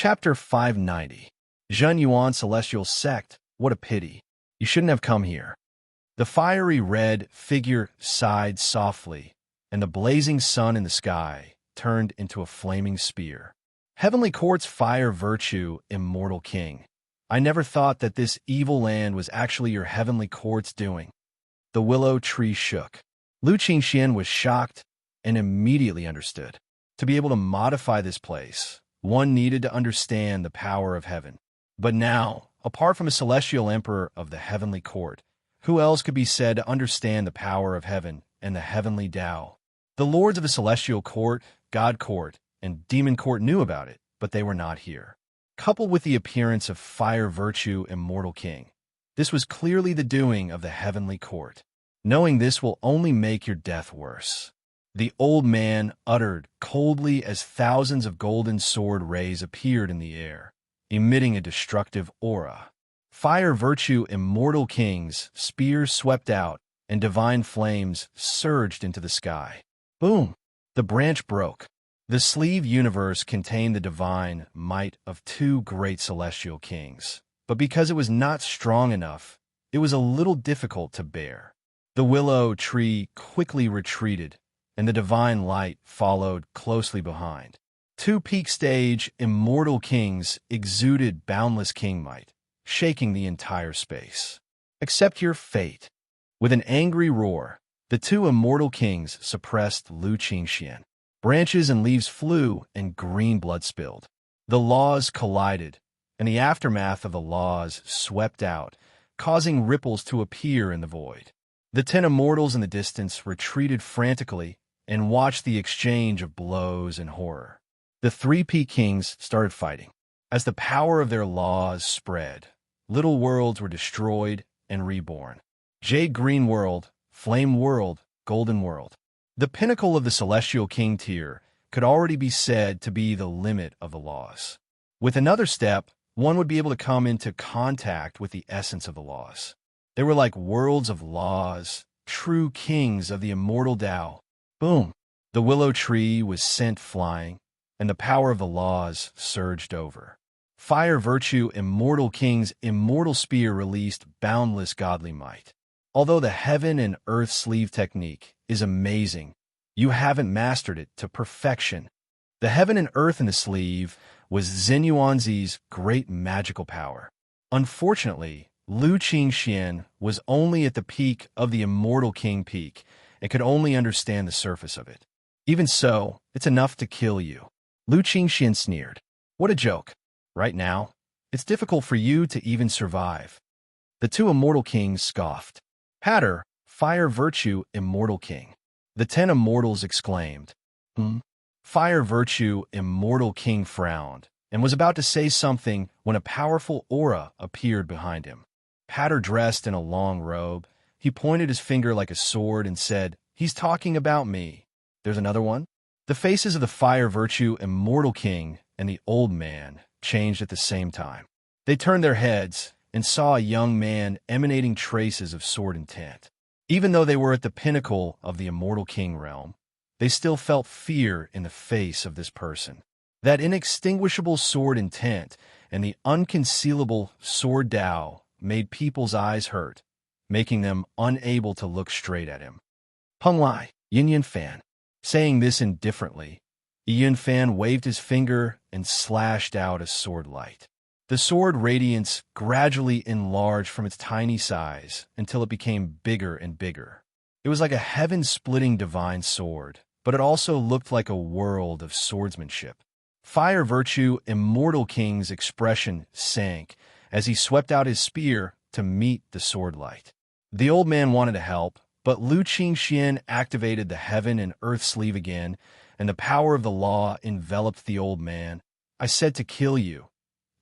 Chapter 590. Zhen Yuan Celestial Sect, what a pity. You shouldn't have come here. The fiery red figure sighed softly, and the blazing sun in the sky turned into a flaming spear. Heavenly Court's fire virtue, immortal king. I never thought that this evil land was actually your heavenly court's doing. The willow tree shook. Lu Qingxian was shocked and immediately understood. To be able to modify this place, one needed to understand the power of heaven. But now, apart from a celestial emperor of the heavenly court, who else could be said to understand the power of heaven and the heavenly Tao? The lords of the celestial court, God court, and demon court knew about it, but they were not here. Coupled with the appearance of fire virtue immortal king, this was clearly the doing of the heavenly court. Knowing this will only make your death worse. The old man uttered coldly as thousands of golden sword rays appeared in the air, emitting a destructive aura. Fire virtue immortal king's spears swept out, and divine flames surged into the sky. Boom! The branch broke. The sleeve universe contained the divine might of two great celestial kings, but because it was not strong enough, it was a little difficult to bear. The willow tree quickly retreated, and the divine light followed closely behind. Two peak stage immortal kings exuded boundless king might, shaking the entire space. Accept your fate. With an angry roar, the two immortal kings suppressed Lu Qingxian. Branches and leaves flew, and green blood spilled. The laws collided, and the aftermath of the laws swept out, causing ripples to appear in the void. The 10 immortals in the distance retreated frantically and watched the exchange of blows and horror. The 3 peak kings started fighting. As the power of their laws spread, little worlds were destroyed and reborn. Jade Green World, Flame World, Golden World. The pinnacle of the Celestial King tier could already be said to be the limit of the laws. With another step, one would be able to come into contact with the essence of the laws. They were like worlds of laws, true kings of the immortal Tao. Boom! The willow tree was sent flying, and the power of the laws surged over. Fire virtue immortal king's immortal spear released boundless godly might. Although the heaven and earth sleeve technique is amazing, you haven't mastered it to perfection. The heaven and earth in the sleeve was Zhen Yuanzi's great magical power. Unfortunately, Lu Qingxian was only at the peak of the immortal king peak and could only understand the surface of it. Even so, it's enough to kill you. Lu Qingxian sneered. What a joke. Right now, it's difficult for you to even survive. The two immortal kings scoffed. Patter, fire virtue, immortal king. The 10 immortals exclaimed. Fire virtue, immortal king frowned, and was about to say something when a powerful aura appeared behind him. Patter dressed in a long robe, he pointed his finger like a sword and said, "He's talking about me." There's another one? The faces of the fire virtue, immortal king, and the old man changed at the same time. They turned their heads and saw a young man emanating traces of sword intent. Even though they were at the pinnacle of the immortal king realm, they still felt fear in the face of this person. That inextinguishable sword intent and the unconcealable sword Tao made people's eyes hurt, making them unable to look straight at him. Peng Lai, Yin Fan. Saying this indifferently, Yin Fan waved his finger and slashed out a sword light. The sword radiance gradually enlarged from its tiny size until it became bigger and bigger. It was like a heaven-splitting divine sword, but it also looked like a world of swordsmanship. Fire virtue, immortal king's expression sank as he swept out his spear to meet the sword light. The old man wanted to help, but Lu Qingxian activated the heaven and earth sleeve again, and the power of the law enveloped the old man. I said to kill you.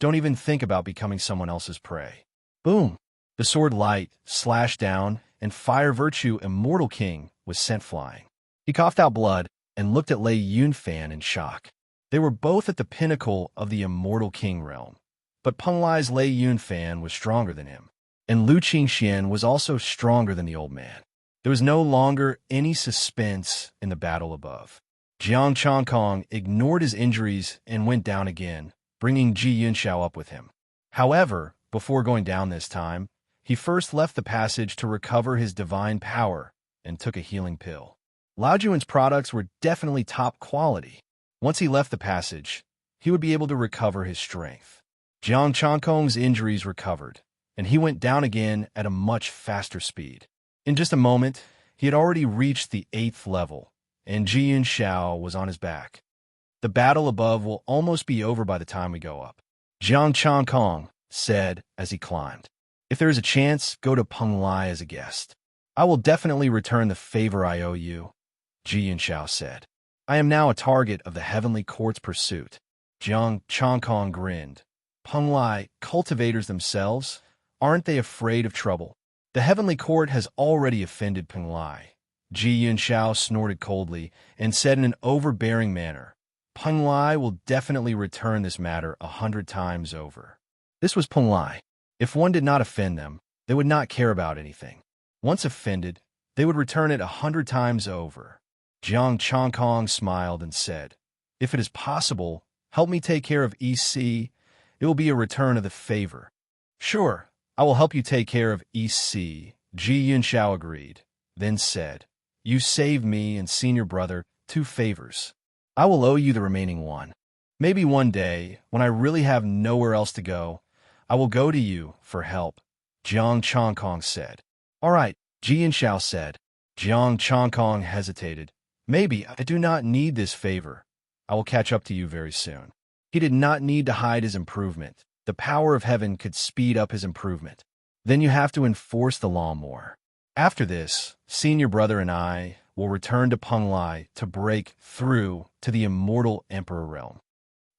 Don't even think about becoming someone else's prey. Boom! The sword light slashed down, and fire virtue, immortal king, was sent flying. He coughed out blood and looked at Lei Yunfan in shock. They were both at the pinnacle of the immortal king realm, but Peng Lai's Lei Yunfan was stronger than him, and Lu Qingxian was also stronger than the old man. There was no longer any suspense in the battle above. Jiang Chongkong ignored his injuries and went down again, bringing Ji Yunxiao up with him. However, before going down this time, he first left the passage to recover his divine power and took a healing pill. Lao Juan's products were definitely top quality. Once he left the passage, he would be able to recover his strength. Jiang Changkong's injuries recovered, and he went down again at a much faster speed. In just a moment, he had already reached the 8th level, and Ji Yunxiao was on his back. The battle above will almost be over by the time we go up, Jiang Changkong said as he climbed. If there is a chance, go to Peng Lai as a guest. I will definitely return the favor I owe you, Ji Yunxiao said. I am now a target of the Heavenly Court's pursuit. Jiang Changkong grinned. Peng Lai, cultivators themselves, aren't they afraid of trouble? The Heavenly Court has already offended Peng Lai. Ji Yunxiao snorted coldly and said in an overbearing manner, Peng Lai will definitely return this matter 100 times over. This was Peng Lai. If one did not offend them, they would not care about anything. Once offended, they would return it 100 times over. Jiang Changkong smiled and said, If it is possible, help me take care of EC. It will be a return of the favor. Sure, I will help you take care of EC, Ji Yunxiao agreed, then said, You saved me and senior brother 2 favors. I will owe you the remaining one. Maybe one day, when I really have nowhere else to go, I will go to you for help, Jiang Changkong said. All right, Ji Yunxiao said. Jiang Changkong hesitated. Maybe I do not need this favor. I will catch up to you very soon. He did not need to hide his improvement. The power of heaven could speed up his improvement. Then you have to enforce the law more. After this, senior brother and I will return to Peng Lai to break through to the immortal emperor realm.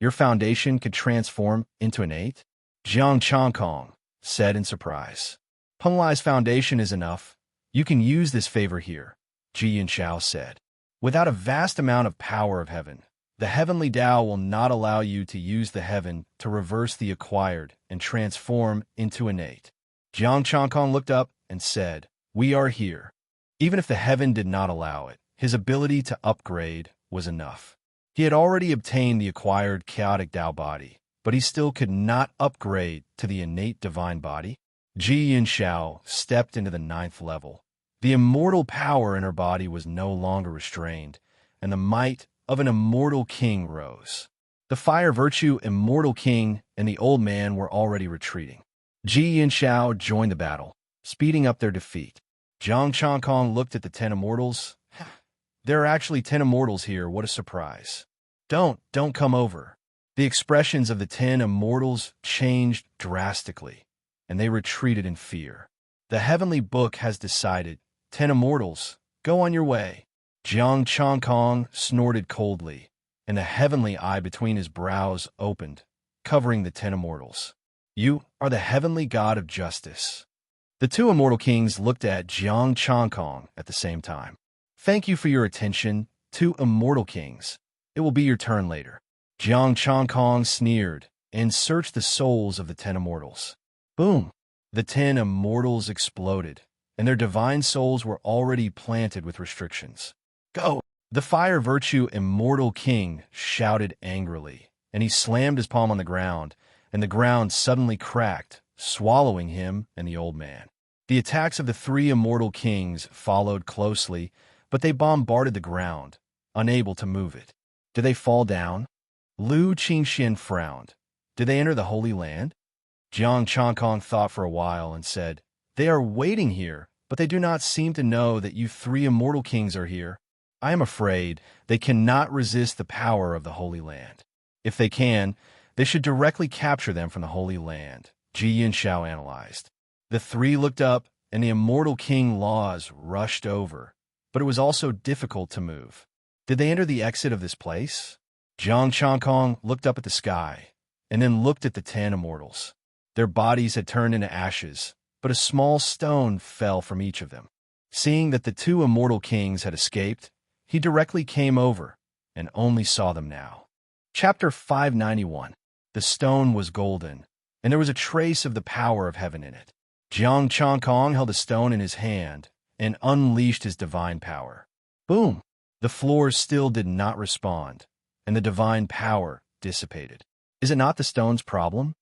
Your foundation could transform into an 8? Jiang Changkong said in surprise. Peng Lai's foundation is enough. You can use this favor here, Ji Yunxiao said. Without a vast amount of power of heaven, the heavenly Tao will not allow you to use the heaven to reverse the acquired and transform into an 8. Jiang Changkong looked up and said, We are here. Even if the heaven did not allow it, his ability to upgrade was enough. He had already obtained the acquired chaotic Tao body, but he still could not upgrade to the innate divine body. Ji Yunxiao stepped into the 9th level. The immortal power in her body was no longer restrained, and the might of an immortal king rose. The fire virtue immortal king and the old man were already retreating. Ji Yunxiao joined the battle, speeding up their defeat. Jiang Changkong looked at the 10 immortals. There are actually 10 immortals here, what a surprise. Don't come over. The expressions of the 10 immortals changed drastically, and they retreated in fear. The heavenly book has decided, 10 immortals, go on your way. Jiang Changkong snorted coldly, and the heavenly eye between his brows opened, covering the 10 immortals. You are the heavenly god of justice. The 2 immortal kings looked at Jiang Changkong at the same time. Thank you for your attention, 2 immortal kings. It will be your turn later. Jiang Changkong sneered and searched the souls of the 10 immortals. Boom! The 10 immortals exploded, and their divine souls were already planted with restrictions. Go! The fire virtue immortal king shouted angrily, and he slammed his palm on the ground, and the ground suddenly cracked, swallowing him and the old man. The attacks of the 3 immortal kings followed closely, but they bombarded the ground, unable to move it. Did they fall down? Lu Qingxian frowned. Did they enter the Holy Land? Jiang Changkong thought for a while and said, They are waiting here, but they do not seem to know that you 3 immortal kings are here. I am afraid they cannot resist the power of the Holy Land. If they can, they should directly capture them from the Holy Land, Ji Yunxiao analyzed. The 3 looked up, and the immortal king laws rushed over, but it was also difficult to move. Did they enter the exit of this place? Jiang Changkong looked up at the sky, and then looked at the 10 immortals. Their bodies had turned into ashes, but a small stone fell from each of them. Seeing that the 2 immortal kings had escaped, he directly came over and only saw them now. Chapter 591. The stone was golden, and there was a trace of the power of heaven in it. Jiang Changkong held the stone in his hand and unleashed his divine power. Boom! The floor still did not respond, and the divine power dissipated. Is it not the stone's problem?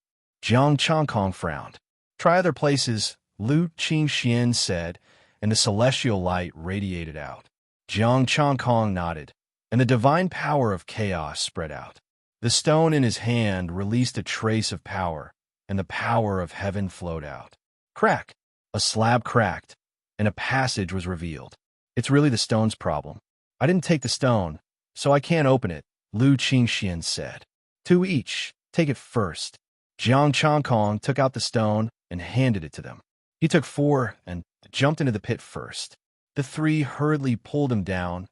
Jiang Changkong frowned. Try other places, Lu Qingxian said, and the celestial light radiated out. Jiang Changkong nodded, and the divine power of chaos spread out. The stone in his hand released a trace of power, and the power of heaven flowed out. Crack! A slab cracked, and a passage was revealed. It's really the stone's problem. I didn't take the stone, so I can't open it, Lu Qingxian said. Two each. Take it first. Jiang Changkong took out the stone and handed it to them. He took 4 and jumped into the pit first. The 3 hurriedly pulled him down.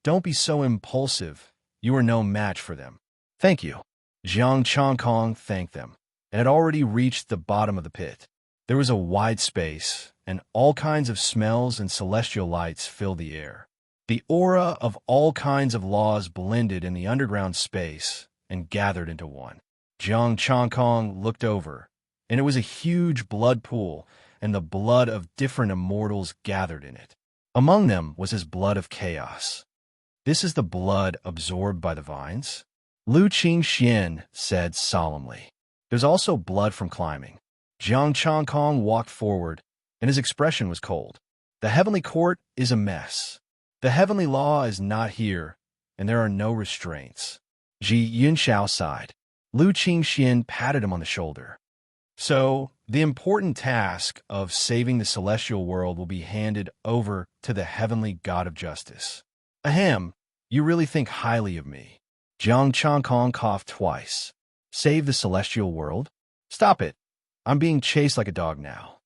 Don't be so impulsive. You are no match for them. Thank you. Jiang Changkong thanked them, and had already reached the bottom of the pit. There was a wide space, and all kinds of smells and celestial lights filled the air. The aura of all kinds of laws blended in the underground space and gathered into one. Jiang Changkong looked over, and it was a huge blood pool, and the blood of different immortals gathered in it. Among them was his blood of chaos. This is the blood absorbed by the vines? Lu Qingxian said solemnly. There's also blood from climbing. Jiang Changkong walked forward, and his expression was cold. The heavenly court is a mess. The heavenly law is not here, and there are no restraints. Ji Yunxiao sighed. Lu Qingxian patted him on the shoulder. So, the important task of saving the celestial world will be handed over to the heavenly God of justice. Ahem, you really think highly of me. Jiang Changkong coughed twice. Save the celestial world? Stop it. I'm being chased like a dog now.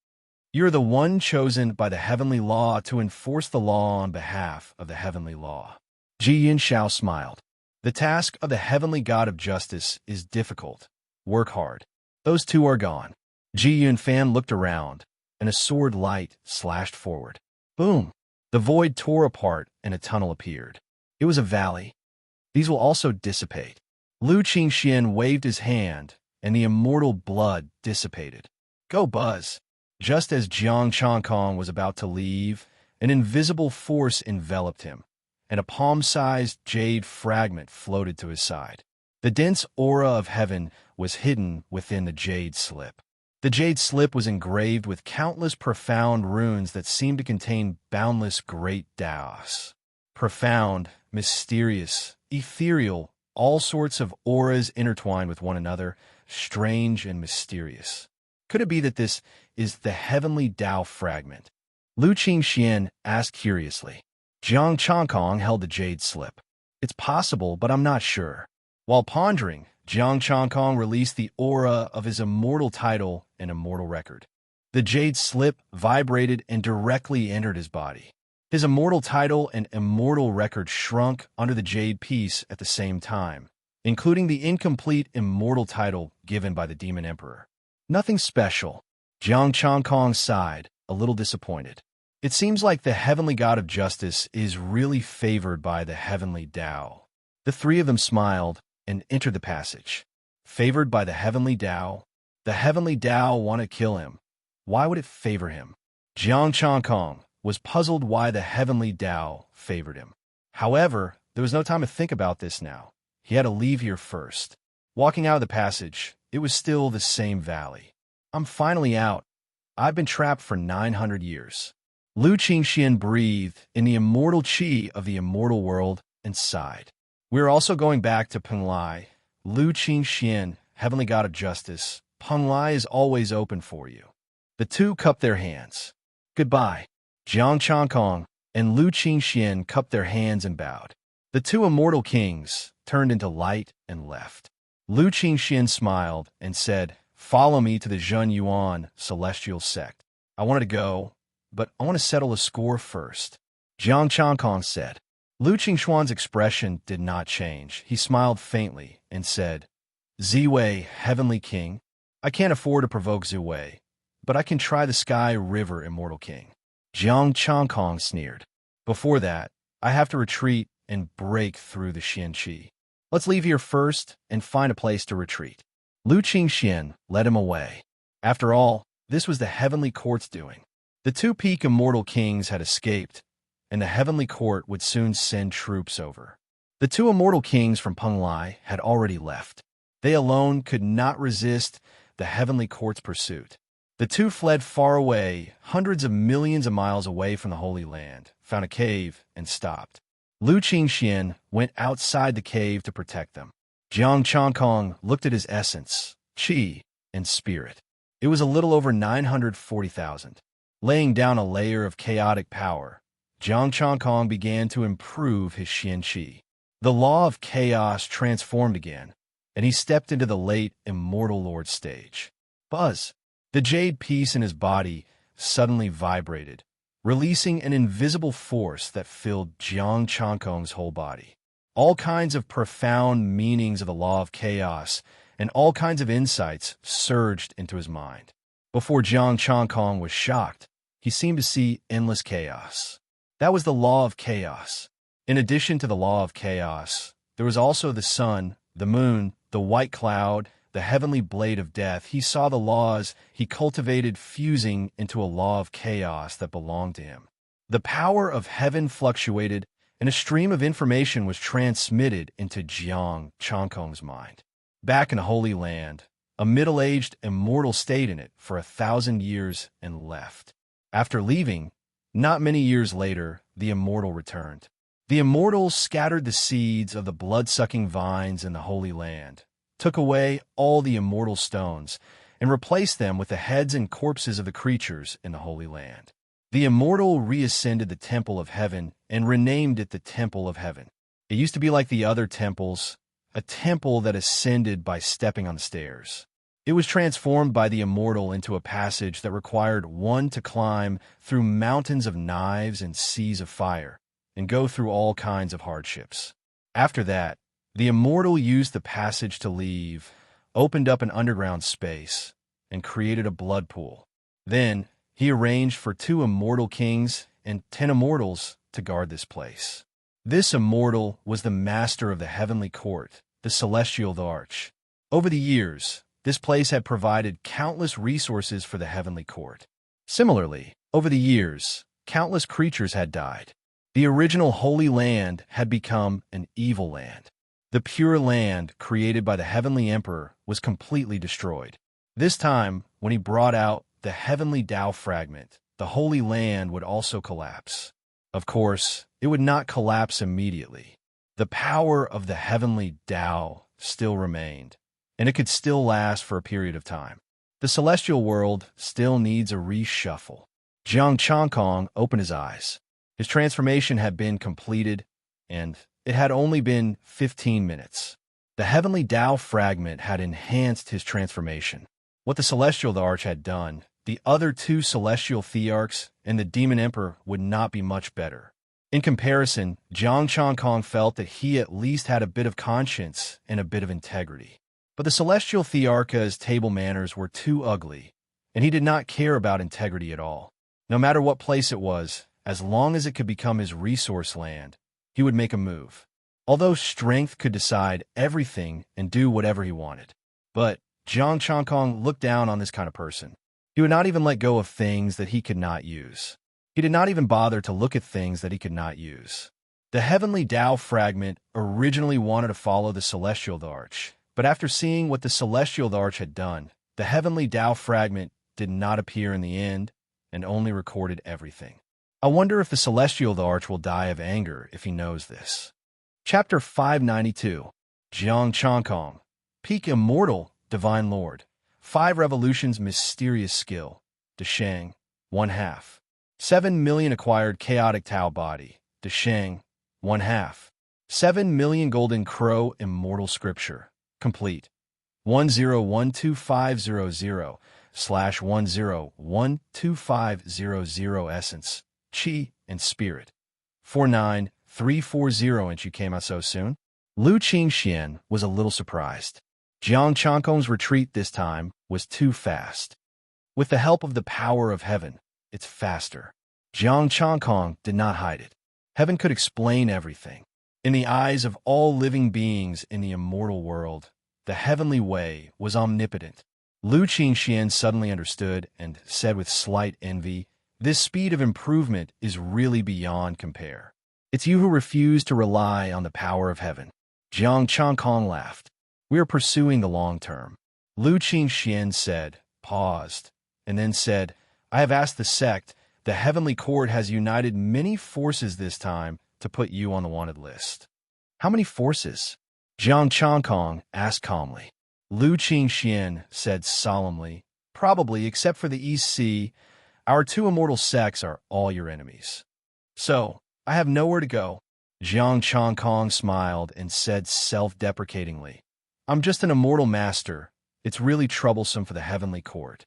You're the one chosen by the heavenly law to enforce the law on behalf of the heavenly law. Ji Yunxiao smiled. The task of the heavenly God of justice is difficult. Work hard. Those 2 are gone. Ji Yunfan looked around, and a sword light slashed forward. Boom! The void tore apart, and a tunnel appeared. It was a valley. These will also dissipate. Lu Qingxian waved his hand, and the immortal blood dissipated. Go Buzz! Just as Jiang Changkong was about to leave, an invisible force enveloped him, and a palm-sized jade fragment floated to his side. The dense aura of heaven was hidden within the jade slip. The jade slip was engraved with countless profound runes that seemed to contain boundless great Taos. Profound, mysterious, ethereal, all sorts of auras intertwined with one another, strange and mysterious. Could it be that this is the heavenly Tao fragment? Lu Qingxian asked curiously. Jiang Changkong held the jade slip. It's possible, but I'm not sure. While pondering, Jiang Changkong released the aura of his immortal title and immortal record. The jade slip vibrated and directly entered his body. His immortal title and immortal record shrunk under the jade piece at the same time, including the incomplete immortal title given by the Demon Emperor. Nothing special. Jiang Changkong sighed, a little disappointed. It seems like the heavenly God of justice is really favored by the heavenly Tao. The 3 of them smiled and entered the passage. Favored by the heavenly Tao? The heavenly Tao want to kill him. Why would it favor him? Jiang Changkong was puzzled why the heavenly Tao favored him. However, there was no time to think about this now. He had to leave here first. Walking out of the passage, it was still the same valley. I'm finally out. I've been trapped for 900 years. Lu Qingxian breathed in the immortal qi of the immortal world and sighed. We're also going back to Penglai. Lu Qingxian, heavenly God of justice, Penglai is always open for you. The 2 cupped their hands. Goodbye. Jiang Changkong and Lu Qingxian cupped their hands and bowed. The 2 immortal kings turned into light and left. Lu Qingxian smiled and said, Follow me to the Zhen Yuan celestial sect. I wanted to go, but I want to settle a score first. Jiang Changkong said. Lu Qingxuan's expression did not change. He smiled faintly and said, Ziwei, heavenly king, I can't afford to provoke Ziwei, but I can try the Sky River immortal king. Jiang Changkong sneered. Before that, I have to retreat and break through the Xianqi. Let's leave here first and find a place to retreat. Lu Qingxian led him away. After all, this was the heavenly court's doing. The 2 peak immortal kings had escaped, and the heavenly court would soon send troops over. The 2 immortal kings from Penglai had already left. They alone could not resist the heavenly court's pursuit. The two fled far away, hundreds of millions of miles away from the Holy Land, found a cave, and stopped. Lu Qingxian went outside the cave to protect them. Jiang Changkong looked at his essence, qi, and spirit. It was a little over 940,000. Laying down a layer of chaotic power, Jiang Changkong began to improve his Xian Qi. The law of chaos transformed again, and he stepped into the late Immortal Lord stage. Buzz! The jade piece in his body suddenly vibrated, releasing an invisible force that filled Jiang Changkong's whole body. All kinds of profound meanings of the law of chaos and all kinds of insights surged into his mind. Before Jiang Changkong was shocked, he seemed to see endless chaos. That was the law of chaos. In addition to the law of chaos, there was also the sun, the moon, the white cloud, the heavenly blade of death. He saw the laws he cultivated fusing into a law of chaos that belonged to him. The power of heaven fluctuated, and a stream of information was transmitted into Jiang Changkong's mind. Back in the Holy Land, a middle-aged immortal stayed in it for 1,000 years and left. After leaving, not many years later, the immortal returned. The immortal scattered the seeds of the blood-sucking vines in the Holy Land, took away all the immortal stones, and replaced them with the heads and corpses of the creatures in the Holy Land. The immortal reascended the Temple of Heaven and renamed it the Temple of Heaven. It used to be like the other temples, a temple that ascended by stepping on the stairs. It was transformed by the immortal into a passage that required one to climb through mountains of knives and seas of fire, and go through all kinds of hardships. After that, the immortal used the passage to leave, opened up an underground space, and created a blood pool. Then, he arranged for 2 immortal kings and 10 immortals to guard this place. This immortal was the master of the heavenly court, the celestial arch. Over the years, this place had provided countless resources for the heavenly court. Similarly, over the years, countless creatures had died. The original Holy Land had become an evil land. The pure land created by the heavenly emperor was completely destroyed. This time, when he brought out the heavenly Tao fragment, the Holy Land would also collapse. Of course, it would not collapse immediately. The power of the heavenly Tao still remained, and it could still last for a period of time. The celestial world still needs a reshuffle. Jiang Changkong opened his eyes. His transformation had been completed, and it had only been 15 minutes. The heavenly Tao fragment had enhanced his transformation. What the celestial arch had done, the other 2 celestial thearchs and the demon emperor would not be much better. In comparison, Jiang Changkong felt that he at least had a bit of conscience and a bit of integrity. But the celestial thearch's table manners were too ugly, and he did not care about integrity at all. No matter what place it was, as long as it could become his resource land, he would make a move. Although strength could decide everything and do whatever he wanted. But Jiang Changkong looked down on this kind of person. He would not even let go of things that he could not use. He did not even bother to look at things that he could not use. The heavenly Tao fragment originally wanted to follow the celestial arch, but after seeing what the celestial arch had done, the heavenly Tao fragment did not appear in the end and only recorded everything. I wonder if the celestial arch will die of anger if he knows this. Chapter 592. Jiang Changkong, Peak Immortal, Divine Lord. 5 revolutions mysterious skill. Desheng, 1/2. 7 million acquired chaotic Tao body. Desheng, 1/2. 7 million golden crow immortal scripture. Complete. 101250/101250 essence, chi, and spirit. 49340 and you came out so soon? Lu Qingxian was a little surprised. Jiang Changkong's retreat this time was too fast. With the help of the power of heaven, it's faster. Jiang Changkong did not hide it. Heaven could explain everything. In the eyes of all living beings in the immortal world, the heavenly way was omnipotent. Lu Qingxian suddenly understood and said with slight envy, "This speed of improvement is really beyond compare. It's you who refuse to rely on the power of heaven." Jiang Changkong laughed. We are pursuing the long term. Lu Qingxian said, paused, and then said, I have asked the sect. The heavenly court has united many forces this time to put you on the wanted list. How many forces? Jiang Changkong asked calmly. Lu Qingxian said solemnly, probably except for the East Sea, our two immortal sects are all your enemies. So, I have nowhere to go. Jiang Changkong smiled and said self-deprecatingly, I'm just an immortal master. It's really troublesome for the heavenly court.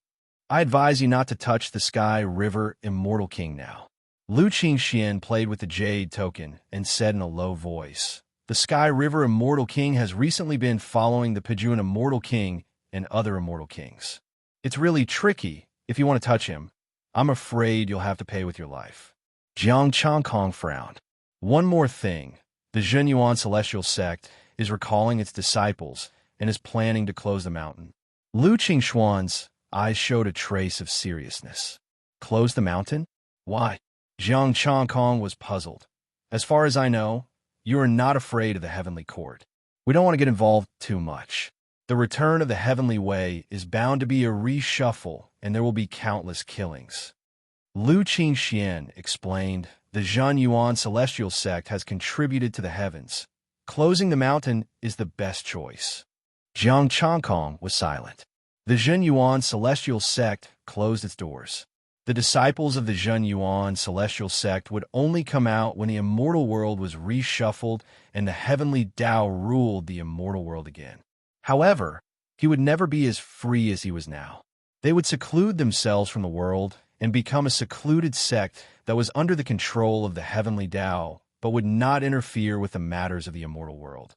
I advise you not to touch the Sky River Immortal King now. Lu Qingxian played with the jade token and said in a low voice, the Sky River Immortal King has recently been following the Pijun Immortal King and other immortal kings. It's really tricky if you want to touch him. I'm afraid you'll have to pay with your life. Jiang Changkong frowned. One more thing. The Zhenyuan Celestial Sect is recalling its disciples and is planning to close the mountain. Lu Qingshuan's eyes showed a trace of seriousness. Close the mountain? Why? Jiang Changkong was puzzled. As far as I know, you are not afraid of the heavenly court. We don't want to get involved too much. The return of the heavenly way is bound to be a reshuffle, and there will be countless killings. Lu Qingxian explained, the Zhenyuan Celestial Sect has contributed to the heavens. Closing the mountain is the best choice. Jiang Changkong was silent. The Zhenyuan Celestial Sect closed its doors. The disciples of the Zhenyuan Celestial Sect would only come out when the immortal world was reshuffled and the heavenly Tao ruled the immortal world again. However, he would never be as free as he was now. They would seclude themselves from the world and become a secluded sect that was under the control of the heavenly Tao, but would not interfere with the matters of the immortal world.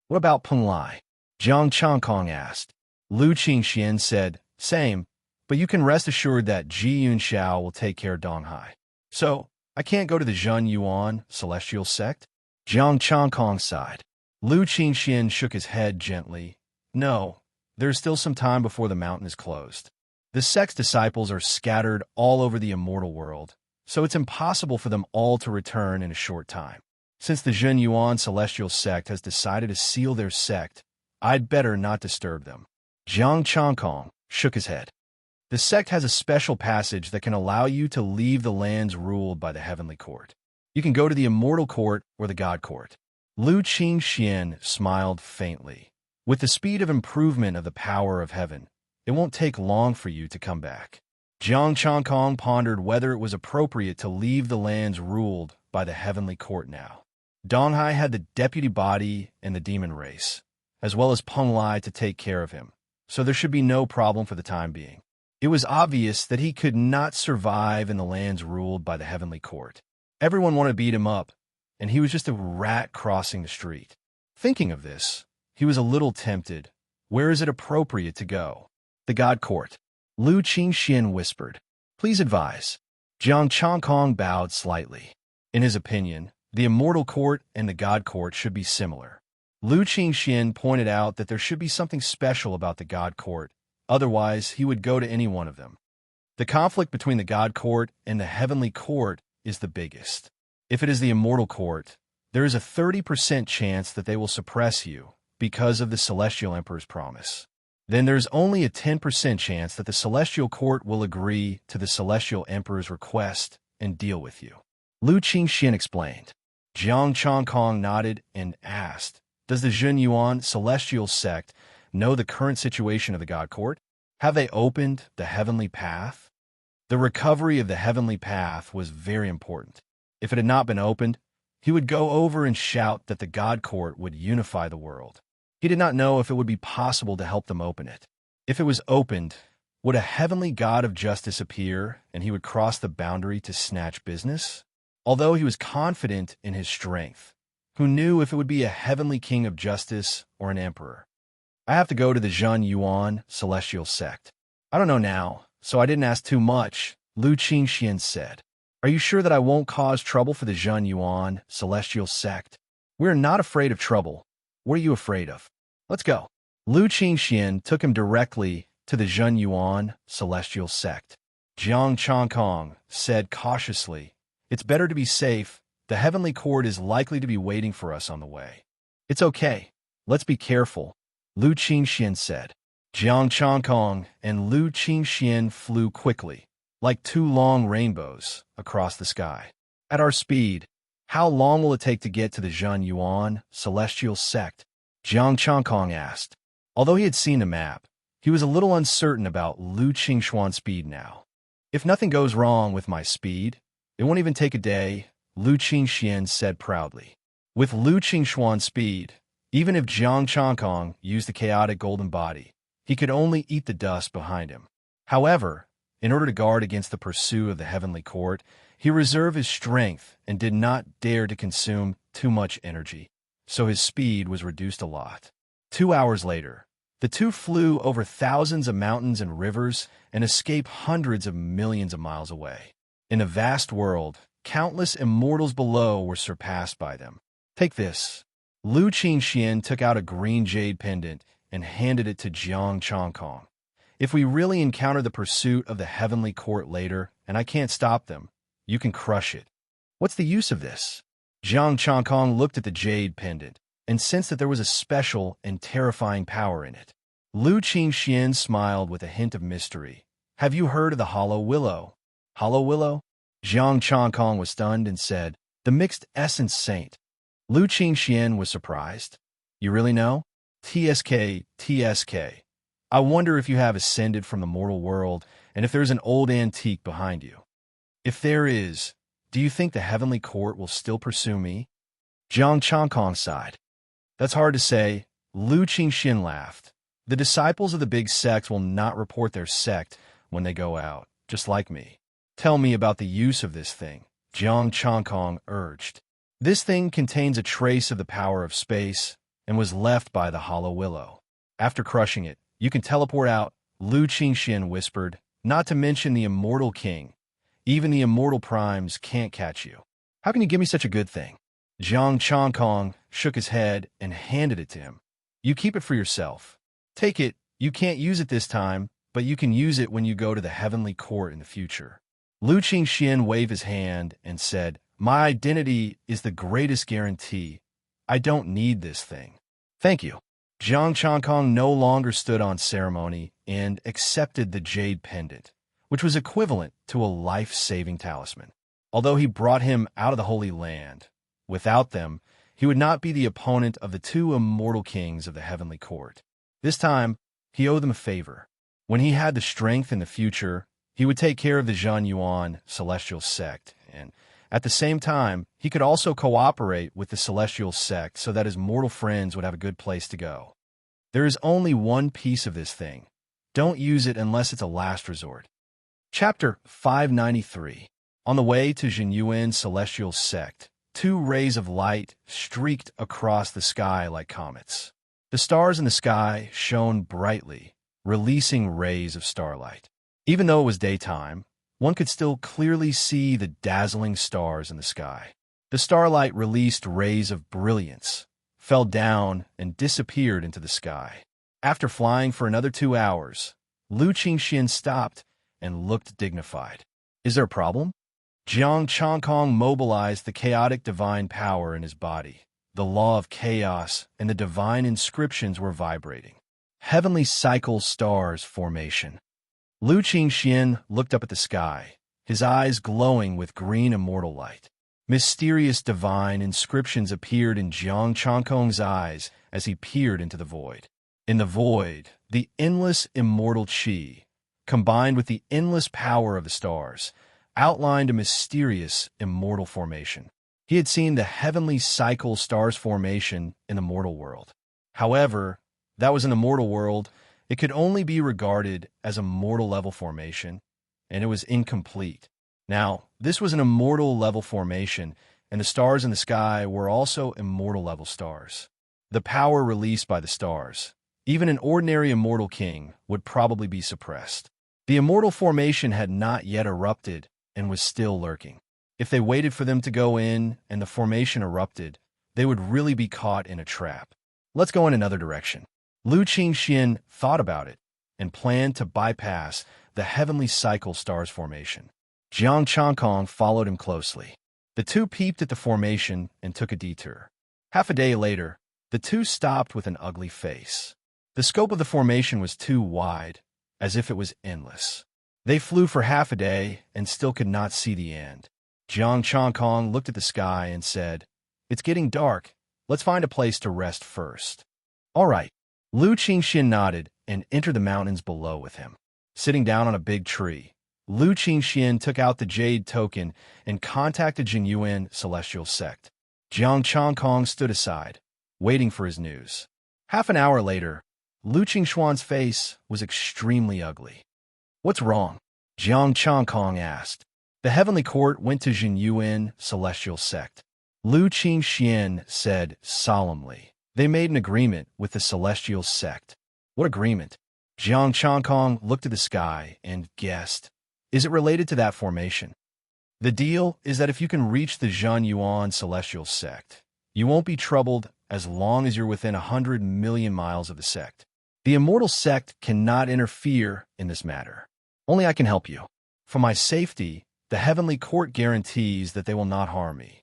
What about Peng Lai? Jiang Changkong asked. Lu Qingxian said, same, but you can rest assured that Ji Yunxiao will take care of Donghai. So, I can't go to the Zhenyuan Celestial Sect? Jiang Changkong sighed. Lu Qingxian shook his head gently. No, there's still some time before the mountain is closed. The sect's disciples are scattered all over the immortal world, so it's impossible for them all to return in a short time. Since the Zhenyuan Celestial Sect has decided to seal their sect, I'd better not disturb them. Jiang Changkong shook his head. The sect has a special passage that can allow you to leave the lands ruled by the heavenly court. You can go to the immortal court or the god court. Lu Qingxian smiled faintly. With the speed of improvement of the power of heaven, it won't take long for you to come back. Jiang Changkong pondered whether it was appropriate to leave the lands ruled by the heavenly court now. Donghai had the deputy body and the demon race, as well as Peng Lai to take care of him, so there should be no problem for the time being. It was obvious that he could not survive in the lands ruled by the heavenly court. Everyone wanted to beat him up, and he was just a rat crossing the street. Thinking of this, he was a little tempted. Where is it appropriate to go? The god court. Lu Qingxian whispered. Please advise. Jiang Changkong bowed slightly. In his opinion, the immortal court and the god court should be similar. Lu Qingxian pointed out that there should be something special about the god court, otherwise he would go to any one of them. The conflict between the god court and the heavenly court is the biggest. If it is the immortal court, there is a 30% chance that they will suppress you because of the Celestial Emperor's promise. Then there's only a 10% chance that the Celestial Court will agree to the Celestial Emperor's request and deal with you. Lu Qingxian explained. Jiang Changkong nodded and asked, does the Zhenyuan Celestial Sect know the current situation of the God Court? Have they opened the heavenly path? The recovery of the heavenly path was very important. If it had not been opened, he would go over and shout that the God Court would unify the world. He did not know if it would be possible to help them open it. If it was opened, would a heavenly god of justice appear and he would cross the boundary to snatch business? Although he was confident in his strength, who knew if it would be a heavenly king of justice or an emperor? I have to go to the Zhenyuan Celestial Sect. I don't know now, so I didn't ask too much, Lu Qingxian said. Are you sure that I won't cause trouble for the Zhenyuan Celestial Sect? We're not afraid of trouble. What are you afraid of? Let's go. Lu Qingxian took him directly to the Zhenyuan Celestial Sect. Jiang Changkong said cautiously, it's better to be safe. The heavenly court is likely to be waiting for us on the way. It's okay. Let's be careful. Lu Qingxian said. Jiang Changkong and Lu Qingxian flew quickly, like two long rainbows, across the sky. At our speed, how long will it take to get to the Zhen Yuan celestial sect? Jiang Changkong asked. Although he had seen the map, he was a little uncertain about Lu Qingxuan's speed now. If nothing goes wrong with my speed, it won't even take a day, Lu Qingxian said proudly. With Lu Qingxuan's speed, even if Jiang Changkong used the chaotic golden body, he could only eat the dust behind him. However, in order to guard against the pursuit of the heavenly court, he reserved his strength and did not dare to consume too much energy, so his speed was reduced a lot. 2 hours later, the two flew over thousands of mountains and rivers and escaped hundreds of millions of miles away. In a vast world, countless immortals below were surpassed by them. Take this. Lu Qingxian took out a green jade pendant and handed it to Jiang Changkong. If we really encounter the pursuit of the heavenly court later, and I can't stop them, you can crush it. What's the use of this? Jiang Changkong looked at the jade pendant and sensed that there was a special and terrifying power in it. Lu Qingxian smiled with a hint of mystery. Have you heard of the Hollow Willow? Hollow Willow? Jiang Changkong was stunned and said, the mixed essence saint. Lu Qingxian was surprised. You really know? TSK. I wonder if you have ascended from the mortal world and if there's an old antique behind you. If there is, do you think the heavenly court will still pursue me? Jiang Changkong sighed. That's hard to say. Lu Qingxian laughed. The disciples of the big sect will not report their sect when they go out, just like me. Tell me about the use of this thing, Jiang Changkong urged. This thing contains a trace of the power of space and was left by the Hollow Willow. After crushing it, you can teleport out, Lu Qingxian whispered, not to mention the immortal king. Even the immortal primes can't catch you. How can you give me such a good thing? Jiang Changkong shook his head and handed it to him. You keep it for yourself. Take it, you can't use it this time, but you can use it when you go to the heavenly court in the future. Lu Qingxian waved his hand and said, my identity is the greatest guarantee. I don't need this thing. Thank you. Jiang Changkong no longer stood on ceremony and accepted the jade pendant, which was equivalent to a life-saving talisman. Although he brought him out of the Holy Land, without them, he would not be the opponent of the two immortal kings of the heavenly court. This time, he owed them a favor. When he had the strength in the future, he would take care of the Zhen Yuan celestial sect, and at the same time, he could also cooperate with the celestial sect so that his mortal friends would have a good place to go. There is only one piece of this thing. Don't use it unless it's a last resort. Chapter 593. On the way to Zhenyuan's celestial sect, two rays of light streaked across the sky like comets. The stars in the sky shone brightly, releasing rays of starlight. Even though it was daytime, one could still clearly see the dazzling stars in the sky. The starlight released rays of brilliance, fell down, and disappeared into the sky. After flying for another 2 hours, Lu Qingxian stopped and looked dignified. Is there a problem? Jiang Changkong mobilized the chaotic divine power in his body. The law of chaos and the divine inscriptions were vibrating. Heavenly cycle stars formation. Lu Qingxian looked up at the sky, his eyes glowing with green immortal light. Mysterious divine inscriptions appeared in Jiang Changkong's eyes as he peered into the void. In the void, the endless immortal qi, combined with the endless power of the stars, outlined a mysterious immortal formation. He had seen the heavenly cycle stars formation in the mortal world. However, that was in the mortal world. It could only be regarded as a mortal-level formation, and it was incomplete. Now, this was an immortal-level formation, and the stars in the sky were also immortal-level stars. The power released by the stars, even an ordinary immortal king, would probably be suppressed. The immortal formation had not yet erupted and was still lurking. If they waited for them to go in and the formation erupted, they would really be caught in a trap. Let's go in another direction. Lu Qingxian thought about it and planned to bypass the heavenly cycle stars formation. Jiang Changkong followed him closely. The two peeped at the formation and took a detour. Half a day later, the two stopped with an ugly face. The scope of the formation was too wide, as if it was endless. They flew for half a day and still could not see the end. Jiang Changkong looked at the sky and said, "It's getting dark. Let's find a place to rest first." "All right." Lu Qingxian nodded and entered the mountains below with him. Sitting down on a big tree, Lu Qingxian took out the jade token and contacted Jinyuan celestial sect. Jiang Changkong stood aside, waiting for his news. Half an hour later, Lu Qingshuan's face was extremely ugly. "What's wrong?" Jiang Changkong asked. "The heavenly court went to Jinyuan celestial sect," Lu Qingxian said solemnly. "They made an agreement with the celestial sect." "What agreement?" Jiang Changkong looked at the sky and guessed. "Is it related to that formation?" "The deal is that if you can reach the Jinyuan celestial sect, you won't be troubled as long as you're within 100 million miles of the sect. The immortal sect cannot interfere in this matter. Only I can help you. For my safety, the heavenly court guarantees that they will not harm me."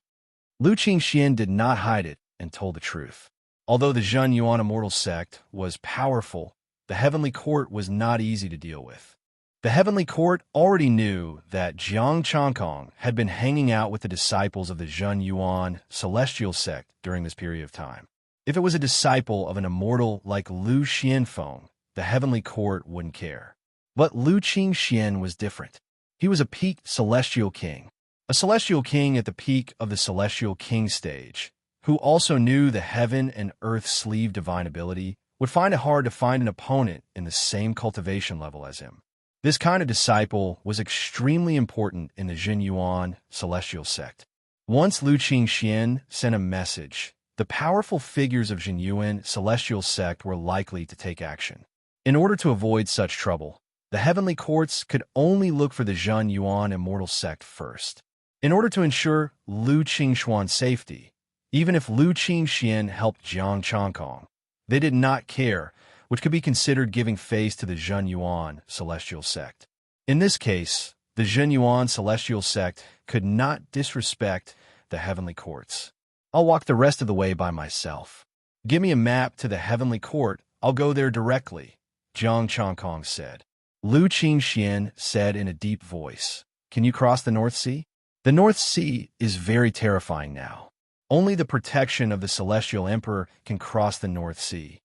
Lu Qingxian did not hide it and told the truth. Although the Jinyuan immortal sect was powerful, the heavenly court was not easy to deal with. The heavenly court already knew that Jiang Changkong had been hanging out with the disciples of the Jinyuan celestial sect during this period of time. If it was a disciple of an immortal like Lu Xianfeng, the heavenly court wouldn't care. But Lu Qingxian was different. He was a peaked celestial king. A celestial king at the peak of the celestial king stage, who also knew the heaven and earth sleeve divine ability, would find it hard to find an opponent in the same cultivation level as him. This kind of disciple was extremely important in the Jinyuan celestial sect. Once Lu Qingxian sent a message, the powerful figures of Jinyuan celestial sect were likely to take action. In order to avoid such trouble, the heavenly courts could only look for the Jinyuan immortal sect first. In order to ensure Lu Qingshuan's safety, even if Lu Qingxian helped Jiang Changkong, they did not care, which could be considered giving face to the Jinyuan celestial sect. In this case, the Jinyuan celestial sect could not disrespect the heavenly courts. "I'll walk the rest of the way by myself. Give me a map to the heavenly court, I'll go there directly," Jiang Changkong said. Lu Qingxian said in a deep voice, "Can you cross the North Sea?" "The North Sea is very terrifying now. Only the protection of the Celestial Emperor can cross the North Sea.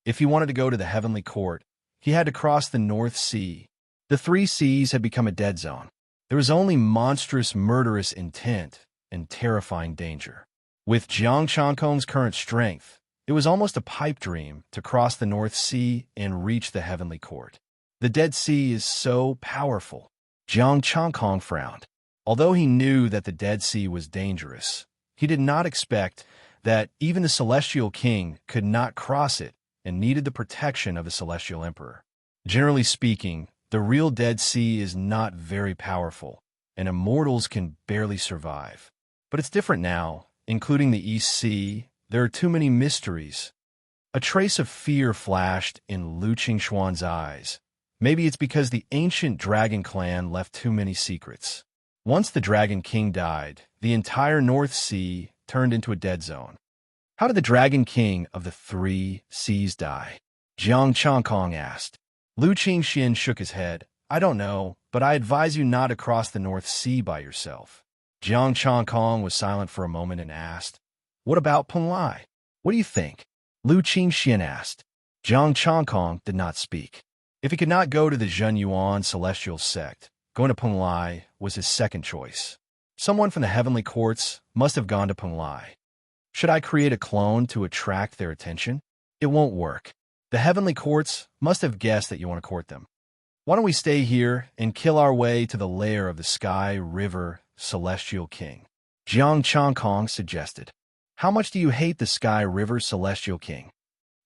If he wanted to go to the heavenly court, he had to cross the North Sea. The three seas had become a dead zone. There was only monstrous, murderous intent and terrifying danger. With Jiang Changkong's current strength, it was almost a pipe dream to cross the North Sea and reach the heavenly court. The Dead Sea is so powerful." Jiang Changkong frowned. Although he knew that the Dead Sea was dangerous, he did not expect that even the Celestial King could not cross it and needed the protection of the Celestial Emperor. Generally speaking, the real Dead Sea is not very powerful, and immortals can barely survive. But it's different now, including the East Sea. There are too many mysteries. A trace of fear flashed in Lu Qingshuan's eyes. Maybe it's because the ancient Dragon Clan left too many secrets. Once the Dragon King died, the entire North Sea turned into a dead zone. "How did the Dragon King of the Three Seas die?" Jiang Changkong asked. Lu Qingxian shook his head. "I don't know, but I advise you not to cross the North Sea by yourself." Jiang Changkong was silent for a moment and asked, "What about Penglai? What do you think?" Lu Qingxian asked. Jiang Changkong did not speak. If he could not go to the Jinyuan celestial sect, going to Penglai was his second choice. Someone from the heavenly courts must have gone to Penglai. Should I create a clone to attract their attention? It won't work. The heavenly courts must have guessed that you want to court them. Why don't we stay here and kill our way to the lair of the Sky River Celestial King? Jiang Changkong suggested. How much do you hate the Sky River Celestial King?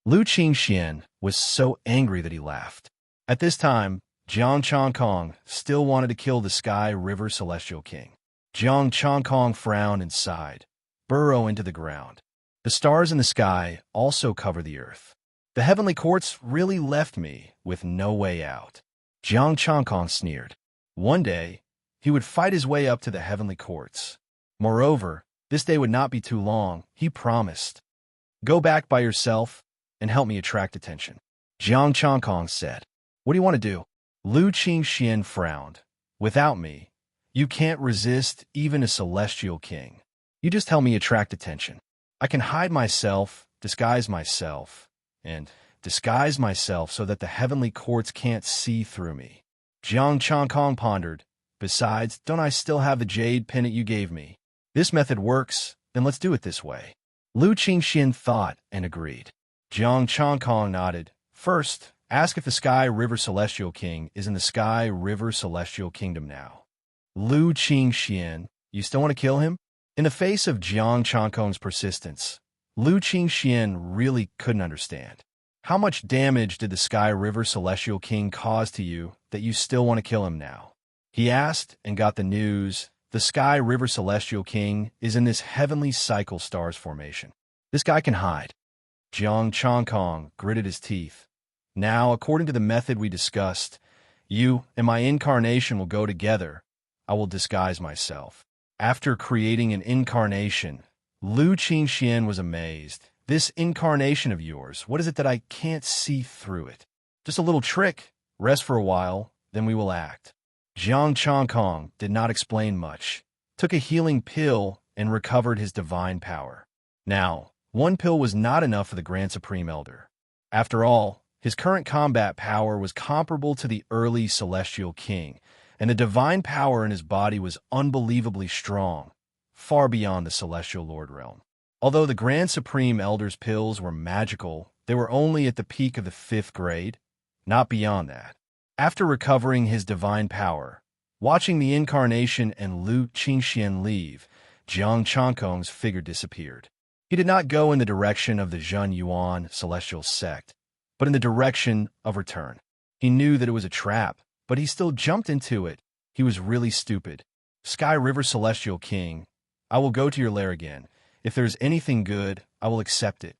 Lu Qingxian was so angry that he laughed. At this time, Jiang Changkong still wanted to kill the Sky River Celestial King. Jiang Changkong frowned and sighed. Burrow into the ground. The stars in the sky also cover the earth. The heavenly courts really left me with no way out. Jiang Changkong sneered. One day, he would fight his way up to the heavenly courts. Moreover, this day would not be too long, he promised. Go back by yourself and help me attract attention. Jiang Changkong said. What do you want to do? Lu Qingxian frowned. Without me, you can't resist even a celestial king. You just help me attract attention. I can hide myself, disguise myself, and disguise myself so that the heavenly courts can't see through me. Jiang Changkong pondered. Besides, don't I still have the jade pendant you gave me? This method works, then let's do it this way. Lu Qingxian thought and agreed. Jiang Changkong nodded. First, ask if the Sky River Celestial King is in the Sky River Celestial Kingdom now. Lu Qingxian, you still want to kill him? In the face of Jiang Changkong's persistence, Lu Qingxian really couldn't understand. How much damage did the Sky River Celestial King cause to you that you still want to kill him now? He asked and got the news. The Sky River Celestial King is in this heavenly cycle stars formation. This guy can hide. Jiang Changkong gritted his teeth. Now, according to the method we discussed, you and my incarnation will go together. I will disguise myself. After creating an incarnation, Lu Qingxian was amazed. This incarnation of yours, what is it that I can't see through it? Just a little trick. Rest for a while, then we will act. Jiang Changkong did not explain much, took a healing pill, and recovered his divine power. Now, one pill was not enough for the Grand Supreme Elder. After all, his current combat power was comparable to the early Celestial King, and the divine power in his body was unbelievably strong, far beyond the Celestial Lord realm. Although the Grand Supreme Elder's pills were magical, they were only at the peak of the 5th grade, not beyond that. After recovering his divine power, watching the incarnation and Lu Qingxian leave, Jiang Changkong's figure disappeared. He did not go in the direction of the Zhen Yuan celestial sect, but in the direction of return. He knew that it was a trap, but he still jumped into it. He was really stupid. Sky River Celestial King, I will go to your lair again. If there is anything good, I will accept it.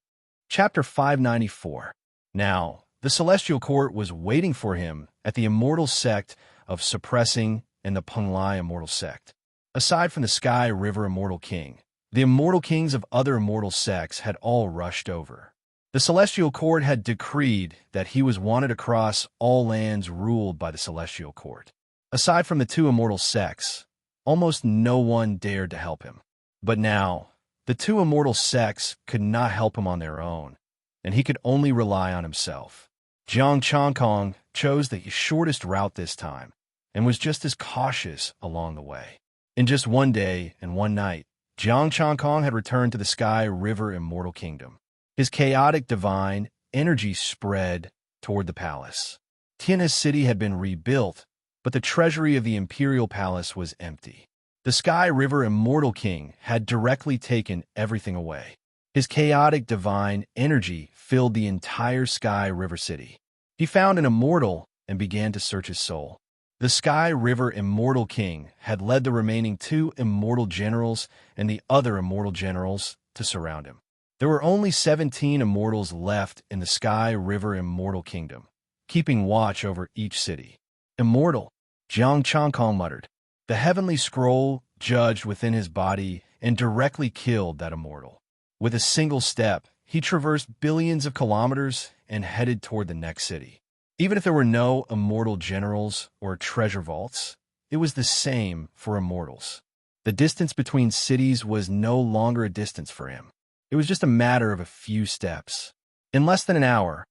Chapter 594. Now, the Celestial Court was waiting for him at the immortal sect of Suppressing and the Penglai immortal sect. Aside from the Sky River Immortal King, the immortal kings of other immortal sects had all rushed over. The Celestial Court had decreed that he was wanted across all lands ruled by the Celestial Court. Aside from the 2 immortal sects, almost no one dared to help him. But now, the 2 immortal sects could not help him on their own, and he could only rely on himself. Jiang Changkong chose the shortest route this time, and was just as cautious along the way. In just one day and one night, Jiang Changkong had returned to the Sky River Immortal Kingdom. His chaotic divine energy spread toward the palace. Tian's city had been rebuilt, but the treasury of the imperial palace was empty. The Sky River Immortal King had directly taken everything away. His chaotic divine energy filled the entire Sky River city. He found an immortal and began to search his soul. The Sky River Immortal King had led the remaining 2 immortal generals and the other immortal generals to surround him. There were only 17 immortals left in the Sky River Immortal Kingdom, keeping watch over each city. Immortal, Jiang Changkong muttered. The heavenly scroll judged within his body and directly killed that immortal. With a single step, he traversed billions of kilometers and headed toward the next city. Even if there were no immortal generals or treasure vaults, it was the same for immortals. The distance between cities was no longer a distance for him. It was just a matter of a few steps. In less than an hour,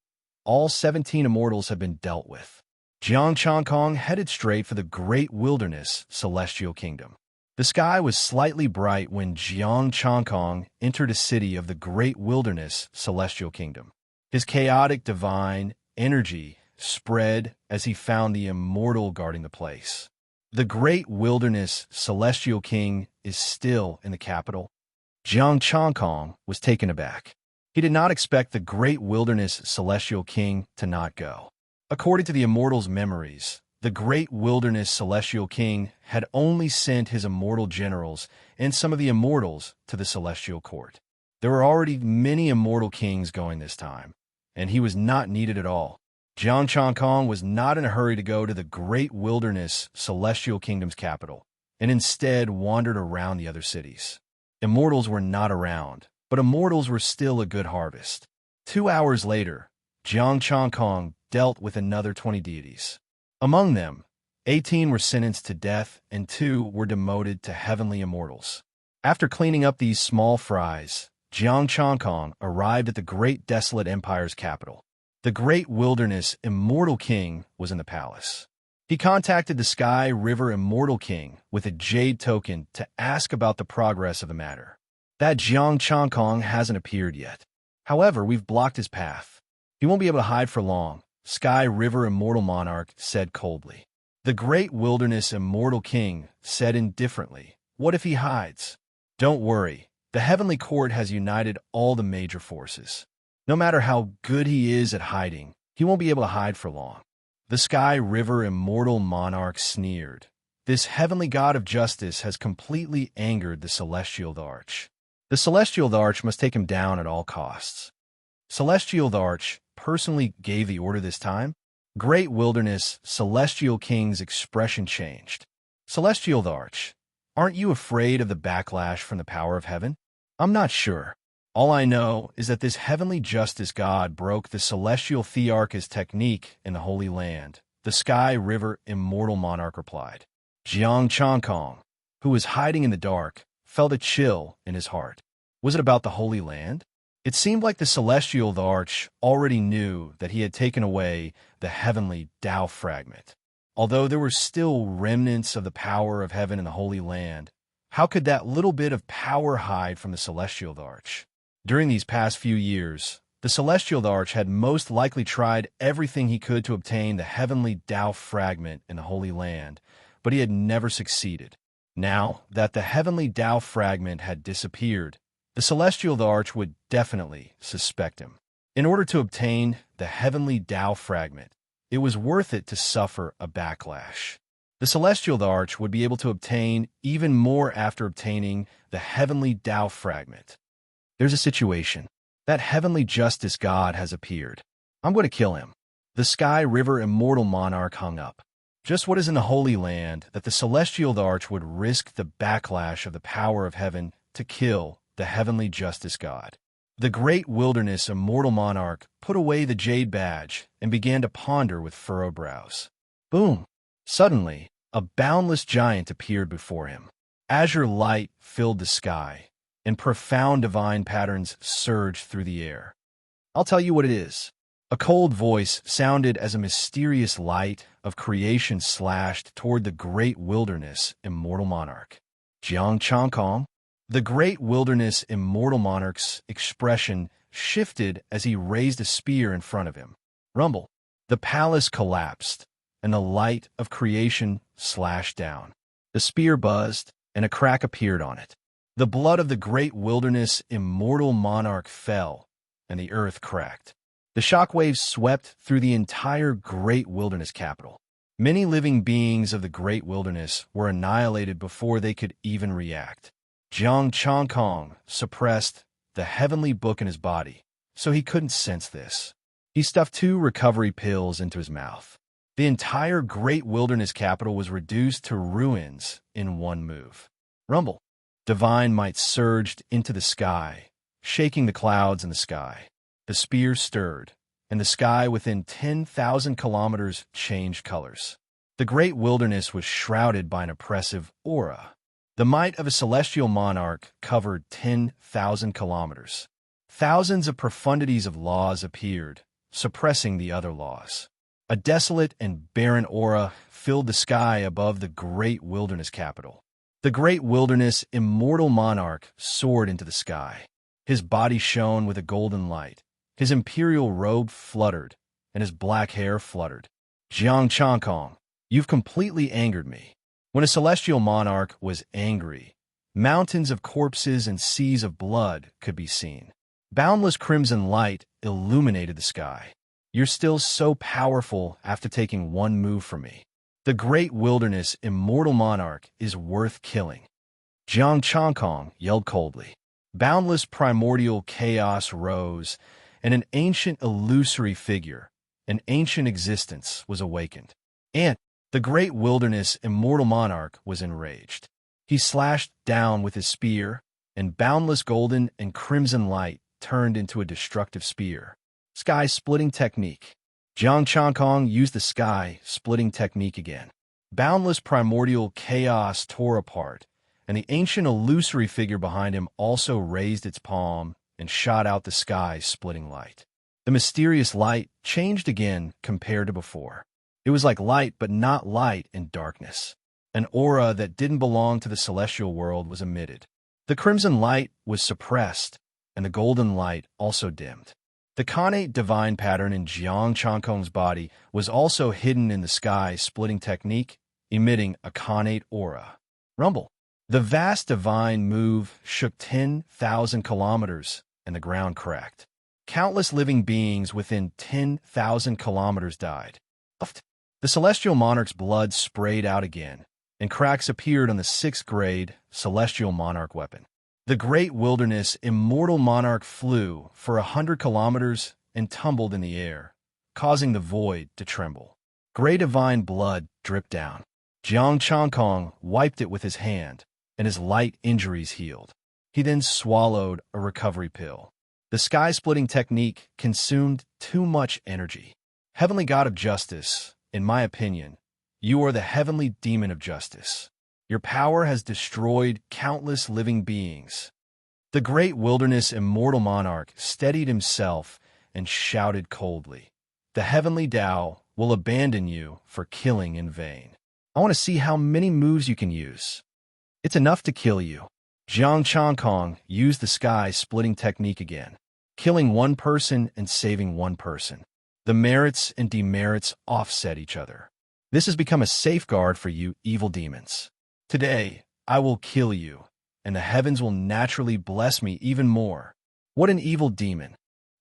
all 17 immortals had been dealt with. Jiang Changkong headed straight for the Great Wilderness Celestial Kingdom. The sky was slightly bright when Jiang Changkong entered a city of the Great Wilderness Celestial Kingdom. His chaotic divine energy spread as he found the immortal guarding the place. The Great Wilderness Celestial King is still in the capital. Jiang Changkong was taken aback. He did not expect the Great Wilderness Celestial King to not go. According to the immortal's memories, the Great Wilderness Celestial King had only sent his immortal generals and some of the immortals to the Celestial Court. There were already many immortal kings going this time, and he was not needed at all. Jiang Changkong was not in a hurry to go to the Great Wilderness Celestial Kingdom's capital, and instead wandered around the other cities. Immortals were not around, but immortals were still a good harvest. 2 hours later, Jiang Kong dealt with another 20 deities. Among them, 18 were sentenced to death and 2 were demoted to heavenly immortals. After cleaning up these small fries, Jiang Kong arrived at the great desolate empire's capital. The great wilderness immortal king was in the palace. He contacted the Sky River Immortal King with a jade token to ask about the progress of the matter. That Jiang Kong hasn't appeared yet. However, we've blocked his path. He won't be able to hide for long, Sky River Immortal Monarch said coldly. The great wilderness immortal king said indifferently, "What if he hides?" "Don't worry. The heavenly court has united all the major forces. No matter how good he is at hiding, he won't be able to hide for long." The Sky River Immortal Monarch sneered. This heavenly god of justice has completely angered the Celestial Arch. The Celestial Arch must take him down at all costs. Celestial Arch personally gave the order this time. Great Wilderness Celestial King's expression changed. Celestial Arch, aren't you afraid of the backlash from the power of heaven? I'm not sure. All I know is that this heavenly justice god broke the celestial thearch's technique in the Holy Land, the Sky River Immortal Monarch replied. Jiang Kong, who was hiding in the dark, felt a chill in his heart. Was it about the Holy Land? It seemed like the Celestial Arch already knew that he had taken away the heavenly Tao fragment. Although there were still remnants of the power of heaven in the Holy Land, how could that little bit of power hide from the Celestial Arch? During these past few years, the Celestial Arch had most likely tried everything he could to obtain the heavenly Tao fragment in the Holy Land, but he had never succeeded. Now that the heavenly Tao fragment had disappeared, the Celestial Arch would definitely suspect him. In order to obtain the heavenly Tao fragment, it was worth it to suffer a backlash. The Celestial Arch would be able to obtain even more after obtaining the heavenly Tao fragment. There's a situation. That heavenly justice god has appeared. I'm going to kill him. The Sky River Immortal Monarch hung up. Just what is in the Holy Land that the Celestial Arch would risk the backlash of the power of heaven to kill the heavenly justice god. The great wilderness immortal monarch put away the jade badge and began to ponder with furrowed brows. Boom! Suddenly, a boundless giant appeared before him. Azure light filled the sky, and profound divine patterns surged through the air. I'll tell you what it is. A cold voice sounded as a mysterious light of creation slashed toward the great wilderness immortal monarch. Jiang Kong? The great wilderness immortal monarch's expression shifted as he raised a spear in front of him. Rumble. The palace collapsed, and the light of creation slashed down. The spear buzzed, and a crack appeared on it. The blood of the great wilderness immortal monarch fell, and the earth cracked. The shockwaves swept through the entire great wilderness capital. Many living beings of the great wilderness were annihilated before they could even react. Jiang Kong suppressed the heavenly book in his body, so he couldn't sense this. He stuffed 2 recovery pills into his mouth. The entire great wilderness capital was reduced to ruins in one move. Rumble. Divine might surged into the sky, shaking the clouds in the sky. The spear stirred, and the sky within 10,000 kilometers changed colors. The great wilderness was shrouded by an oppressive aura. The might of a celestial monarch covered 10,000 kilometers. Thousands of profundities of laws appeared, suppressing the other laws. A desolate and barren aura filled the sky above the great wilderness capital. The great wilderness immortal monarch soared into the sky. His body shone with a golden light. His imperial robe fluttered, and his black hair fluttered. Jiang Kong, you've completely angered me. When a celestial monarch was angry, mountains of corpses and seas of blood could be seen. Boundless crimson light illuminated the sky. You're still so powerful after taking one move from me. The great wilderness immortal monarch is worth killing. Jiang Kong yelled coldly. Boundless primordial chaos rose, and an ancient illusory figure, an ancient existence, was awakened. And the great wilderness immortal monarch was enraged. He slashed down with his spear, and boundless golden and crimson light turned into a destructive spear. Sky-splitting technique. Jiang Chankong used the sky-splitting technique again. Boundless primordial chaos tore apart, and the ancient illusory figure behind him also raised its palm and shot out the sky-splitting light. The mysterious light changed again compared to before. It was like light, but not light in darkness. An aura that didn't belong to the celestial world was emitted. The crimson light was suppressed, and the golden light also dimmed. The connate divine pattern in Jiang Chankong's body was also hidden in the sky-splitting technique, emitting a connate aura. Rumble. The vast divine move shook 10,000 kilometers, and the ground cracked. Countless living beings within 10,000 kilometers died. The celestial monarch's blood sprayed out again, and cracks appeared on the 6th grade celestial monarch weapon. The great wilderness immortal monarch flew for 100 kilometers and tumbled in the air, causing the void to tremble. Gray divine blood dripped down. Jiang Chankong wiped it with his hand, and his light injuries healed. He then swallowed a recovery pill. The sky-splitting technique consumed too much energy. Heavenly God of Justice, in my opinion, you are the heavenly demon of justice. Your power has destroyed countless living beings. The great wilderness immortal monarch steadied himself and shouted coldly, "The heavenly Tao will abandon you for killing in vain. I want to see how many moves you can use. It's enough to kill you." Jiang Chankong used the sky-splitting technique again, killing one person and saving one person. The merits and demerits offset each other. This has become a safeguard for you evil demons. Today, I will kill you, and the heavens will naturally bless me even more. What an evil demon.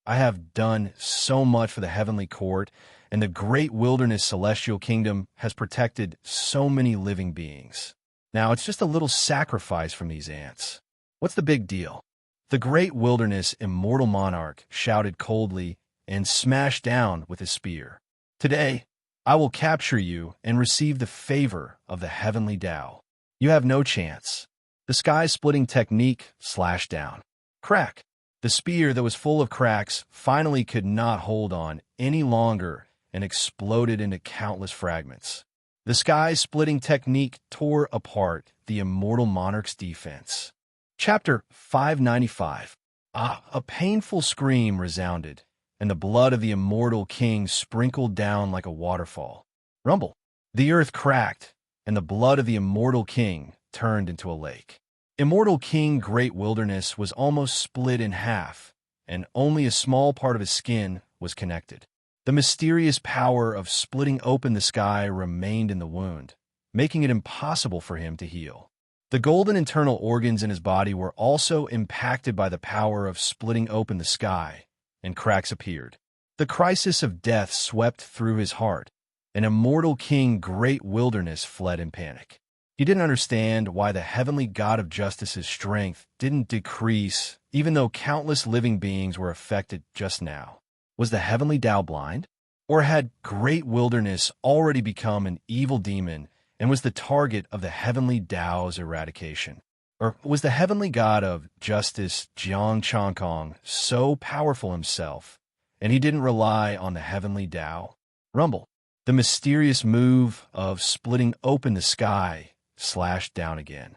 I have done so much for the heavenly court, and the great wilderness celestial kingdom has protected so many living beings. Now it's just a little sacrifice from these ants. What's the big deal? The great wilderness immortal monarch shouted coldly and smashed down with his spear. Today, I will capture you and receive the favor of the heavenly Tao. You have no chance. The sky-splitting technique slashed down. Crack. The spear that was full of cracks finally could not hold on any longer and exploded into countless fragments. The sky-splitting technique tore apart the immortal monarch's defense. Chapter 595. A painful scream resounded, and the blood of the immortal king sprinkled down like a waterfall. Rumble. The earth cracked, and the blood of the immortal king turned into a lake. Immortal King Great Wilderness was almost split in half, and only a small part of his skin was connected. The mysterious power of splitting open the sky remained in the wound, making it impossible for him to heal. The golden internal organs in his body were also impacted by the power of splitting open the sky, and cracks appeared. The crisis of death swept through his heart, and Immortal King Great Wilderness fled in panic. He didn't understand why the heavenly God of Justice's strength didn't decrease, even though countless living beings were affected just now. Was the heavenly Tao blind? Or had Great Wilderness already become an evil demon and was the target of the heavenly Tao's eradication? Or was the heavenly God of Justice, Jiang Chankong, so powerful himself, and he didn't rely on the heavenly Tao? Rumble. The mysterious move of splitting open the sky slashed down again.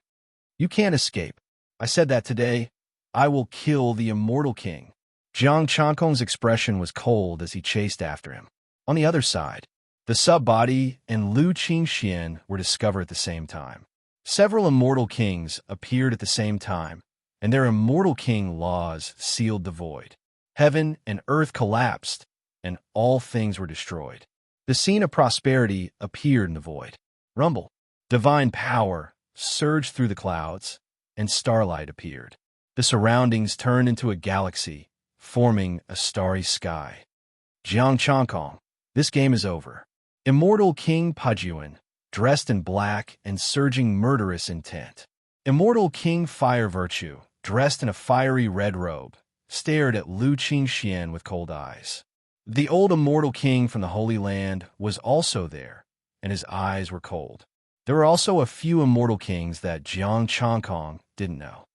You can't escape. I said that today. I will kill the immortal king. Jiang Chankong's expression was cold as he chased after him. On the other side, the sub-body and Lu Qingxian were discovered at the same time. Several immortal kings appeared at the same time, and their immortal king laws sealed the void. Heaven and earth collapsed, and all things were destroyed. The scene of prosperity appeared in the void. Rumble. Divine power surged through the clouds, and starlight appeared. The surroundings turned into a galaxy, forming a starry sky. Jiang Chankong, this game is over. Immortal King Pajuan, dressed in black and surging murderous intent. Immortal King Fire Virtue, dressed in a fiery red robe, stared at Lu Qingxian with cold eyes. The old immortal king from the Holy Land was also there, and his eyes were cold. There were also a few immortal kings that Jiang Chankong didn't know.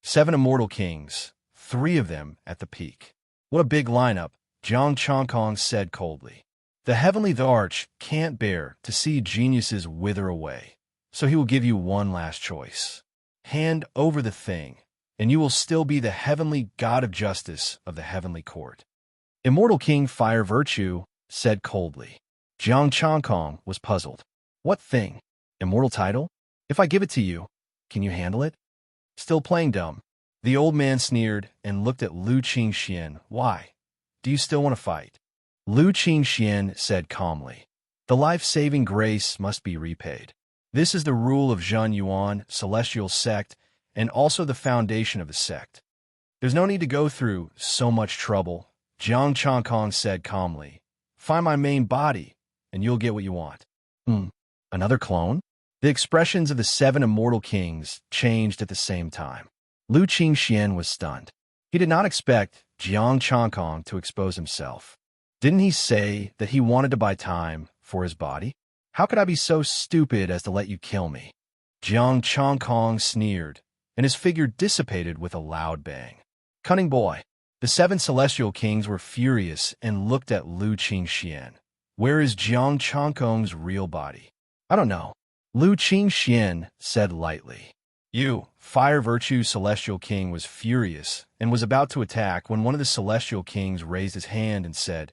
7 immortal kings, 3 of them at the peak. What a big lineup, Jiang Chongkong said coldly. The heavenly arch can't bear to see geniuses wither away, so he will give you one last choice. Hand over the thing, and you will still be the heavenly god of justice of the heavenly court. Immortal King Fire Virtue said coldly. Jiang Chongkong was puzzled. What thing? Immortal title? If I give it to you, can you handle it? Still playing dumb. The old man sneered and looked at Lu Qingxian. Why? Do you still want to fight? Lu Qingxian said calmly. The life-saving grace must be repaid. This is the rule of Zhen Yuan, celestial sect, and also the foundation of the sect. There's no need to go through so much trouble, Jiang Chongkong said calmly. Find my main body, and you'll get what you want. Another clone? The expressions of the 7 immortal kings changed at the same time. Lu Qingxian was stunned. He did not expect Jiang Chongkong to expose himself. Didn't he say that he wanted to buy time for his body? How could I be so stupid as to let you kill me? Jiang Chongkong sneered, and his figure dissipated with a loud bang. Cunning boy. The 7 celestial kings were furious and looked at Lu Qingxian. Where is Jiang Chongkong's real body? I don't know. Lu Qingxian said lightly. You, Fire Virtue Celestial King, was furious and was about to attack when one of the celestial kings raised his hand and said,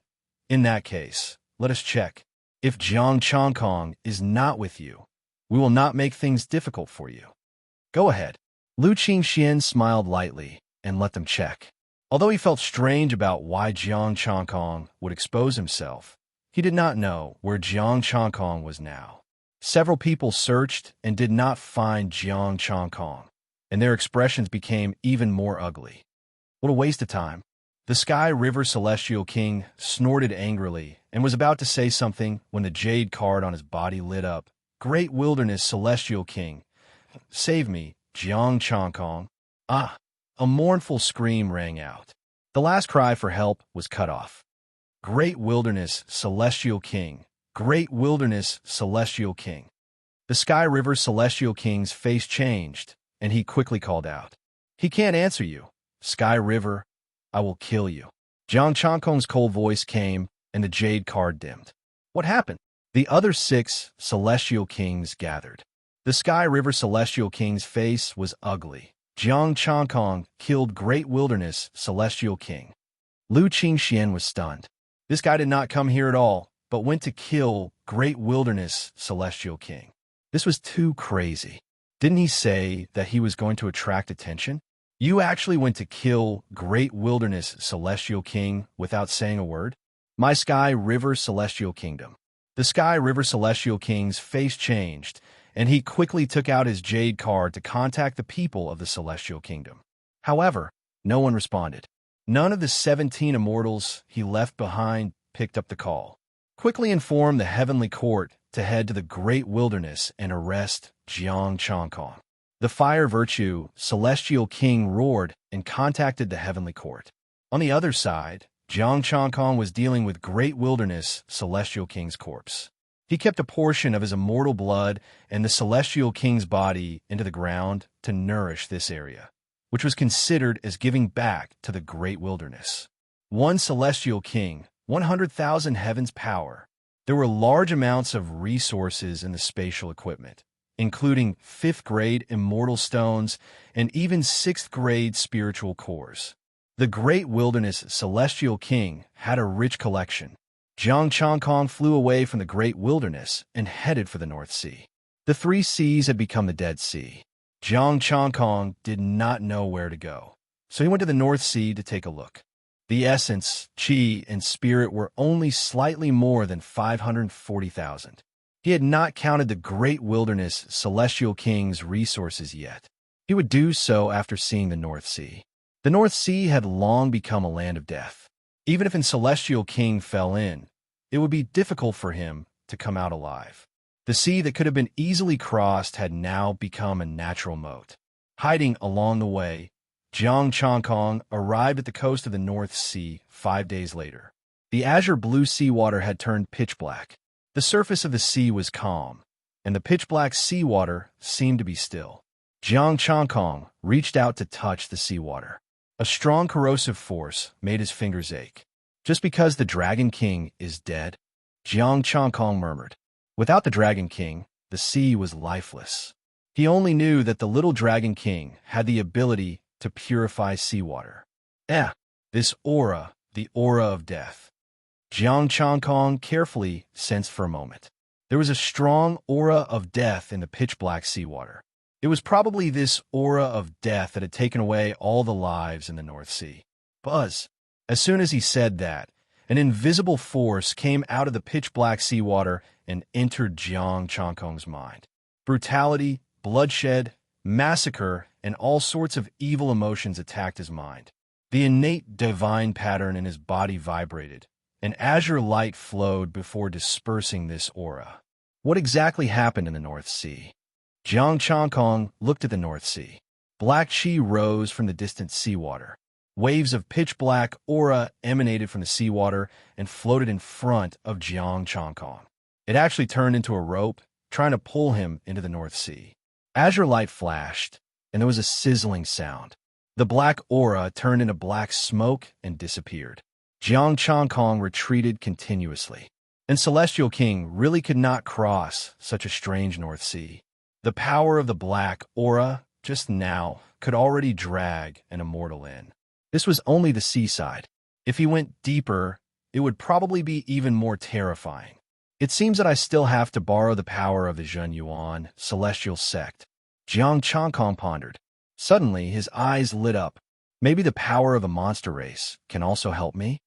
In that case, let us check. If Jiang Chongkong is not with you, we will not make things difficult for you. Go ahead. Lu Qingxian smiled lightly and let them check. Although he felt strange about why Jiang Chongkong would expose himself, he did not know where Jiang Chongkong was now. Several people searched and did not find Jiang Chongkong, and their expressions became even more ugly. What a waste of time. The Sky River Celestial King snorted angrily and was about to say something when the jade card on his body lit up. Great Wilderness Celestial King, save me, Jiang Chongkong. Ah! A mournful scream rang out. The last cry for help was cut off. Great Wilderness Celestial King, Great Wilderness Celestial King. The Sky River Celestial King's face changed, and he quickly called out. He can't answer you. Sky River, I will kill you. Jiang Chongkong's cold voice came, and the jade card dimmed. What happened? The other 6 celestial kings gathered. The Sky River Celestial King's face was ugly. Jiang Chongkong killed Great Wilderness Celestial King. Lu Qingxian was stunned. This guy did not come here at all, but went to kill Great Wilderness Celestial King. This was too crazy. Didn't he say that he was going to attract attention? You actually went to kill Great Wilderness Celestial King without saying a word? My Sky River Celestial Kingdom. The Sky River Celestial King's face changed, and he quickly took out his jade card to contact the people of the Celestial Kingdom. However, no one responded. None of the 17 immortals he left behind picked up the call. Quickly inform the Heavenly Court to head to the Great Wilderness and arrest Jiang Chongkong. The Fire Virtue Celestial King roared and contacted the Heavenly Court. On the other side, Jiang Chongkong was dealing with Great Wilderness Celestial King's corpse. He kept a portion of his immortal blood and the Celestial King's body into the ground to nourish this area, which was considered as giving back to the Great Wilderness. One Celestial King, 100,000 heavens power. There were large amounts of resources in the spatial equipment, including 5th grade immortal stones and even 6th grade spiritual cores. The Great Wilderness Celestial King had a rich collection. Jiang Chongkong flew away from the Great Wilderness and headed for the North Sea. The 3 seas had become the Dead Sea. Jiang Chongkong did not know where to go, so he went to the North Sea to take a look. The essence, chi, and spirit were only slightly more than 540,000. He had not counted the Great Wilderness Celestial King's resources yet. He would do so after seeing the North Sea. The North Sea had long become a land of death. Even if a Celestial King fell in, it would be difficult for him to come out alive. The sea that could have been easily crossed had now become a natural moat. Hiding along the way, Jiang Chongkong arrived at the coast of the North Sea 5 days later. The azure blue seawater had turned pitch black. The surface of the sea was calm, and the pitch-black seawater seemed to be still. Jiang Chongkong reached out to touch the seawater. A strong corrosive force made his fingers ache. Just because the Dragon King is dead? Jiang Changkong murmured. Without the Dragon King, the sea was lifeless. He only knew that the little Dragon King had the ability to purify seawater. This aura, the aura of death. Jiang Changkong carefully sensed for a moment. There was a strong aura of death in the pitch-black seawater. It was probably this aura of death that had taken away all the lives in the North Sea. Buzz. As soon as he said that, an invisible force came out of the pitch-black seawater and entered Jiang Changkong's mind. Brutality, bloodshed, massacre, and all sorts of evil emotions attacked his mind. The innate divine pattern in his body vibrated. An azure light flowed before dispersing this aura. What exactly happened in the North Sea? Jiang Changkong looked at the North Sea. Black chi rose from the distant seawater. Waves of pitch-black aura emanated from the seawater and floated in front of Jiang Changkong. It actually turned into a rope, trying to pull him into the North Sea. Azure light flashed, and there was a sizzling sound. The black aura turned into black smoke and disappeared. Jiang Changkong retreated continuously. And Celestial King really could not cross such a strange North Sea. The power of the black aura, just now, could already drag an immortal in. This was only the seaside. If he went deeper, it would probably be even more terrifying. It seems that I still have to borrow the power of the Zhen Yuan celestial sect. Jiang Changkong pondered. Suddenly, his eyes lit up. Maybe the power of the monster race can also help me?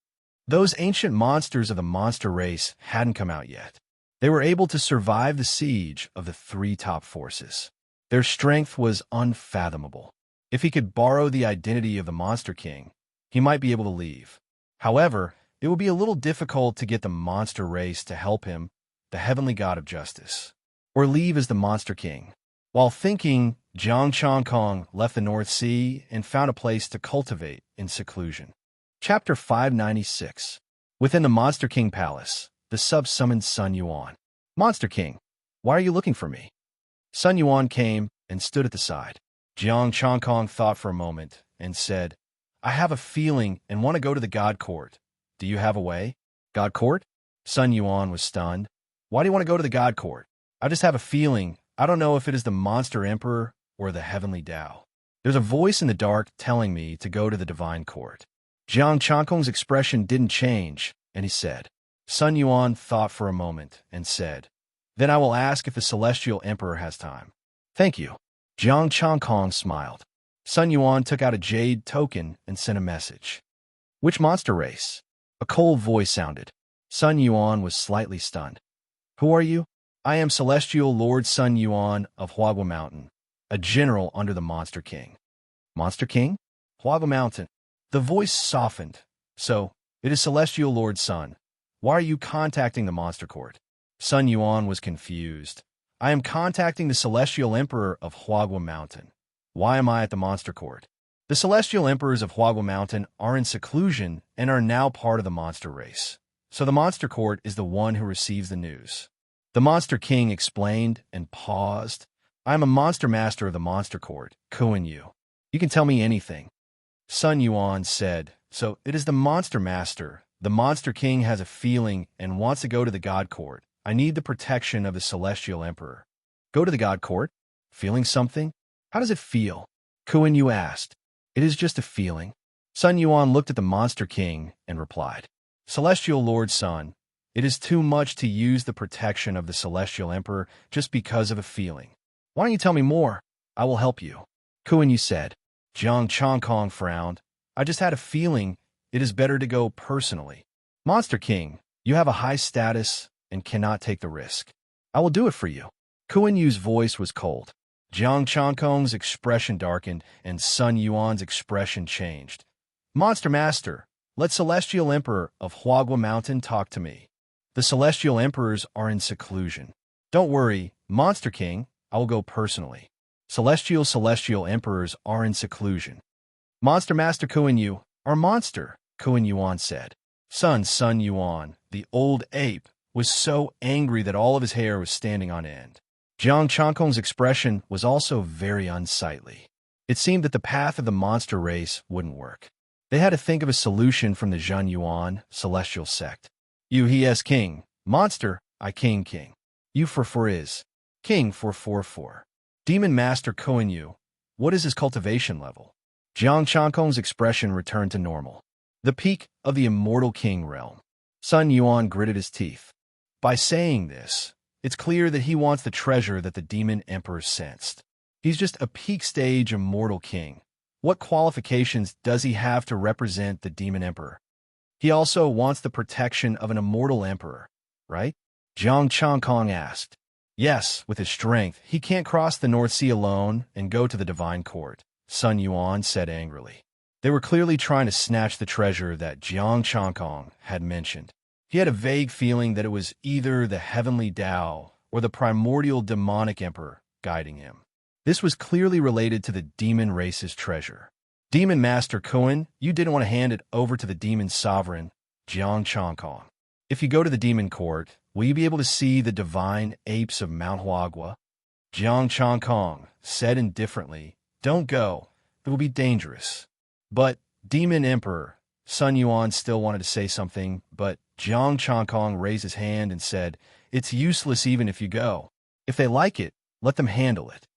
Those ancient monsters of the monster race hadn't come out yet. They were able to survive the siege of the three top forces. Their strength was unfathomable. If he could borrow the identity of the Monster King, he might be able to leave. However, it would be a little difficult to get the monster race to help him, the heavenly god of justice, or leave as the Monster King. While thinking, Jiang Changkong left the North Sea and found a place to cultivate in seclusion. Chapter 596. Within the Monster King Palace, the sub-summoned Sun Yuan. Monster King, why are you looking for me? Sun Yuan came and stood at the side. Jiang Changkong thought for a moment and said, I have a feeling and want to go to the God Court. Do you have a way? God Court? Sun Yuan was stunned. Why do you want to go to the God Court? I just have a feeling. I don't know if it is the Monster Emperor or the Heavenly Tao. There's a voice in the dark telling me to go to the Divine Court. Jiang Changkong's expression didn't change, and he said. Sun Yuan thought for a moment and said, Then I will ask if the Celestial Emperor has time. Thank you. Jiang Changkong smiled. Sun Yuan took out a jade token and sent a message. Which monster race? A cold voice sounded. Sun Yuan was slightly stunned. Who are you? I am Celestial Lord Sun Yuan of Huagua Mountain, a general under the Monster King. Monster King? Huagua Mountain. The voice softened. So, it is Celestial Lord Sun. Why are you contacting the Monster Court? Sun Yuan was confused. I am contacting the Celestial Emperor of Huagua Mountain. Why am I at the Monster Court? The Celestial Emperors of Huagua Mountain are in seclusion and are now part of the monster race. So the Monster Court is the one who receives the news. The Monster King explained and paused. I am a monster master of the Monster Court, Kuan Yu. You can tell me anything. Sun Yuan said, So it is the Monster Master. The Monster King has a feeling and wants to go to the God Court. I need the protection of the Celestial Emperor. Go to the God Court? Feeling something? How does it feel? Kuan Yu asked. It is just a feeling. Sun Yuan looked at the Monster King and replied, Celestial Lord Sun, it is too much to use the protection of the Celestial Emperor just because of a feeling. Why don't you tell me more? I will help you. Kuan Yu said. Jiang Changkong frowned. I just had a feeling it is better to go personally. Monster King, you have a high status and cannot take the risk. I will do it for you. Kuan Yu's voice was cold. Jiang Changkong's expression darkened, and Sun Yuan's expression changed. Monster Master, let Celestial Emperor of Huagua Mountain talk to me. The Celestial Emperors are in seclusion. Don't worry, Monster King, I will go personally. Celestial Emperors are in seclusion. Monster Master Kuan Yu, our monster, Kuan Yuan said. Sun Yuan, the old ape, was so angry that all of his hair was standing on end. Jiang Changkong's expression was also very unsightly. It seemed that the path of the monster race wouldn't work. They had to think of a solution from the Zhen Yuan celestial sect. You he is king. Monster, I king king. You for is. King for. Demon Master Koen Yu. What is his cultivation level? Jiang Changkong's expression returned to normal. The peak of the immortal king realm. Sun Yuan gritted his teeth. By saying this, it's clear that he wants the treasure that the demon emperor sensed. He's just a peak stage immortal king. What qualifications does he have to represent the demon emperor? He also wants the protection of an immortal emperor, right? Jiang Changkong asked. Yes, with his strength, he can't cross the North Sea alone and go to the divine court, Sun Yuan said angrily. They were clearly trying to snatch the treasure that Jiang Changkong had mentioned. He had a vague feeling that it was either the heavenly Tao or the primordial demonic emperor guiding him. This was clearly related to the demon race's treasure. Demon Master Koen, you didn't want to hand it over to the demon sovereign, Jiang Changkong. If you go to the demon court, will you be able to see the divine apes of Mount Huagua? Jiang Changkong said indifferently, Don't go. It will be dangerous. But, Demon Emperor, Sun Yuan still wanted to say something, but Jiang Changkong raised his hand and said, It's useless even if you go. If they like it, let them handle it.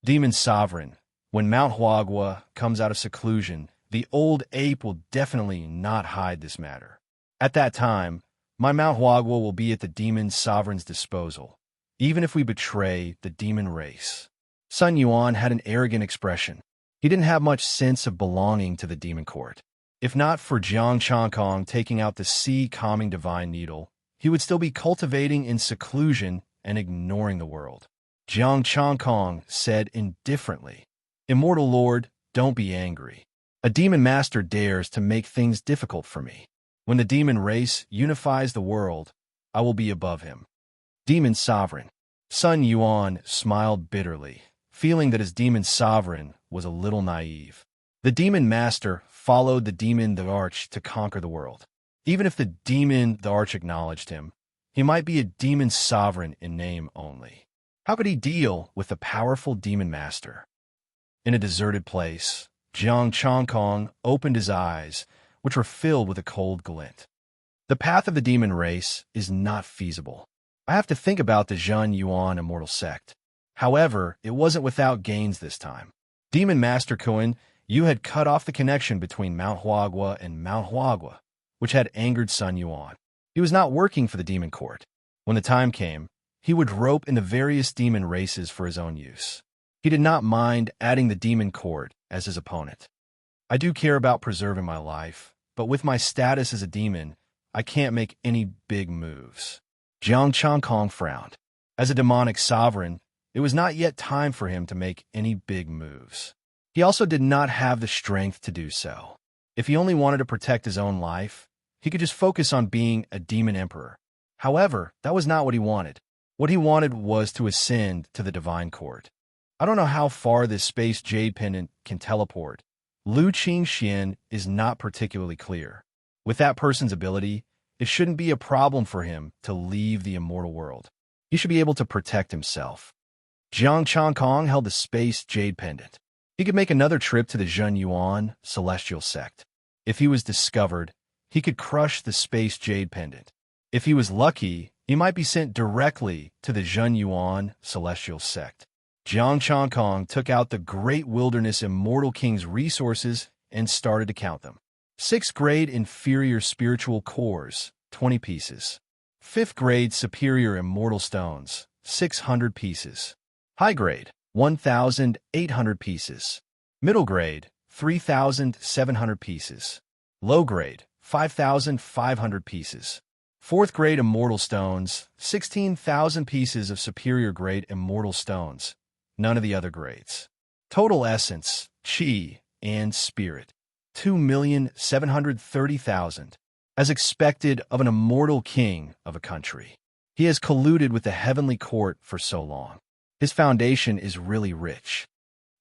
Demon Sovereign, when Mount Huagua comes out of seclusion, the old ape will definitely not hide this matter. At that time, my Mount Huagua will be at the Demon Sovereign's disposal, even if we betray the demon race. Sun Yuan had an arrogant expression. He didn't have much sense of belonging to the demon court. If not for Jiang Changkong taking out the sea-calming divine needle, he would still be cultivating in seclusion and ignoring the world. Jiang Changkong said indifferently, Immortal Lord, don't be angry. A demon master dares to make things difficult for me. When the demon race unifies the world, I will be above him. Demon Sovereign. Sun Yuan smiled bitterly, feeling that his demon sovereign was a little naive. The demon master followed the demon the arch to conquer the world. Even if the demon the arch acknowledged him, he might be a demon sovereign in name only. How could he deal with the powerful demon master? In a deserted place, Jiang Changkong opened his eyes, which were filled with a cold glint. The path of the demon race is not feasible. I have to think about the Zhen Yuan immortal sect. However, it wasn't without gains this time. Demon Master Koen, you had cut off the connection between Mount Huagua and Mount Huagua, which had angered Sun Yuan. He was not working for the demon court. When the time came, he would rope in the various demon races for his own use. He did not mind adding the demon court as his opponent. I do care about preserving my life, but with my status as a demon, I can't make any big moves. Jiang Changkong frowned. As a demonic sovereign, it was not yet time for him to make any big moves. He also did not have the strength to do so. If he only wanted to protect his own life, he could just focus on being a demon emperor. However, that was not what he wanted. What he wanted was to ascend to the divine court. I don't know how far this space jade pendant can teleport. Lu Qingxian is not particularly clear. With that person's ability, it shouldn't be a problem for him to leave the immortal world. He should be able to protect himself. Jiang Changkong held the space jade pendant. He could make another trip to the Zhen Yuan celestial sect. If he was discovered, he could crush the space jade pendant. If he was lucky, he might be sent directly to the Zhen Yuan celestial sect. Jiang Changkong took out the Great Wilderness Immortal King's resources and started to count them. 6th grade inferior spiritual cores, 20 pieces. 5th grade superior immortal stones, 600 pieces. High grade, 1,800 pieces. Middle grade, 3,700 pieces. Low grade, 5,500 pieces. 4th grade immortal stones, 16,000 pieces of superior grade immortal stones. None of the other grades. Total essence, chi, and spirit, 2,730,000. As expected of an immortal king of a country. He has colluded with the heavenly court for so long. His foundation is really rich.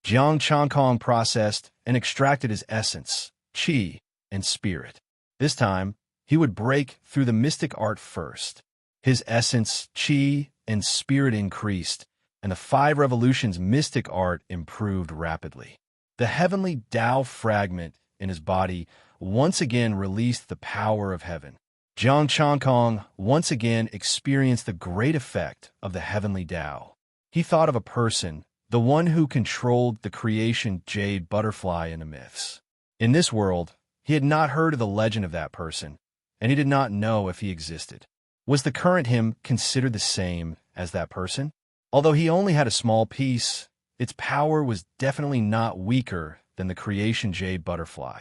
Jiang Changkong processed and extracted his essence, chi, and spirit. This time, he would break through the mystic art first. His essence, chi, and spirit increased, and the 5 revolutions mystic art improved rapidly. The heavenly Tao fragment in his body once again released the power of heaven. Jiang Changkong once again experienced the great effect of the heavenly Tao. He thought of a person, the one who controlled the creation jade butterfly in the myths. In this world, he had not heard of the legend of that person, and he did not know if he existed. Was the current him considered the same as that person? Although he only had a small piece, its power was definitely not weaker than the creation jade butterfly.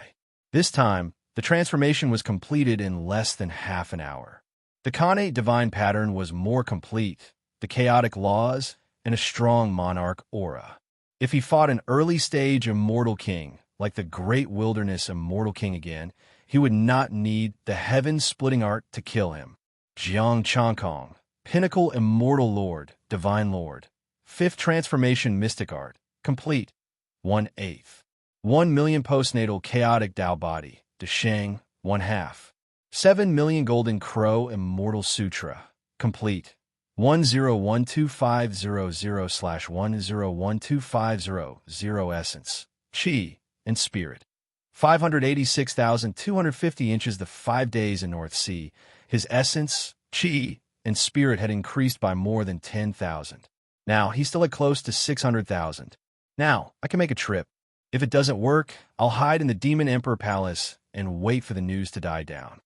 This time, the transformation was completed in less than half an hour. The Khanate divine pattern was more complete, the chaotic laws, and a strong monarch aura. If he fought an early-stage immortal king, like the great wilderness immortal king again, he would not need the heaven-splitting art to kill him. Jiang Changkong, pinnacle immortal lord, divine lord. Fifth transformation mystic art, complete. 1/8. 1,000,000 postnatal chaotic Tao body, Desheng, 1/2. 7,000,000 golden crow immortal sutra, complete. 101250/101250 essence, chi, and spirit. 586,250 inches the 5 days in North Sea. His essence, chi, and spirit had increased by more than 10,000. Now, he's still at close to 600,000. Now, I can make a trip. If it doesn't work, I'll hide in the Demon Emperor Palace and wait for the news to die down.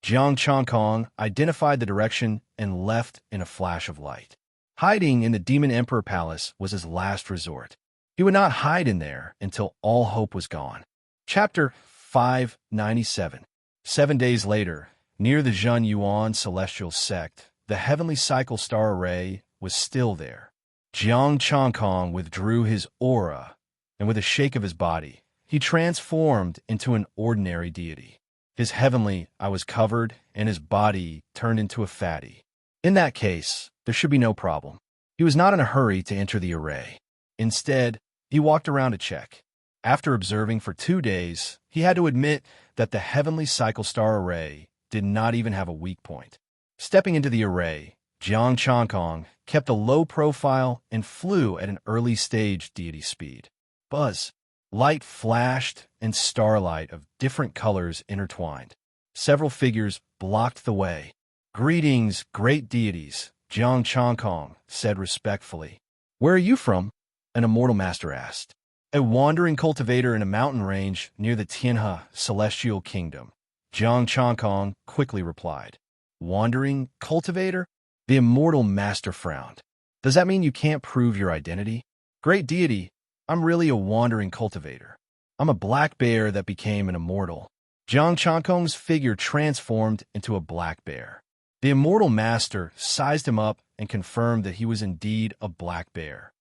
Jiang Changkong identified the direction and left in a flash of light. Hiding in the Demon Emperor Palace was his last resort. He would not hide in there until all hope was gone. Chapter 597. 7 days later, near the Zhen Yuan celestial sect, the heavenly cycle star array was still there. Jiang Changkong withdrew his aura, and with a shake of his body, he transformed into an ordinary deity. His heavenly eye was covered, and his body turned into a fatty. In that case, there should be no problem. He was not in a hurry to enter the array. Instead, he walked around to check. After observing for 2 days, he had to admit that the heavenly cycle star array did not even have a weak point. Stepping into the array, Jiang Changkong kept a low profile and flew at an early-stage deity speed. Buzz. Light flashed, and starlight of different colors intertwined. Several figures blocked the way. "Greetings, great deities," Jiang Changkong said respectfully. "Where are you from?" an immortal master asked. "A wandering cultivator in a mountain range near the Tianhe celestial kingdom," Jiang Changkong quickly replied. "Wandering cultivator?" The immortal master frowned. "Does that mean you can't prove your identity?" "Great deity, I'm really a wandering cultivator. I'm a black bear that became an immortal." Jiang Changkong's figure transformed into a black bear. The immortal master sized him up and confirmed that he was indeed a black bear.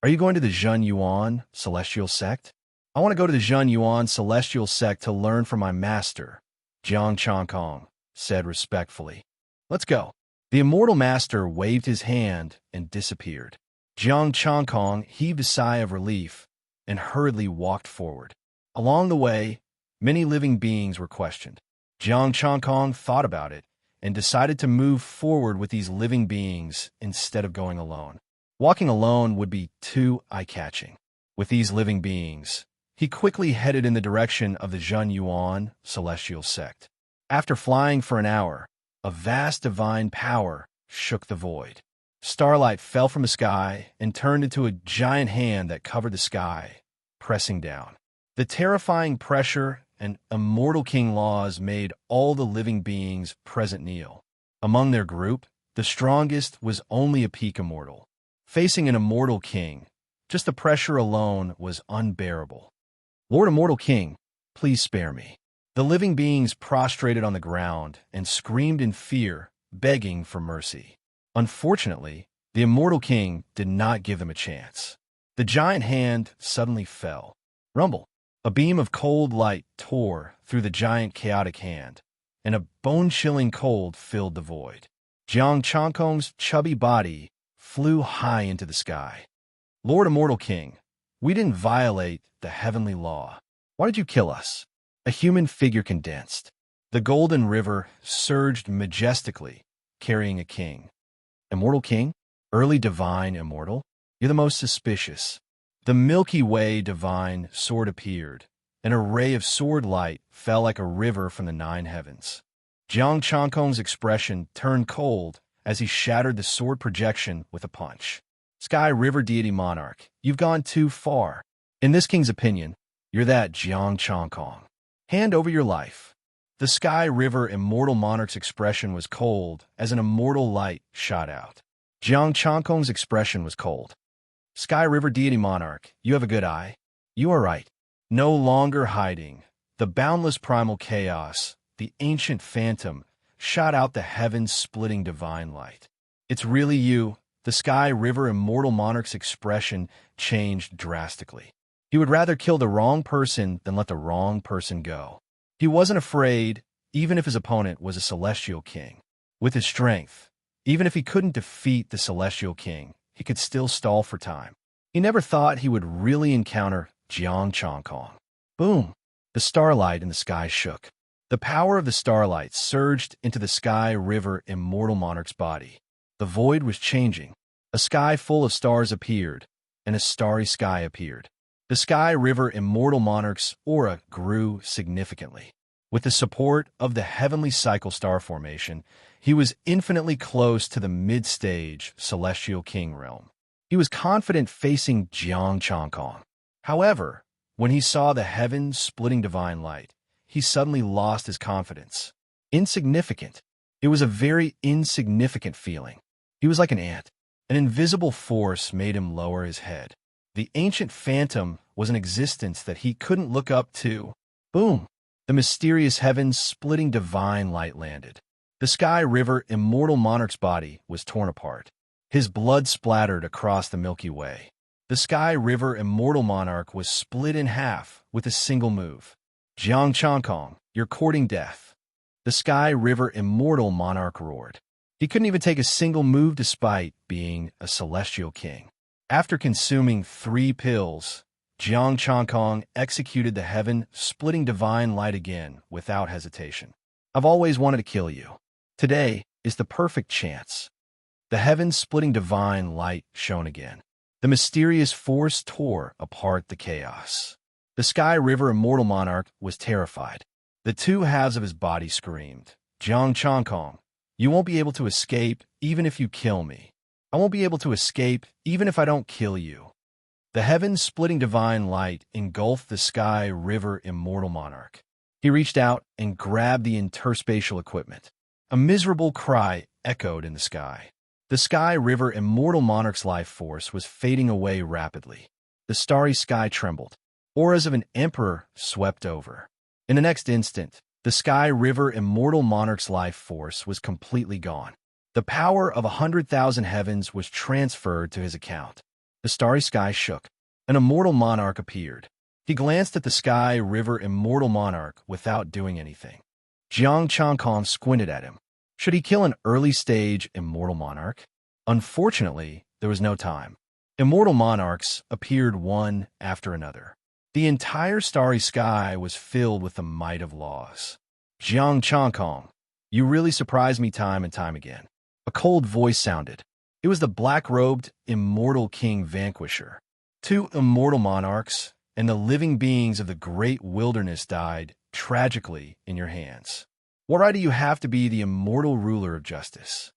"Are you going to the Zhen Yuan celestial sect?" "I want to go to the Zhen Yuan celestial sect to learn from my master," Jiang Changkong said respectfully. "Let's go." The immortal master waved his hand and disappeared. Jiang Changkong heaved a sigh of relief and hurriedly walked forward. Along the way, many living beings were questioned. Jiang Changkong thought about it and decided to move forward with these living beings instead of going alone. Walking alone would be too eye-catching. With these living beings, he quickly headed in the direction of the Zhen Yuan celestial sect. After flying for an hour, a vast divine power shook the void. Starlight fell from the sky and turned into a giant hand that covered the sky, pressing down. The terrifying pressure and immortal king laws made all the living beings present kneel. Among their group, the strongest was only a peak immortal. Facing an immortal king, just the pressure alone was unbearable. "Lord Immortal King, please spare me." The living beings prostrated on the ground and screamed in fear, begging for mercy. Unfortunately, the immortal king did not give them a chance. The giant hand suddenly fell. Rumble! A beam of cold light tore through the giant chaotic hand, and a bone-chilling cold filled the void. Jiang Changkong's chubby body flew high into the sky. "Lord Immortal King, we didn't violate the heavenly law. Why did you kill us?" A human figure condensed. The golden river surged majestically, carrying a king. "Immortal King? Early divine immortal? You're the most suspicious." The Milky Way divine sword appeared, An array of sword light fell like a river from the nine heavens. Jiang Changkong's expression turned cold as he shattered the sword projection with a punch. Sky River Deity Monarch, you've gone too far. In this king's opinion, you're that Jiang Changkong. Hand over your life. The Sky River Immortal Monarch's expression was cold as an immortal light shot out. Jiang Changkong's expression was cold. Sky River Deity Monarch, you have a good eye. You are right. No longer hiding, the boundless primal chaos, the ancient phantom, shot out the heavens-splitting divine light. It's really you. The Sky River Immortal Monarch's expression changed drastically. He would rather kill the wrong person than let the wrong person go. He wasn't afraid, even if his opponent was a celestial king. With his strength, even if he couldn't defeat the celestial king, he could still stall for time. He never thought he would really encounter Jiang Changkong. Boom! The starlight in the sky shook. The power of the starlight surged into the Sky River Immortal Monarch's body. The void was changing. A sky full of stars appeared, and a starry sky appeared. The Sky River Immortal Monarch's aura grew significantly. With the support of the heavenly cycle star formation, he was infinitely close to the mid-stage Celestial King realm. He was confident facing Jiang Changkong. However, when he saw the heaven-splitting divine light, he suddenly lost his confidence. Insignificant. It was a very insignificant feeling. He was like an ant. An invisible force made him lower his head. The ancient phantom was an existence that he couldn't look up to. Boom! The mysterious heaven-splitting divine light landed. The Sky River Immortal Monarch's body was torn apart. His blood splattered across the Milky Way. The Sky River Immortal Monarch was split in half with a single move. Jiang Changkong, you're courting death. The Sky River Immortal Monarch roared. He couldn't even take a single move despite being a celestial king. After consuming 3 pills, Jiang Changkong executed the heaven-splitting divine light again without hesitation. I've always wanted to kill you. Today is the perfect chance. The heaven-splitting divine light shone again. The mysterious force tore apart the chaos. The Sky River Immortal Monarch was terrified. The 2 halves of his body screamed, Jiang Changkong, you won't be able to escape even if you kill me. I won't be able to escape even if I don't kill you. The heaven-splitting divine light engulfed the Sky River Immortal Monarch. He reached out and grabbed the interspatial equipment. A miserable cry echoed in the sky. The Sky River Immortal Monarch's life force was fading away rapidly. The starry sky trembled. Auras of an emperor swept over. In the next instant, the Sky River Immortal Monarch's life force was completely gone. The power of 100,000 heavens was transferred to his account. The starry sky shook. An immortal monarch appeared. He glanced at the Sky River Immortal Monarch without doing anything. Jiang Changkong squinted at him. Should he kill an early-stage immortal monarch? Unfortunately, there was no time. Immortal monarchs appeared one after another. The entire starry sky was filled with the might of laws. Jiang Changkong, you really surprise me time and time again. A cold voice sounded. It was the black-robed, immortal king Vanquisher. 2 immortal monarchs and the living beings of the great wilderness died tragically in your hands. What right do you have to be the immortal ruler of justice?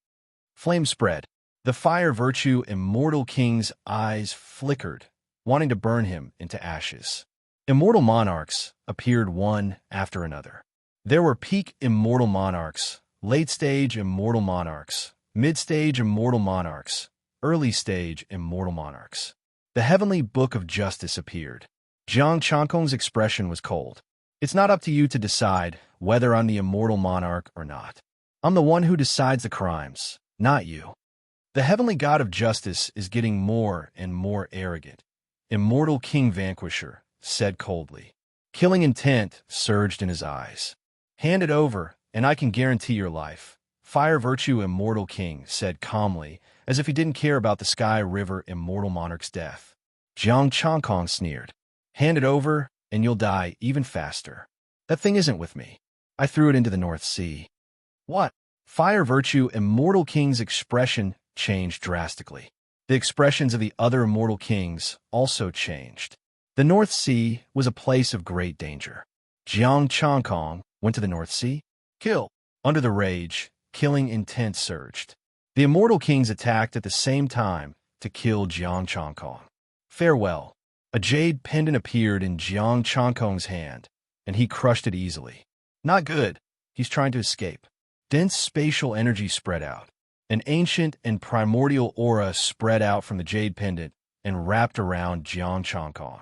Flame spread. The fire virtue immortal king's eyes flickered, wanting to burn him into ashes. Immortal monarchs appeared one after another. There were peak immortal monarchs, late-stage immortal monarchs, mid-stage immortal monarchs, early-stage immortal monarchs. The heavenly book of justice appeared. Jiang Changkong's expression was cold. It's not up to you to decide whether I'm the immortal monarch or not. I'm the one who decides the crimes, not you. The heavenly god of justice is getting more and more arrogant. Immortal King Vanquisher said coldly. Killing intent surged in his eyes. Hand it over, and I can guarantee your life. Fire Virtue Immortal King said calmly, as if he didn't care about the Sky River Immortal Monarch's death. Jiang Changkong sneered. Hand it over, and you'll die even faster. That thing isn't with me. I threw it into the North Sea. What? Fire Virtue Immortal King's expression changed drastically. The expressions of the other immortal kings also changed. The North Sea was a place of great danger. Jiang Changkong went to the North Sea. Kill. Under the rage, killing intent surged. The immortal kings attacked at the same time to kill Jiang Changkong. Farewell. A jade pendant appeared in Jiang Changkong's hand, and he crushed it easily. Not good. He's trying to escape. Dense spatial energy spread out. An ancient and primordial aura spread out from the jade pendant and wrapped around Jiang Changkong.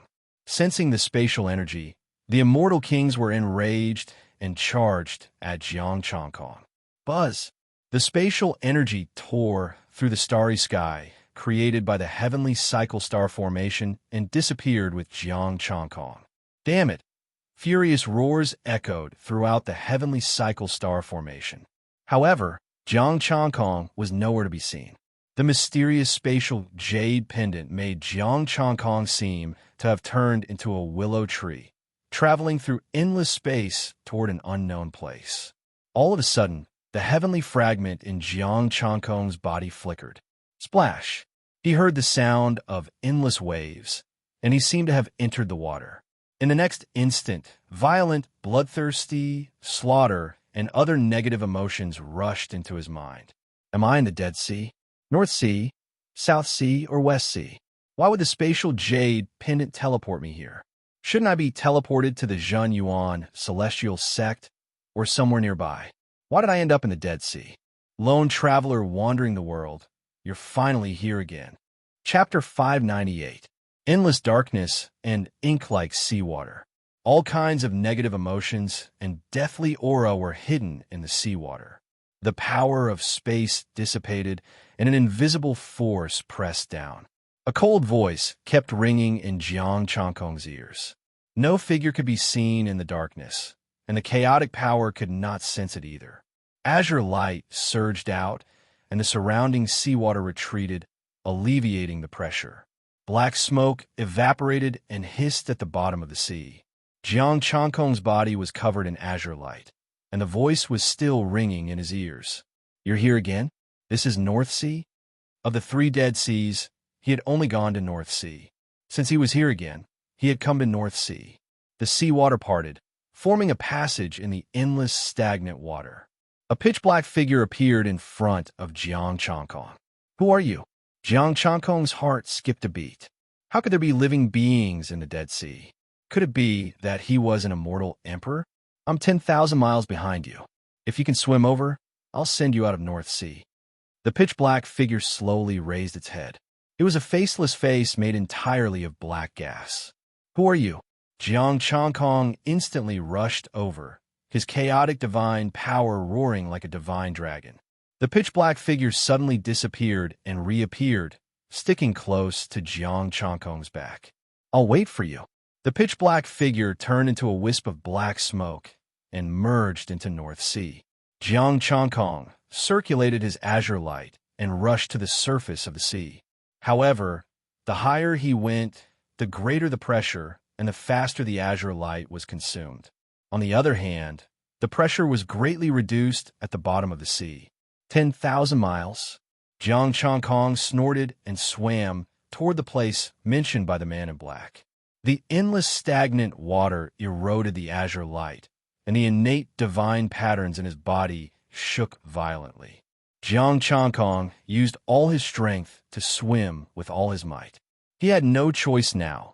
Sensing the spatial energy, the immortal kings were enraged and charged at Jiang Changkong. Buzz! The spatial energy tore through the starry sky, created by the heavenly cycle star formation, and disappeared with Jiang Changkong. Damn it! Furious roars echoed throughout the heavenly cycle star formation. However, Jiang Changkong was nowhere to be seen. The mysterious spatial jade pendant made Jiang Changkong seem to have turned into a willow tree, traveling through endless space toward an unknown place. All of a sudden, the heavenly fragment in Jiang Changkong's body flickered. Splash! He heard the sound of endless waves, and he seemed to have entered the water. In the next instant, violent, bloodthirsty slaughter and other negative emotions rushed into his mind. Am I in the Dead Sea? North Sea? South Sea? Or West Sea? Why would the spatial jade pendant teleport me here? Shouldn't I be teleported to the Zhen Yuan celestial sect or somewhere nearby? Why did I end up in the Dead Sea? Lone traveler wandering the world, you're finally here again. Chapter 598. Endless darkness and ink-like seawater. All kinds of negative emotions and deathly aura were hidden in the seawater. The power of space dissipated, and an invisible force pressed down. A cold voice kept ringing in Jiang Changkong's ears. No figure could be seen in the darkness, and the chaotic power could not sense it either. Azure light surged out, and the surrounding seawater retreated, alleviating the pressure. Black smoke evaporated and hissed at the bottom of the sea. Jiang Changkong's body was covered in azure light, and the voice was still ringing in his ears. You're here again? This is North Sea? Of the 3 Dead Seas, he had only gone to North Sea. Since he was here again, he had come to North Sea. The seawater parted, forming a passage in the endless stagnant water. A pitch-black figure appeared in front of Jiang Changkong. Who are you? Jiang Changkong's heart skipped a beat. How could there be living beings in the Dead Sea? Could it be that he was an immortal emperor? I'm 10,000 miles behind you. If you can swim over, I'll send you out of North Sea. The pitch-black figure slowly raised its head. It was a faceless face made entirely of black gas. Who are you? Jiang Changkong instantly rushed over, his chaotic divine power roaring like a divine dragon. The pitch-black figure suddenly disappeared and reappeared, sticking close to Jiang Changkong's back. I'll wait for you. The pitch-black figure turned into a wisp of black smoke and merged into North Sea. Jiang Changkong circulated his azure light and rushed to the surface of the sea. However, the higher he went, the greater the pressure and the faster the azure light was consumed. On the other hand, the pressure was greatly reduced at the bottom of the sea. 10,000 miles. Jiang Changkong snorted and swam toward the place mentioned by the man in black. The endless stagnant water eroded the azure light, and the innate divine patterns in his body shook violently. Jiang Changkong used all his strength to swim with all his might. He had no choice now,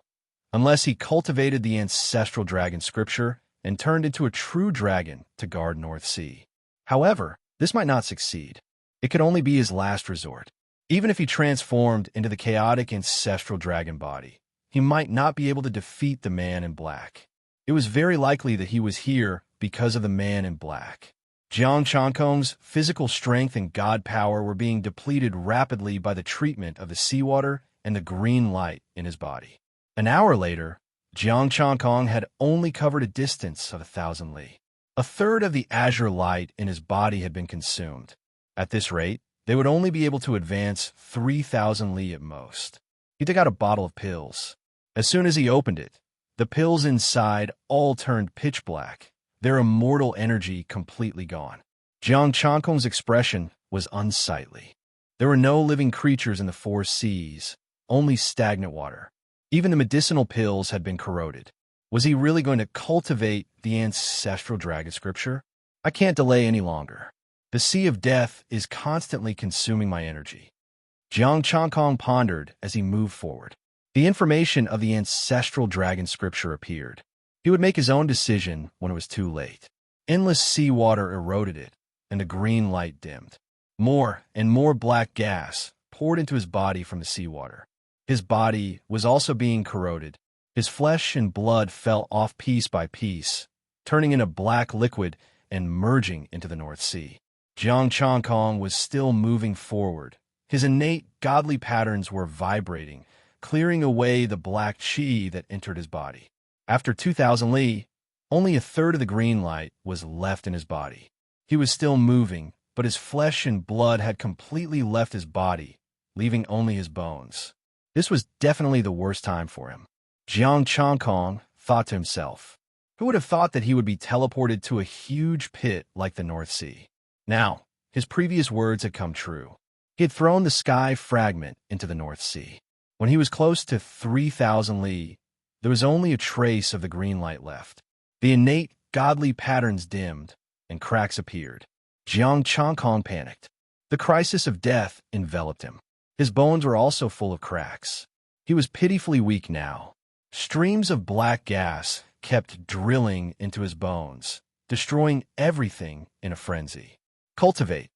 unless he cultivated the ancestral dragon scripture and turned into a true dragon to guard North Sea. However, this might not succeed. It could only be his last resort. Even if he transformed into the chaotic ancestral dragon body, he might not be able to defeat the man in black. It was very likely that he was here because of the man in black. Jiang Changkong's physical strength and god power were being depleted rapidly by the treatment of the seawater and the green light in his body. An hour later, Jiang Changkong had only covered a distance of 1,000 li. A third of the azure light in his body had been consumed. At this rate, they would only be able to advance 3,000 li at most. He took out a bottle of pills. As soon as he opened it, the pills inside all turned pitch black, their immortal energy completely gone. Jiang Changkong's expression was unsightly. There were no living creatures in the 4 seas, only stagnant water. Even the medicinal pills had been corroded. Was he really going to cultivate the ancestral dragon scripture? I can't delay any longer. The sea of death is constantly consuming my energy. Jiang Changkong pondered as he moved forward. The information of the ancestral dragon scripture appeared. He would make his own decision when it was too late. Endless seawater eroded it, and the green light dimmed. More and more black gas poured into his body from the seawater. His body was also being corroded. His flesh and blood fell off piece by piece, turning into black liquid and merging into the North Sea. Jiang Changkong was still moving forward. His innate godly patterns were vibrating, clearing away the black qi that entered his body. After 2,000 li, only a third of the green light was left in his body. He was still moving, but his flesh and blood had completely left his body, leaving only his bones. This was definitely the worst time for him. Jiang Changkong thought to himself, who would have thought that he would be teleported to a huge pit like the North Sea? Now, his previous words had come true. He had thrown the sky fragment into the North Sea. When he was close to 3,000 li, there was only a trace of the green light left. The innate godly patterns dimmed, and cracks appeared. Jiang Changkong panicked. The crisis of death enveloped him. His bones were also full of cracks. He was pitifully weak now. Streams of black gas kept drilling into his bones, destroying everything in a frenzy. Cultivate,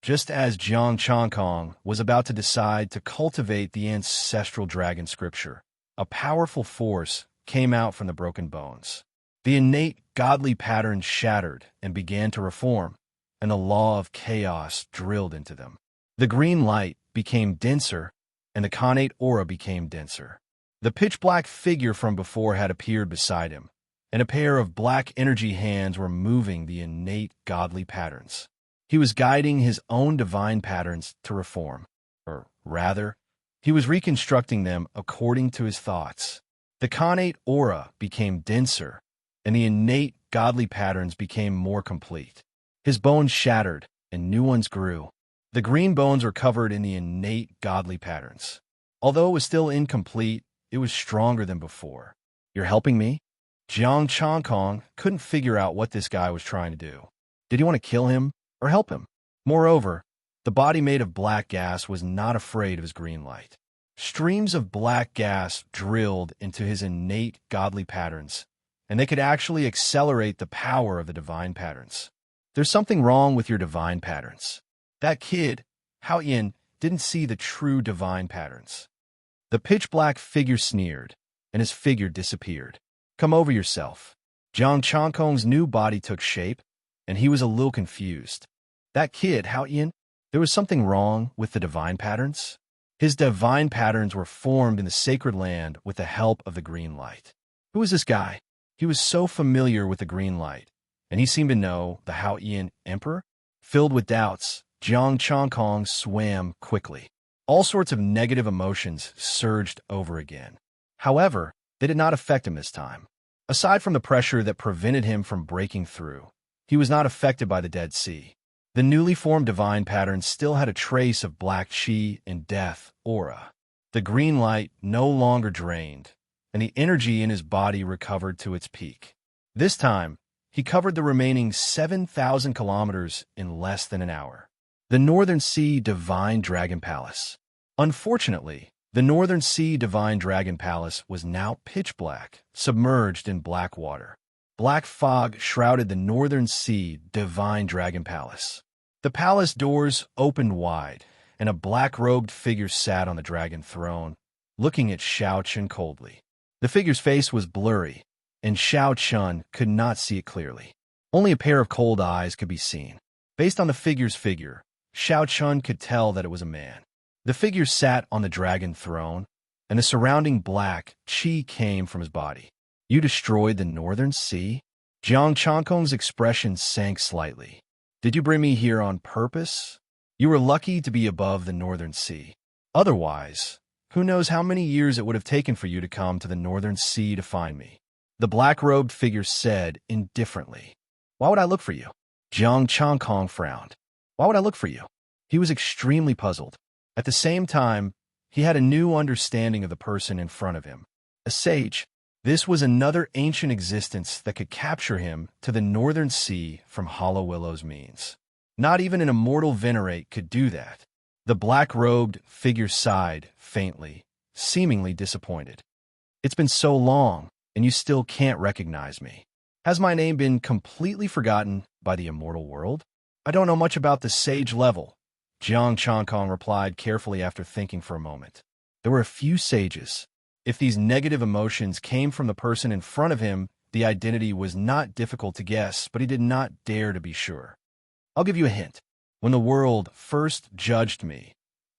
Just as Jiang Changkong was about to decide to cultivate the ancestral dragon scripture, a powerful force came out from the broken bones. The innate godly patterns shattered and began to reform, and the law of chaos drilled into them. The green light became denser, and the connate aura became denser. The pitch-black figure from before had appeared beside him, and a pair of black energy hands were moving the innate godly patterns. He was guiding his own divine patterns to reform, or rather, he was reconstructing them according to his thoughts. The connate aura became denser, and the innate godly patterns became more complete. His bones shattered, and new ones grew. The green bones were covered in the innate godly patterns. Although it was still incomplete, it was stronger than before. You're helping me? Jiang Changkong couldn't figure out what this guy was trying to do. Did he want to kill him or help him? Moreover, the body made of black gas was not afraid of his green light. Streams of black gas drilled into his innate godly patterns, and they could actually accelerate the power of the divine patterns. There's something wrong with your divine patterns. That kid, Hao Yin, didn't see the true divine patterns. The pitch-black figure sneered, and his figure disappeared. Come over yourself. Jiang Changkong's new body took shape, and he was a little confused. That kid, Hao Yin, there was something wrong with the divine patterns? His divine patterns were formed in the sacred land with the help of the green light. Who is this guy? He was so familiar with the green light, and he seemed to know the Hao Yin emperor? Filled with doubts, Jiang Changkong swam quickly. All sorts of negative emotions surged over again. However, they did not affect him this time. Aside from the pressure that prevented him from breaking through, he was not affected by the Dead Sea. The newly formed divine pattern still had a trace of black qi and death aura. The green light no longer drained, and the energy in his body recovered to its peak. This time, he covered the remaining 7,000 kilometers in less than an hour. The Northern Sea Divine Dragon Palace. Unfortunately, the Northern Sea Divine Dragon Palace was now pitch black, submerged in black water. Black fog shrouded the Northern Sea Divine Dragon Palace. The palace doors opened wide, and a black-robed figure sat on the dragon throne, looking at Shao Chun coldly. The figure's face was blurry, and Shao Chun could not see it clearly. Only a pair of cold eyes could be seen. Based on the figure's figure, Shao Chun could tell that it was a man. The figure sat on the dragon throne, and the surrounding black qi came from his body. You destroyed the Northern Sea? Jiang Changkong's expression sank slightly. Did you bring me here on purpose? You were lucky to be above the Northern Sea. Otherwise, who knows how many years it would have taken for you to come to the Northern Sea to find me? The black-robed figure said indifferently. Why would I look for you? Jiang Changkong frowned. Why would I look for you? He was extremely puzzled. At the same time, He had a new understanding of the person in front of him. A sage. This was another ancient existence that could capture him to the northern sea from Hollow Willow's means. Not even an immortal venerate could do that. The black-robed figure sighed faintly, seemingly disappointed. It's been so long, and you still can't recognize me. Has my name been completely forgotten by the immortal world? I don't know much about the sage level, Jiang Changkong replied carefully after thinking for a moment. There were a few sages. If these negative emotions came from the person in front of him, the identity was not difficult to guess, but he did not dare to be sure. I'll give you a hint. When the world first judged me,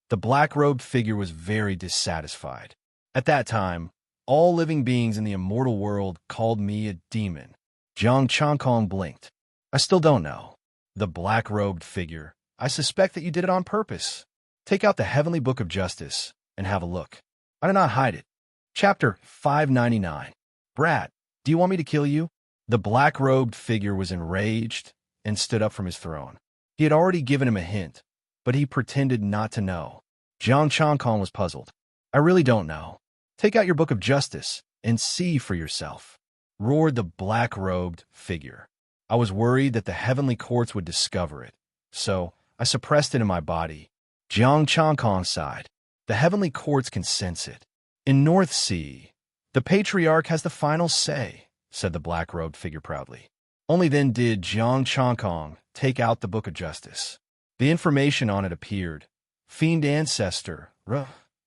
the black-robed figure was very dissatisfied. At that time, all living beings in the immortal world called me a demon. Jiang Changkong blinked. I still don't know. The black-robed figure. I suspect that you did it on purpose. Take out the Heavenly Book of Justice and have a look. I did not hide it. Chapter 599. Brat, do you want me to kill you? The black-robed figure was enraged and stood up from his throne. He had already given him a hint, but he pretended not to know. Jiang Changkong was puzzled. I really don't know. Take out your Book of Justice and see for yourself, roared the black-robed figure. I was worried that the heavenly courts would discover it, so I suppressed it in my body. Jiang Changkong sighed. The heavenly courts can sense it. In North Sea, the patriarch has the final say, said the black-robed figure proudly. Only then did Jiang Changkong take out the Book of Justice. The information on it appeared. Fiend ancestor,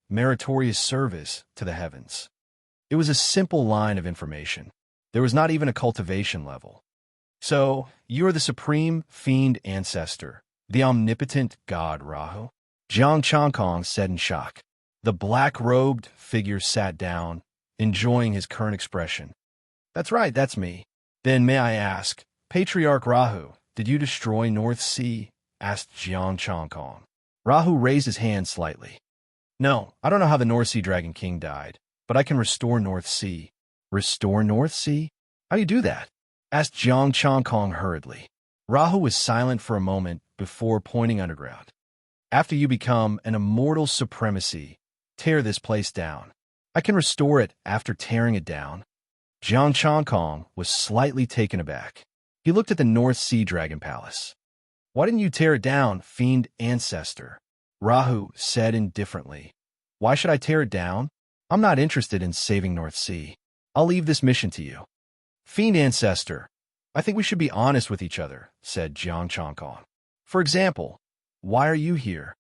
meritorious service to the heavens. It was a simple line of information. There was not even a cultivation level. So, you are the supreme fiend ancestor, the omnipotent god Rahu? Jiang Changkong said in shock. The black-robed figure sat down, enjoying his current expression. That's right, that's me. Then may I ask, Patriarch Rahu, did you destroy North Sea? Asked Jiang Changkong. Rahu raised his hand slightly. No, I don't know how the North Sea Dragon King died, but I can restore North Sea. Restore North Sea? How do you do that? Asked Jiang Changkong hurriedly. Rahu was silent for a moment before pointing underground. After you become an immortal supremacy, tear this place down. I can restore it after tearing it down. Jiang Changkong was slightly taken aback. He looked at the North Sea Dragon Palace. Why didn't you tear it down, fiend ancestor? Rahu said indifferently. Why should I tear it down? I'm not interested in saving North Sea. I'll leave this mission to you. Fiend ancestor, I think we should be honest with each other, said Jiang Changkong. For example, why are you here?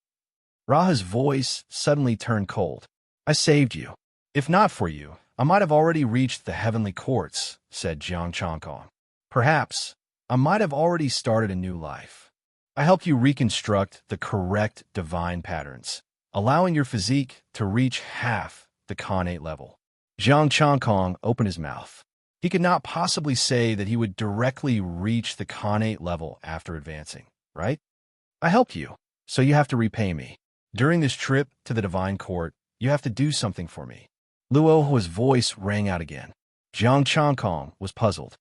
Rahu's voice suddenly turned cold. I saved you. If not for you, I might have already reached the heavenly courts, said Jiang Changkong. Perhaps I might have already started a new life. I helped you reconstruct the correct divine patterns, allowing your physique to reach half the Khanate level. Jiang Changkong opened his mouth. He could not possibly say that he would directly reach the Khanate level after advancing, right? I helped you, so you have to repay me. During this trip to the divine court, you have to do something for me. Luohua's voice rang out again. Jiang Changkong was puzzled.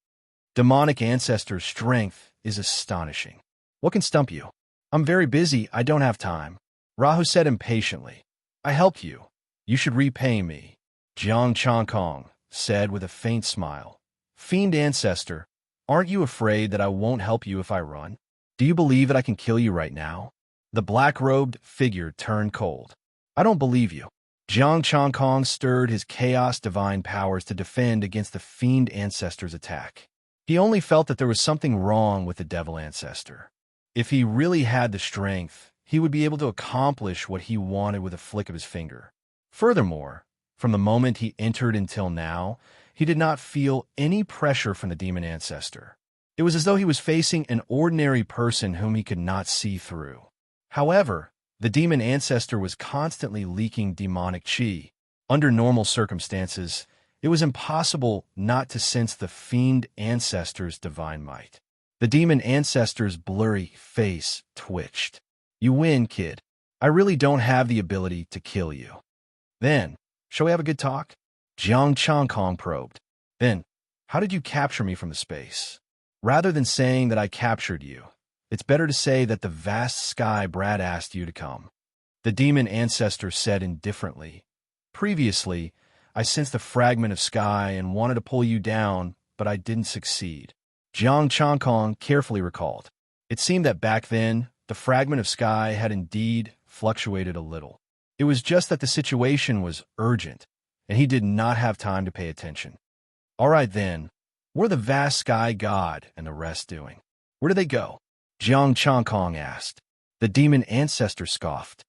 Demonic ancestor's strength is astonishing. What can stump you? I'm very busy, I don't have time. Rahu said impatiently. I helped you. You should repay me. Jiang Changkong said with a faint smile. Fiend ancestor, aren't you afraid that I won't help you if I run? Do you believe that I can kill you right now? The black-robed figure turned cold. I don't believe you. Jiang Changkong stirred his chaos divine powers to defend against the fiend ancestor's attack. He only felt that there was something wrong with the devil ancestor. If he really had the strength, he would be able to accomplish what he wanted with a flick of his finger. Furthermore, from the moment he entered until now, he did not feel any pressure from the demon ancestor. It was as though he was facing an ordinary person whom he could not see through. However, the demon ancestor was constantly leaking demonic chi. Under normal circumstances, it was impossible not to sense the fiend ancestor's divine might. The demon ancestor's blurry face twitched. You win, kid. I really don't have the ability to kill you. Then, shall we have a good talk? Jiang Changkong probed. Then, how did you capture me from the space? Rather than saying that I captured you, it's better to say that the vast sky Brad asked you to come. The demon ancestor said indifferently. Previously, I sensed a fragment of sky and wanted to pull you down, but I didn't succeed. Jiang Changkong carefully recalled. It seemed that back then, the fragment of sky had indeed fluctuated a little. It was just that the situation was urgent, and he did not have time to pay attention. All right then, what are the vast sky god and the rest doing? Where do they go? Jiang Changkong asked. The demon ancestor scoffed.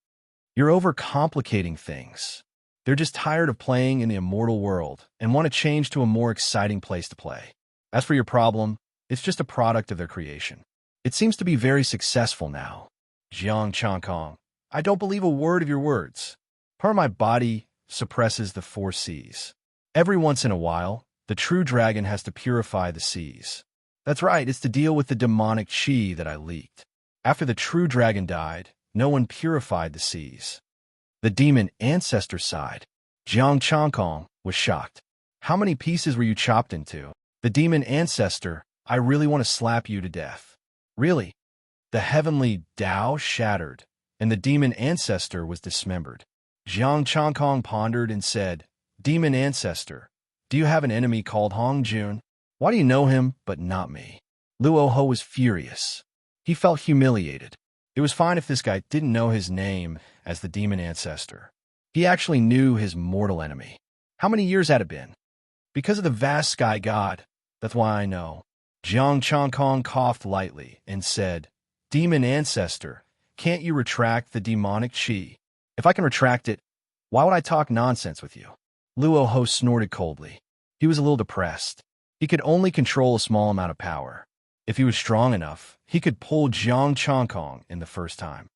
You're overcomplicating things. They're just tired of playing in the immortal world and want to change to a more exciting place to play. As for your problem, it's just a product of their creation. It seems to be very successful now. Jiang Changkong, I don't believe a word of your words. Part of my body suppresses the 4 seas. Every once in a while, the true dragon has to purify the seas. That's right, it's to deal with the demonic chi that I leaked. After the true dragon died, no one purified the seas. The demon ancestor sighed. Jiang Changkong was shocked. How many pieces were you chopped into? The demon ancestor, I really want to slap you to death. Really? The heavenly Tao shattered, and the demon ancestor was dismembered. Jiang Changkong pondered and said, Demon ancestor, do you have an enemy called Hong Jun? Why do you know him, but not me? Luo Ho was furious. He felt humiliated. It was fine if this guy didn't know his name as the demon ancestor. He actually knew his mortal enemy. How many years had it been? Because of the vast sky god, that's why I know. Jiang Changkong coughed lightly and said, Demon ancestor, can't you retract the demonic chi? If I can retract it, why would I talk nonsense with you? Luo Ho snorted coldly. He was a little depressed. He could only control a small amount of power. If he was strong enough, he could pull Jiang Changkong in the first time.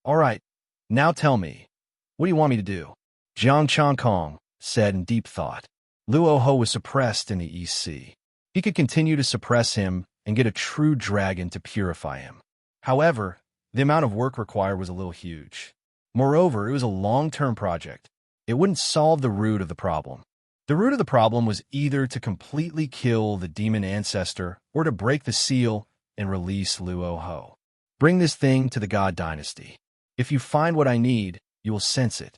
All right, now tell me, what do you want me to do? Jiang Changkong said in deep thought. Luo Ho was suppressed in the East Sea. He could continue to suppress him and get a true dragon to purify him. However, the amount of work required was a little huge. Moreover, it was a long-term project. It wouldn't solve the root of the problem. The root of the problem was either to completely kill the demon ancestor or to break the seal and release Luo Ho. Bring this thing to the God Dynasty. If you find what I need, you will sense it.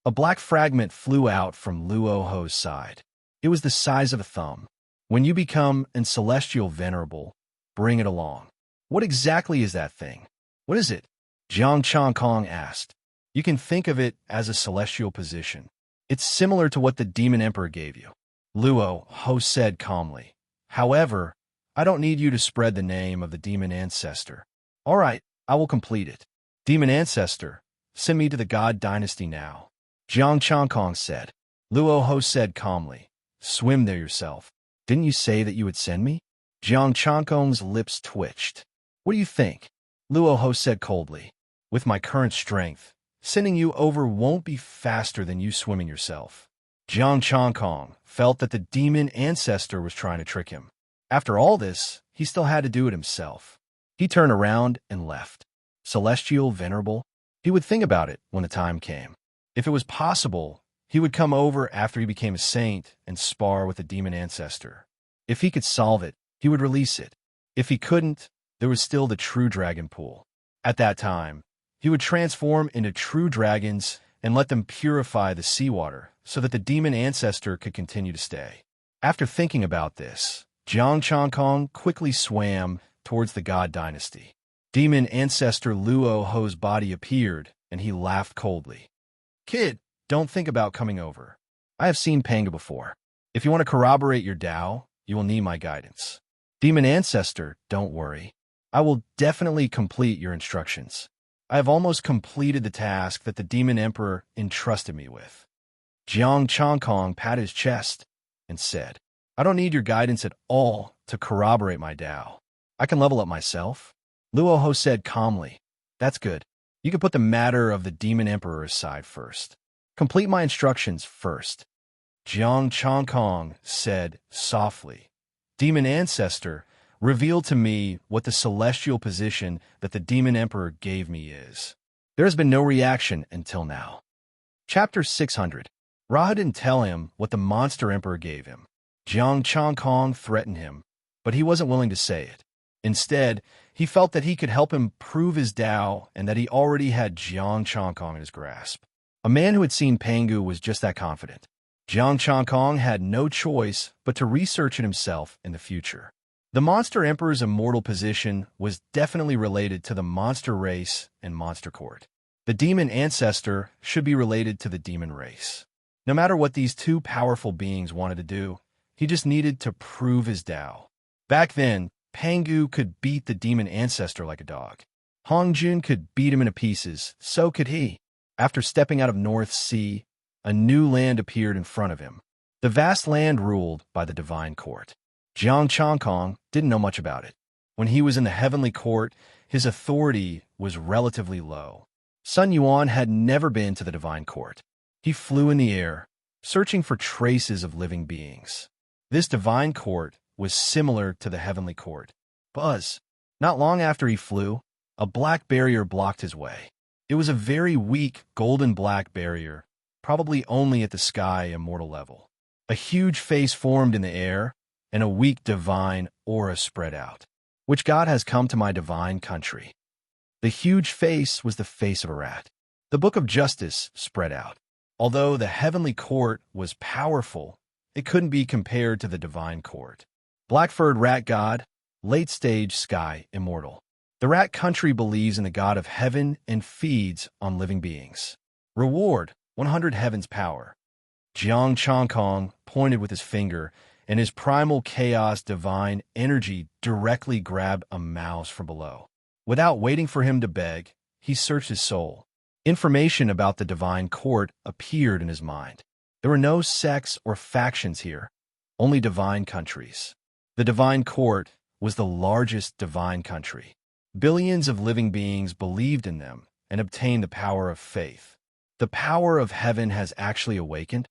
A black fragment flew out from Luo Ho's side. It was the size of a thumb. When you become an celestial venerable, bring it along. What exactly is that thing? What is it? Jiang Changkong asked. You can think of it as a celestial position. It's similar to what the Demon Emperor gave you. Luo Ho said calmly. However, I don't need you to spread the name of the Demon Ancestor. All right, I will complete it. Demon Ancestor, send me to the God Dynasty now. Jiang Changkong said. Luo Ho said calmly. Swim there yourself. Didn't you say that you would send me? Jiang Changkong's lips twitched. What do you think? Luo Ho said coldly. With my current strength, sending you over won't be faster than you swimming yourself. Jiang Changkong felt that the demon ancestor was trying to trick him. After all this, he still had to do it himself. He turned around and left. Celestial Venerable? He would think about it when the time came. If it was possible, he would come over after he became a saint and spar with the demon ancestor. If he could solve it, he would release it. If he couldn't, there was still the true dragon pool. At that time, he would transform into true dragons and let them purify the seawater so that the demon ancestor could continue to stay. After thinking about this, Jiang Changkong quickly swam towards the God Dynasty. Demon ancestor Luo Ho's body appeared, and he laughed coldly. Kid, don't think about coming over. I have seen Panga before. If you want to corroborate your Tao, you will need my guidance. Demon ancestor, don't worry. I will definitely complete your instructions. I have almost completed the task that the Demon Emperor entrusted me with. Jiang Changkong patted his chest and said, I don't need your guidance at all to corroborate my Tao. I can level up myself. Luo Ho said calmly, That's good. You can put the matter of the Demon Emperor aside first. Complete my instructions first. Jiang Changkong said softly, Demon Ancestor, reveal to me what the celestial position that the Demon Emperor gave me is. There has been no reaction until now. Chapter 600. Raha didn't tell him what the Monster Emperor gave him. Jiang Changkong threatened him, but he wasn't willing to say it. Instead, he felt that he could help him prove his Tao and that he already had Jiang Chongkong in his grasp. A man who had seen Pangu was just that confident. Jiang Chongkong had no choice but to research it himself in the future. The Monster Emperor's immortal position was definitely related to the monster race and monster court. The demon ancestor should be related to the demon race. No matter what these two powerful beings wanted to do, he just needed to prove his Tao. Back then, Pangu could beat the demon ancestor like a dog. Hongjun could beat him into pieces, so could he. After stepping out of North Sea, a new land appeared in front of him. The vast land ruled by the divine court. Jiang Chongkong didn't know much about it. When he was in the heavenly court, his authority was relatively low. Sun Yuan had never been to the divine court. He flew in the air, searching for traces of living beings. This divine court was similar to the heavenly court. Buzz. Not long after he flew, a black barrier blocked his way. It was a very weak golden-black barrier, probably only at the sky immortal level. A huge face formed in the air, and a weak divine aura spread out. Which god has come to my divine country? The huge face was the face of a rat. The Book of Justice spread out. Although the heavenly court was powerful, it couldn't be compared to the divine court. Black-furred rat god, late-stage sky immortal. The rat country believes in the god of heaven and feeds on living beings. Reward, 100 heavens power. Jiang Chongkong pointed with his finger, and his primal chaos divine energy directly grabbed a mouse from below. Without waiting for him to beg, he searched his soul. Information about the divine court appeared in his mind. There were no sects or factions here, only divine countries. The divine court was the largest divine country. Billions of living beings believed in them and obtained the power of faith. The power of heaven has actually awakened.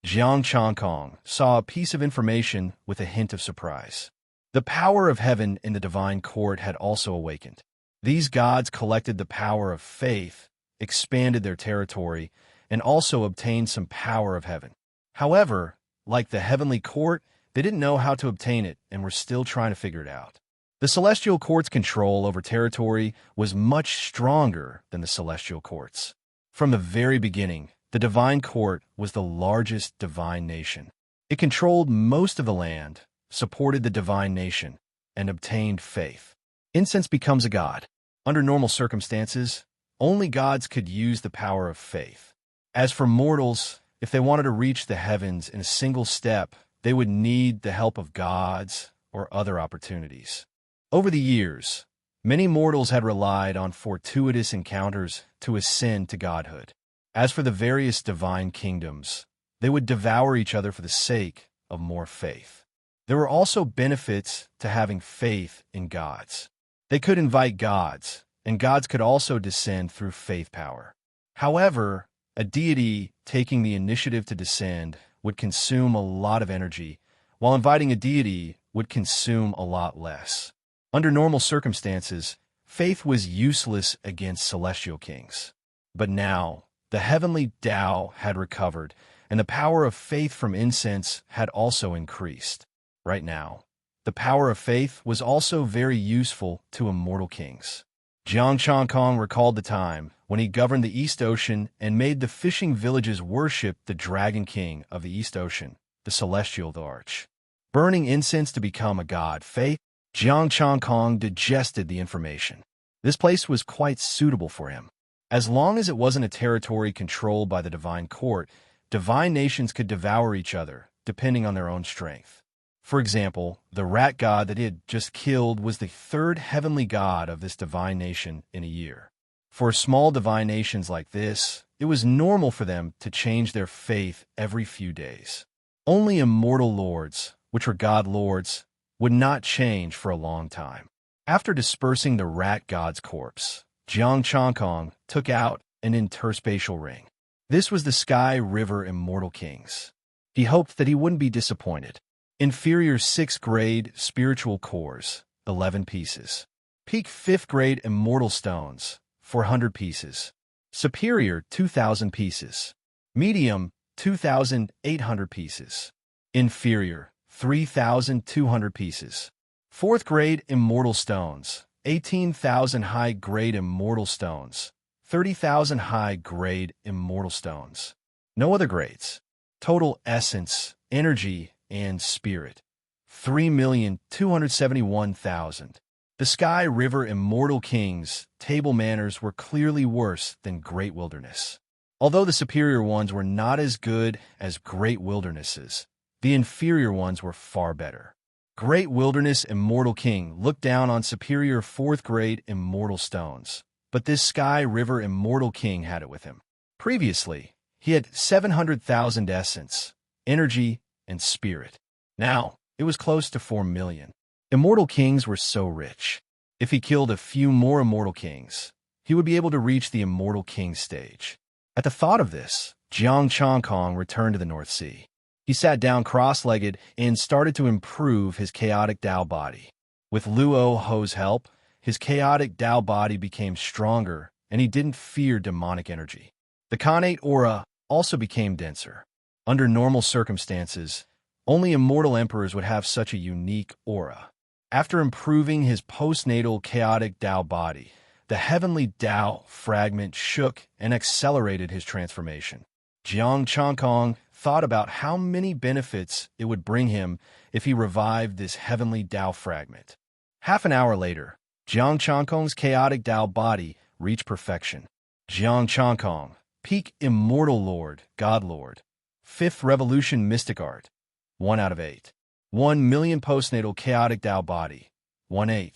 Jiang Chongkong saw a piece of information with a hint of surprise. The power of heaven in the divine court had also awakened. These gods collected the power of faith, expanded their territory, and also obtained some power of heaven. However, like the heavenly court, they didn't know how to obtain it and were still trying to figure it out. The celestial court's control over territory was much stronger than the celestial court's. From the very beginning, the divine court was the largest divine nation. It controlled most of the land, supported the divine nation, and obtained faith. Incense becomes a god. Under normal circumstances, only gods could use the power of faith. As for mortals, if they wanted to reach the heavens in a single step, they would need the help of gods or other opportunities. Over the years, many mortals had relied on fortuitous encounters to ascend to godhood. As for the various divine kingdoms, they would devour each other for the sake of more faith. There were also benefits to having faith in gods. They could invite gods, and gods could also descend through faith power. However, a deity taking the initiative to descend would consume a lot of energy, while inviting a deity would consume a lot less. Under normal circumstances, faith was useless against celestial kings. But now, the heavenly Tao had recovered, and the power of faith from incense had also increased. Right now, the power of faith was also very useful to immortal kings. Jiang Chongkong recalled the time when he governed the East Ocean and made the fishing villages worship the Dragon King of the East Ocean, the Celestial Arch. Burning incense to become a god, faith, Jiang Chongkong digested the information. This place was quite suitable for him. As long as it wasn't a territory controlled by the divine court, divine nations could devour each other, depending on their own strength. For example, the rat god that he had just killed was the third heavenly god of this divine nation in a year. For small divine nations like this, it was normal for them to change their faith every few days. Only immortal lords, which were god lords, would not change for a long time. After dispersing the rat god's corpse, Jiang Chongkong took out an interspatial ring. This was the Sky River Immortal Kings. He hoped that he wouldn't be disappointed. Inferior 6th grade spiritual cores, 11 pieces. Peak 5th grade immortal stones, 400 pieces. Superior 2,000 pieces. Medium 2,800 pieces. Inferior 3,200 pieces. Fourth grade immortal stones, 18,000 high-grade immortal stones, 30,000 high-grade immortal stones. No other grades. Total essence, energy, and spirit, 3,271,000. The Sky River Immortal Kings' table manners were clearly worse than Great Wilderness. Although the superior ones were not as good as Great Wildernesses, the inferior ones were far better. Great Wilderness Immortal King looked down on superior fourth grade immortal stones, but this Sky River Immortal King had it with him. Previously, he had 700,000 essence, energy, and spirit. Now, it was close to 4 million. Immortal kings were so rich. If he killed a few more immortal kings, he would be able to reach the immortal king stage. At the thought of this, Jiang Chongkong returned to the North Sea. He sat down cross-legged and started to improve his chaotic Tao body. With Luo Ho's help, his chaotic Tao body became stronger, and he didn't fear demonic energy. The Khanate aura also became denser. Under normal circumstances, only immortal emperors would have such a unique aura. After improving his postnatal chaotic Tao body, the heavenly Tao fragment shook and accelerated his transformation. Jiang Chongkong thought about how many benefits it would bring him if he revived this heavenly Tao fragment. Half an hour later, Jiang Chongkong's chaotic Tao body reached perfection. Jiang Chongkong, peak immortal lord, god lord. Fifth revolution mystic art, 1 out of 8. 1 million postnatal chaotic Tao body, 1/8.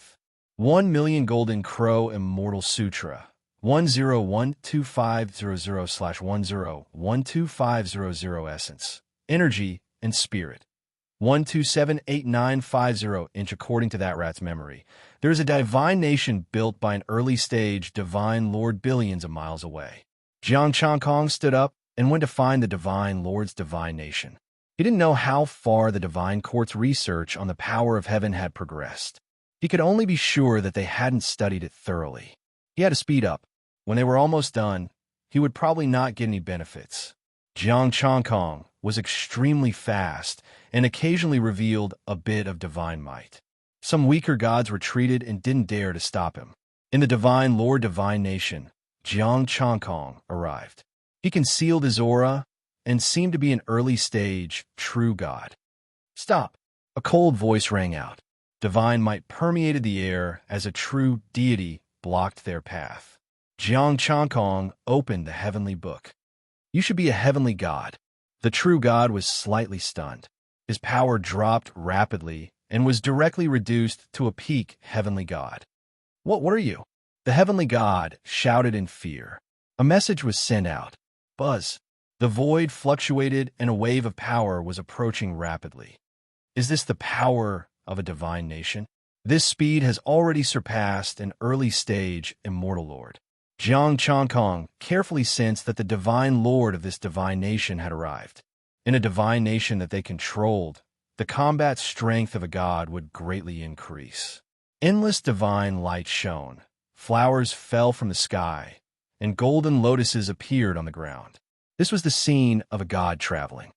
1 million golden crow immortal sutra, 10122500/101250 essence, energy, and spirit. 1278950 inch according to that rat's memory. There is a divine nation built by an early stage divine lord billions of miles away. Jiang Chongkong stood up and went to find the divine lord's divine nation. He didn't know how far the divine court's research on the power of heaven had progressed. He could only be sure that they hadn't studied it thoroughly. He had to speed up. When they were almost done, he would probably not get any benefits. Jiang Chongkong was extremely fast and occasionally revealed a bit of divine might. Some weaker gods retreated and didn't dare to stop him. In the divine lord divine nation, Jiang Chongkong arrived. He concealed his aura and seemed to be an early-stage, true god. "Stop!" A cold voice rang out. Divine might permeated the air as a true deity blocked their path. Jiang Chongkong opened the heavenly book. "You should be a heavenly god." The true god was slightly stunned. His power dropped rapidly and was directly reduced to a peak heavenly god. What are you?" The heavenly god shouted in fear. A message was sent out. Buzz. The void fluctuated and a wave of power was approaching rapidly. Is this the power of a divine nation? This speed has already surpassed an early-stage immortal lord. Jiang Chongkong carefully sensed that the divine lord of this divine nation had arrived. In a divine nation that they controlled, the combat strength of a god would greatly increase. Endless divine light shone, flowers fell from the sky, and golden lotuses appeared on the ground. This was the scene of a god traveling.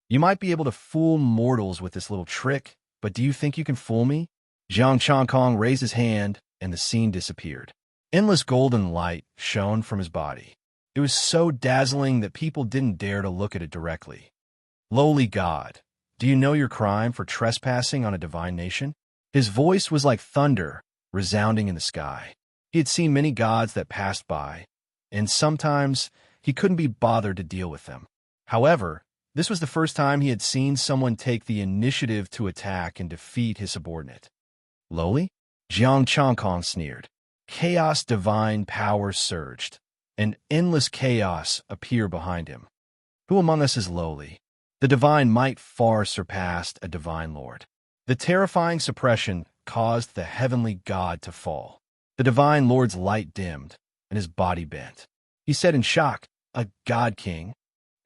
"You might be able to fool mortals with this little trick, but do you think you can fool me?" Jiang Chongkong raised his hand, and the scene disappeared. Endless golden light shone from his body. It was so dazzling that people didn't dare to look at it directly. "Lowly god, do you know your crime for trespassing on a divine nation?" His voice was like thunder, resounding in the sky. He had seen many gods that passed by, and sometimes he couldn't be bothered to deal with them. However, this was the first time he had seen someone take the initiative to attack and defeat his subordinate. "Lowly?" Jiang Chongkong sneered. Chaos divine power surged, and endless chaos appeared behind him. "Who among us is lowly?" The divine might far surpassed a divine lord. The terrifying suppression caused the heavenly god to fall. The divine lord's light dimmed, and his body bent. He said in shock, "A god king?"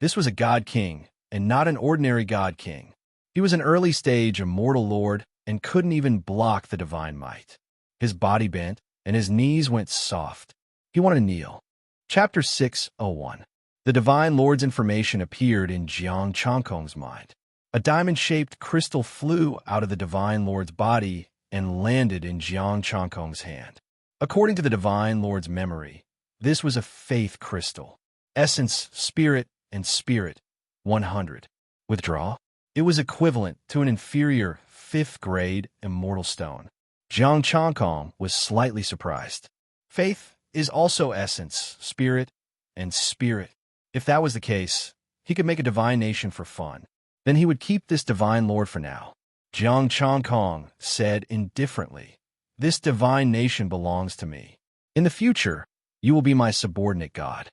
This was a god king, and not an ordinary god king. He was an early-stage immortal lord and couldn't even block the divine might. His body bent, and his knees went soft. He wanted to kneel. Chapter 601. The divine lord's information appeared in Jiang Chongkong's mind. A diamond-shaped crystal flew out of the divine lord's body and landed in Jiang Changkong's hand. According to the Divine Lord's memory, this was a faith crystal. Essence, spirit, and spirit, 100. Withdraw? It was equivalent to an inferior 5th-grade immortal stone. Jiang Changkong was slightly surprised. Faith is also essence, spirit, and spirit. If that was the case, he could make a divine nation for fun. Then he would keep this divine lord for now. Jiang Changkong said indifferently, "This divine nation belongs to me. In the future, you will be my subordinate god."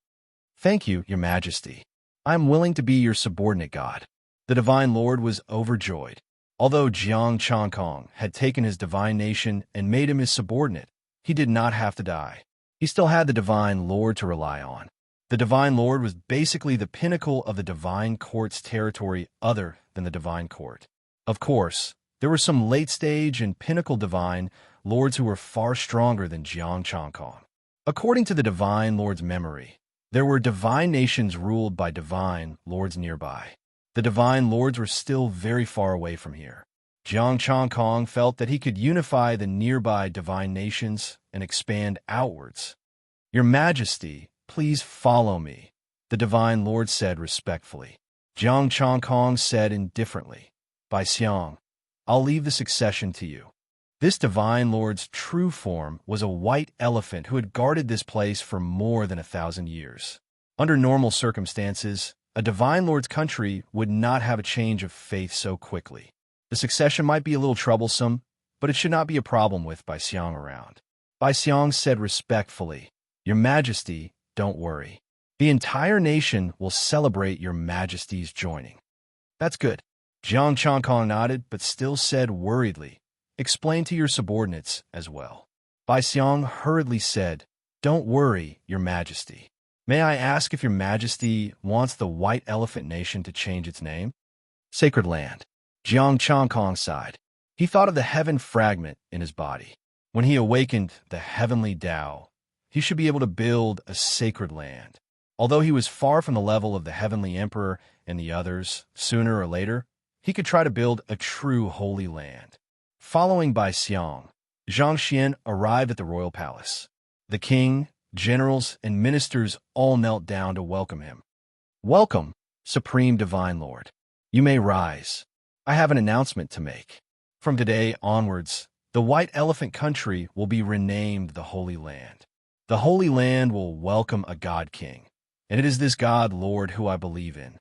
"Thank you, your majesty. I am willing to be your subordinate god." The divine lord was overjoyed. Although Jiang Changkong had taken his divine nation and made him his subordinate, he did not have to die. He still had the divine lord to rely on. The divine lord was basically the pinnacle of the divine court's territory other than the divine court. Of course, there were some late-stage and pinnacle divine lords who were far stronger than Jiang Changkong. According to the divine lord's memory, there were divine nations ruled by divine lords nearby. The divine lords were still very far away from here. Jiang Changkong felt that he could unify the nearby divine nations and expand outwards. "Your Majesty, please follow me," the divine lord said respectfully. Jiang Changkong said indifferently, "Bai Xiang, I'll leave the succession to you." This divine lord's true form was a white elephant who had guarded this place for more than 1,000 years. Under normal circumstances, a divine lord's country would not have a change of faith so quickly. The succession might be a little troublesome, but it should not be a problem with Bai Xiang around. Bai Xiang said respectfully, "Your Majesty, don't worry. The entire nation will celebrate your Majesty's joining." "That's good." Jiang Changkong nodded, but still said worriedly, "Explain to your subordinates as well." Bai Xiang hurriedly said, "Don't worry, your Majesty. May I ask if your Majesty wants the White Elephant Nation to change its name?" "Sacred Land." Jiang Changkong sighed. He thought of the heaven fragment in his body. When he awakened the heavenly Tao, he should be able to build a sacred land. Although he was far from the level of the heavenly emperor and the others, sooner or later, he could try to build a true holy land. Following Bai Xiang, Zhang Xian arrived at the royal palace. The king, generals, and ministers all knelt down to welcome him. "Welcome, Supreme Divine Lord. You may rise. I have an announcement to make. From today onwards, the White Elephant Country will be renamed the Holy Land. The Holy Land will welcome a God King, and it is this God Lord who I believe in."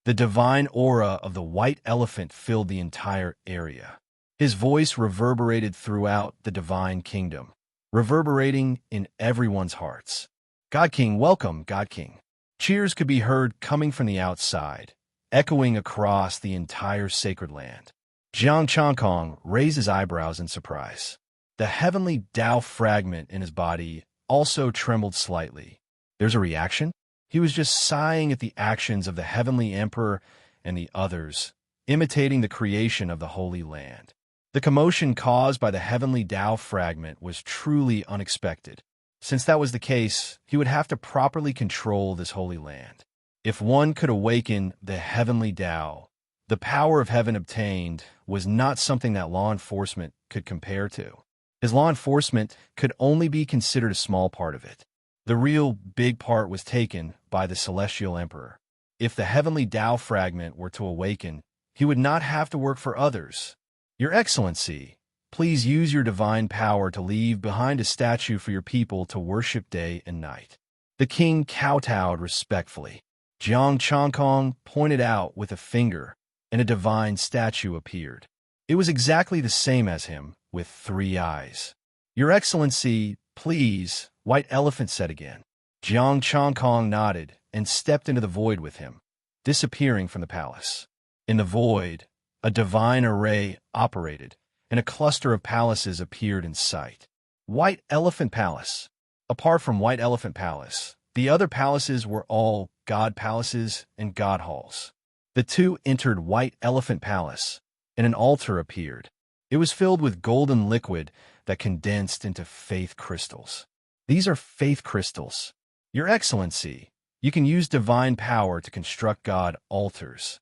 The divine aura of the white elephant filled the entire area. His voice reverberated throughout the divine kingdom, reverberating in everyone's hearts. "God King, welcome, God King." Cheers could be heard coming from the outside, echoing across the entire sacred land. Jiang Changkong raised his eyebrows in surprise. The heavenly Tao fragment in his body also trembled slightly. "There's a reaction?" He was just sighing at the actions of the heavenly emperor and the others, imitating the creation of the Holy Land. The commotion caused by the heavenly Tao fragment was truly unexpected. Since that was the case, he would have to properly control this Holy Land. If one could awaken the heavenly Tao, the power of heaven obtained was not something that law enforcement could compare to. His law enforcement could only be considered a small part of it. The real big part was taken by the celestial emperor. If the heavenly Tao fragment were to awaken, he would not have to work for others. "Your Excellency, please use your divine power to leave behind a statue for your people to worship day and night." The king kowtowed respectfully. Jiang Changkong pointed out with a finger, and a divine statue appeared. It was exactly the same as him, with 3 eyes. "Your Excellency, please," White Elephant said again. Jiang Changkong nodded and stepped into the void with him, disappearing from the palace. In the void, a divine array operated, and a cluster of palaces appeared in sight. White Elephant Palace. Apart from White Elephant Palace, the other palaces were all god palaces and god halls. The two entered White Elephant Palace, and an altar appeared. It was filled with golden liquid that condensed into faith crystals. "These are faith crystals. Your Excellency, you can use divine power to construct god altars."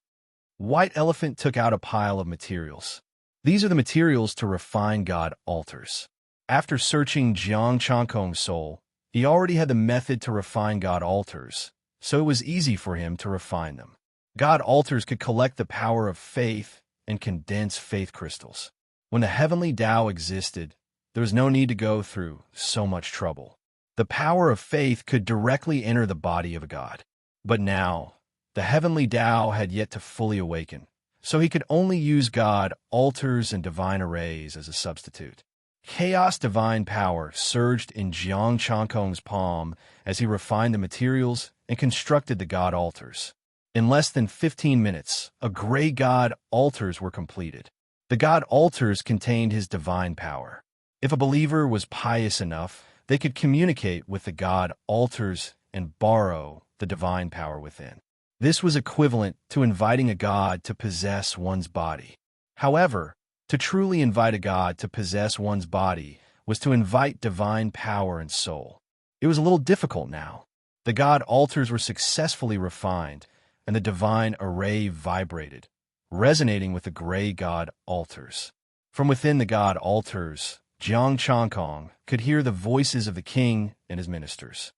White Elephant took out a pile of materials. These are the materials to refine God altars. After searching Jiang Chankong's soul, he already had the method to refine God altars, so it was easy for him to refine them. God altars could collect the power of faith and condense faith crystals. When the heavenly Tao existed, there was no need to go through so much trouble. The power of faith could directly enter the body of a god. But now, the heavenly Tao had yet to fully awaken, so he could only use God altars and divine arrays as a substitute. Chaos divine power surged in Jiang Chankong's palm as he refined the materials and constructed the god altars. In less than 15 minutes, a gray god altars were completed. The god altars contained his divine power. If a believer was pious enough, they could communicate with the god altars and borrow the divine power within. This was equivalent to inviting a god to possess one's body. However, to truly invite a god to possess one's body was to invite divine power and soul. It was a little difficult now. The god altars were successfully refined, and the divine array vibrated, resonating with the gray god altars. From within the god altars, Jiang Chankong could hear the voices of the king and his ministers.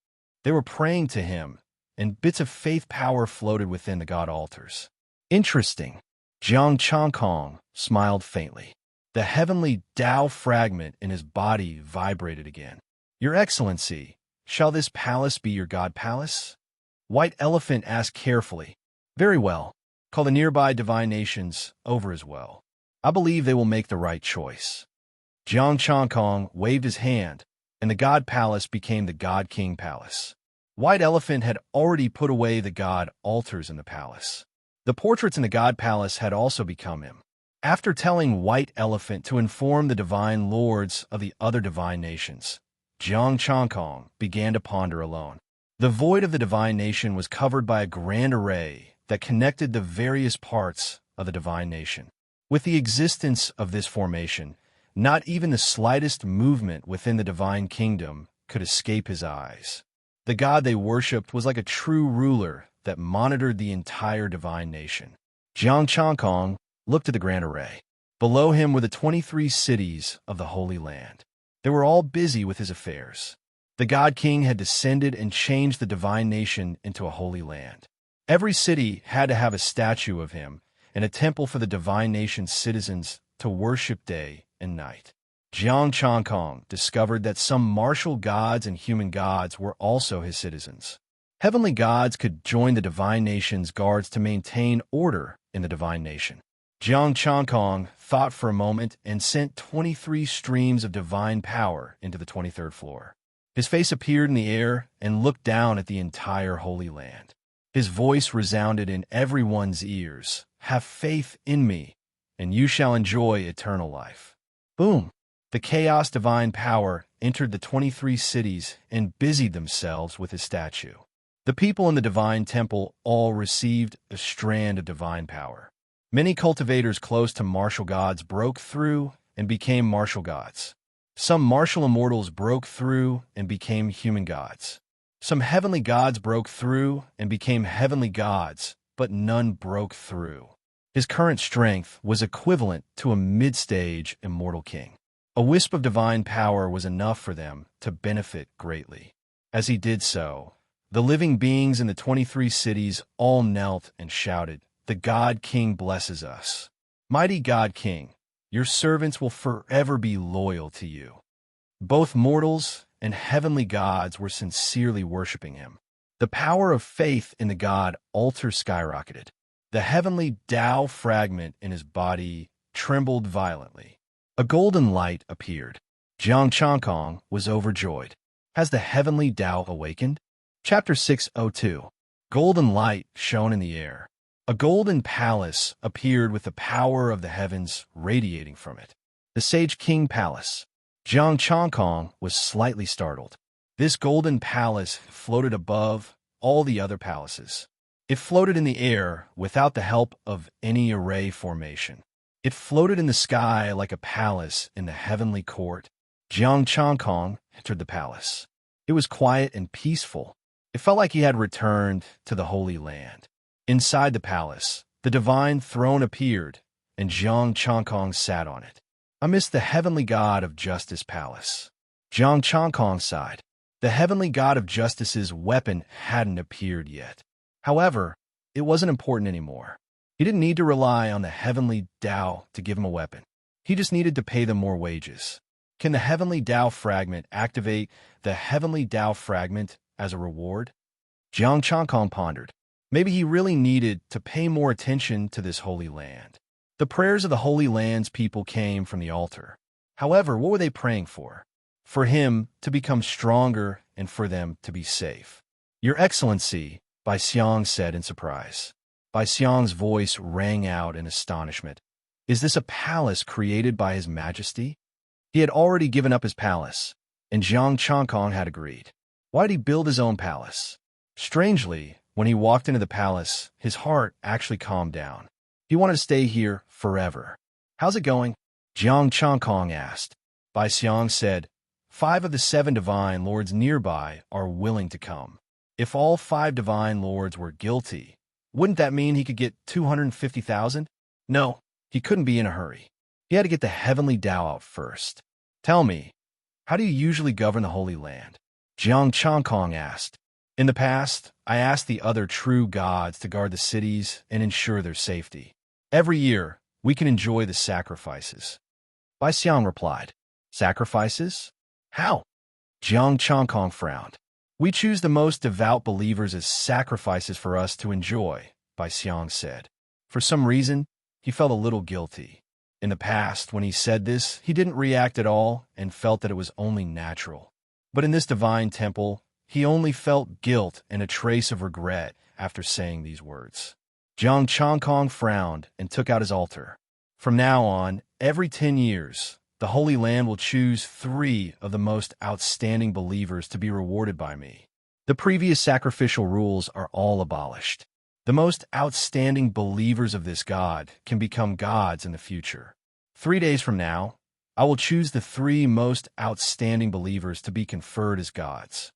They were praying to him, and bits of faith power floated within the god altars. Interesting. Jiang Chankong smiled faintly. The heavenly Tao fragment in his body vibrated again. Your Excellency, shall this palace be your god palace? White Elephant asked carefully. Very well. Call the nearby divine nations over as well. I believe they will make the right choice. Jiang Chankong waved his hand, and the god palace became the god king palace. White Elephant had already put away the god altars in the palace. The portraits in the god palace had also become him. After telling White Elephant to inform the divine lords of the other divine nations, Jiang Chankong began to ponder alone. The void of the divine nation was covered by a grand array that connected the various parts of the divine nation. With the existence of this formation, not even the slightest movement within the divine kingdom could escape his eyes. The god they worshipped was like a true ruler that monitored the entire divine nation. Jiang Chankong looked at the grand array. Below him were the 23 cities of the Holy Land. They were all busy with his affairs. The god king had descended and changed the divine nation into a holy land. Every city had to have a statue of him and a temple for the divine nation's citizens to worship day and night. Jiang Chankong discovered that some martial gods and human gods were also his citizens. Heavenly gods could join the divine nation's guards to maintain order in the divine nation. Jiang Chankong thought for a moment and sent 23 streams of divine power into the 23rd floor. His face appeared in the air and looked down at the entire Holy Land. His voice resounded in everyone's ears. Have faith in me, and you shall enjoy eternal life. Boom! The chaos divine power entered the 23 cities and busied themselves with his statue. The people in the divine temple all received a strand of divine power. Many cultivators close to martial gods broke through and became martial gods. Some martial immortals broke through and became human gods. Some heavenly gods broke through and became heavenly gods, but none broke through. His current strength was equivalent to a mid-stage immortal king. A wisp of divine power was enough for them to benefit greatly. As he did so, the living beings in the 23 cities all knelt and shouted, "The God King blesses us. Mighty God King, your servants will forever be loyal to you." Both mortals and heavenly gods were sincerely worshiping him. The power of faith in the god altar skyrocketed. The heavenly Tao fragment in his body trembled violently. A golden light appeared. Jiang Chankong was overjoyed. Has the heavenly Tao awakened? Chapter 602. Golden light shone in the air. A golden palace appeared with the power of the heavens radiating from it. The Sage King Palace. Jiang Chankong was slightly startled. This golden palace floated above all the other palaces. It floated in the air without the help of any array formation. It floated in the sky like a palace in the heavenly court. Jiang Chankong entered the palace. It was quiet and peaceful. It felt like he had returned to the Holy Land. Inside the palace, the divine throne appeared, and Jiang Changkong sat on it. I miss the heavenly god of justice palace. Jiang Changkong sighed. The heavenly god of justice's weapon hadn't appeared yet. However, it wasn't important anymore. He didn't need to rely on the heavenly Tao to give him a weapon. He just needed to pay them more wages. Can the heavenly Tao fragment activate the heavenly Tao fragment as a reward? Jiang Changkong pondered. Maybe he really needed to pay more attention to this holy land. The prayers of the Holy Land's people came from the altar. However, what were they praying for? For him to become stronger and for them to be safe. Your Excellency, Bai Xiang said in surprise. Bai Xiang's voice rang out in astonishment. Is this a palace created by His Majesty? He had already given up his palace, and Jiang Changkong had agreed. Why did he build his own palace? Strangely, when he walked into the palace, his heart actually calmed down. He wanted to stay here forever. How's it going? Jiang Changkong asked. Bai Xiang said, 5 of the 7 divine lords nearby are willing to come. If all 5 divine lords were guilty, wouldn't that mean he could get 250,000? No, he couldn't be in a hurry. He had to get the heavenly Tao out first. Tell me, how do you usually govern the Holy Land? Jiang Changkong asked. In the past, I asked the other true gods to guard the cities and ensure their safety. Every year, we can enjoy the sacrifices. Bai Xiang replied. Sacrifices? How? Jiang Changkong frowned. We choose the most devout believers as sacrifices for us to enjoy, Bai Xiang said. For some reason, he felt a little guilty. In the past, when he said this, he didn't react at all and felt that it was only natural. But in this divine temple, he only felt guilt and a trace of regret after saying these words. Jiang Changkong frowned and took out his altar. From now on, every 10 years, the Holy Land will choose 3 of the most outstanding believers to be rewarded by me. The previous sacrificial rules are all abolished. The most outstanding believers of this god can become gods in the future. 3 days from now, I will choose the 3 most outstanding believers to be conferred as gods.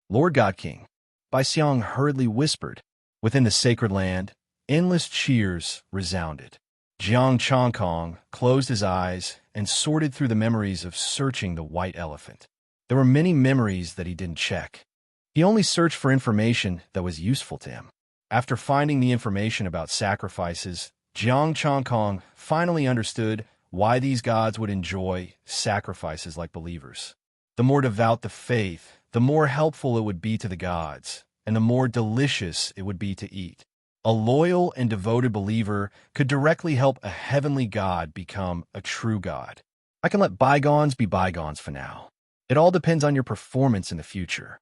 Lord God King, Bai Xiang hurriedly whispered. Within the sacred land, endless cheers resounded. Jiang Changkong closed his eyes and sorted through the memories of searching the white elephant. There were many memories that he didn't check. He only searched for information that was useful to him. After finding the information about sacrifices, Jiang Changkong finally understood why these gods would enjoy sacrifices like believers. The more devout the faith, the more helpful it would be to the gods, and the more delicious it would be to eat. A loyal and devoted believer could directly help a heavenly god become a true god. I can let bygones be bygones for now. It all depends on your performance in the future.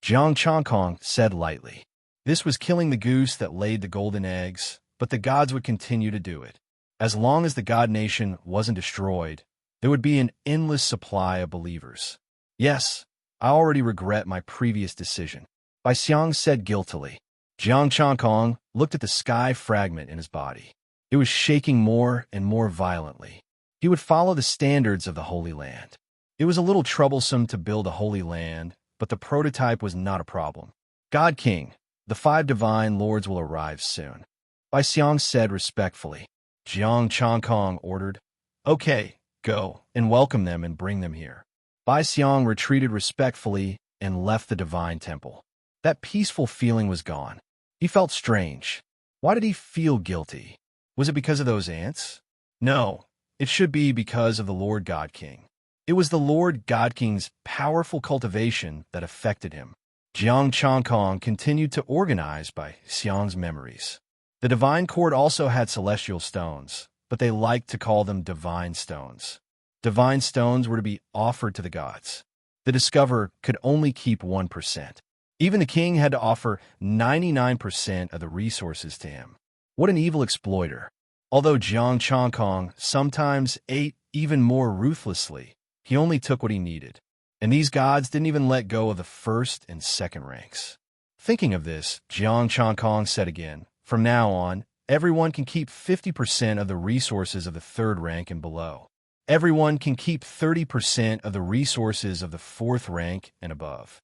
Jiang Changkong said lightly. This was killing the goose that laid the golden eggs, but the gods would continue to do it. As long as the god nation wasn't destroyed, there would be an endless supply of believers. Yes, I already regret my previous decision, Bai Xiang said guiltily. Jiang Changkong looked at the sky fragment in his body. It was shaking more and more violently. He would follow the standards of the Holy Land. It was a little troublesome to build a Holy Land, but the prototype was not a problem. God King, the 5 divine lords will arrive soon, Bai Xiang said respectfully. Jiang Changkong ordered. Okay, go and welcome them and bring them here. Bai Xiang retreated respectfully and left the divine temple. That peaceful feeling was gone. He felt strange. Why did he feel guilty? Was it because of those ants? No, it should be because of the Lord God King. It was the Lord God King's powerful cultivation that affected him. Jiang Changkong continued to organize Bai Xiang's memories. The divine court also had celestial stones, but they liked to call them divine stones. Divine stones were to be offered to the gods. The discoverer could only keep 1%. Even the king had to offer 99% of the resources to him. What an evil exploiter. Although Jiang Changkong sometimes ate even more ruthlessly, he only took what he needed. And these gods didn't even let go of the 1st and 2nd ranks. Thinking of this, Jiang Changkong said again, from now on, everyone can keep 50% of the resources of the 3rd rank and below. Everyone can keep 30% of the resources of the 4th rank and above.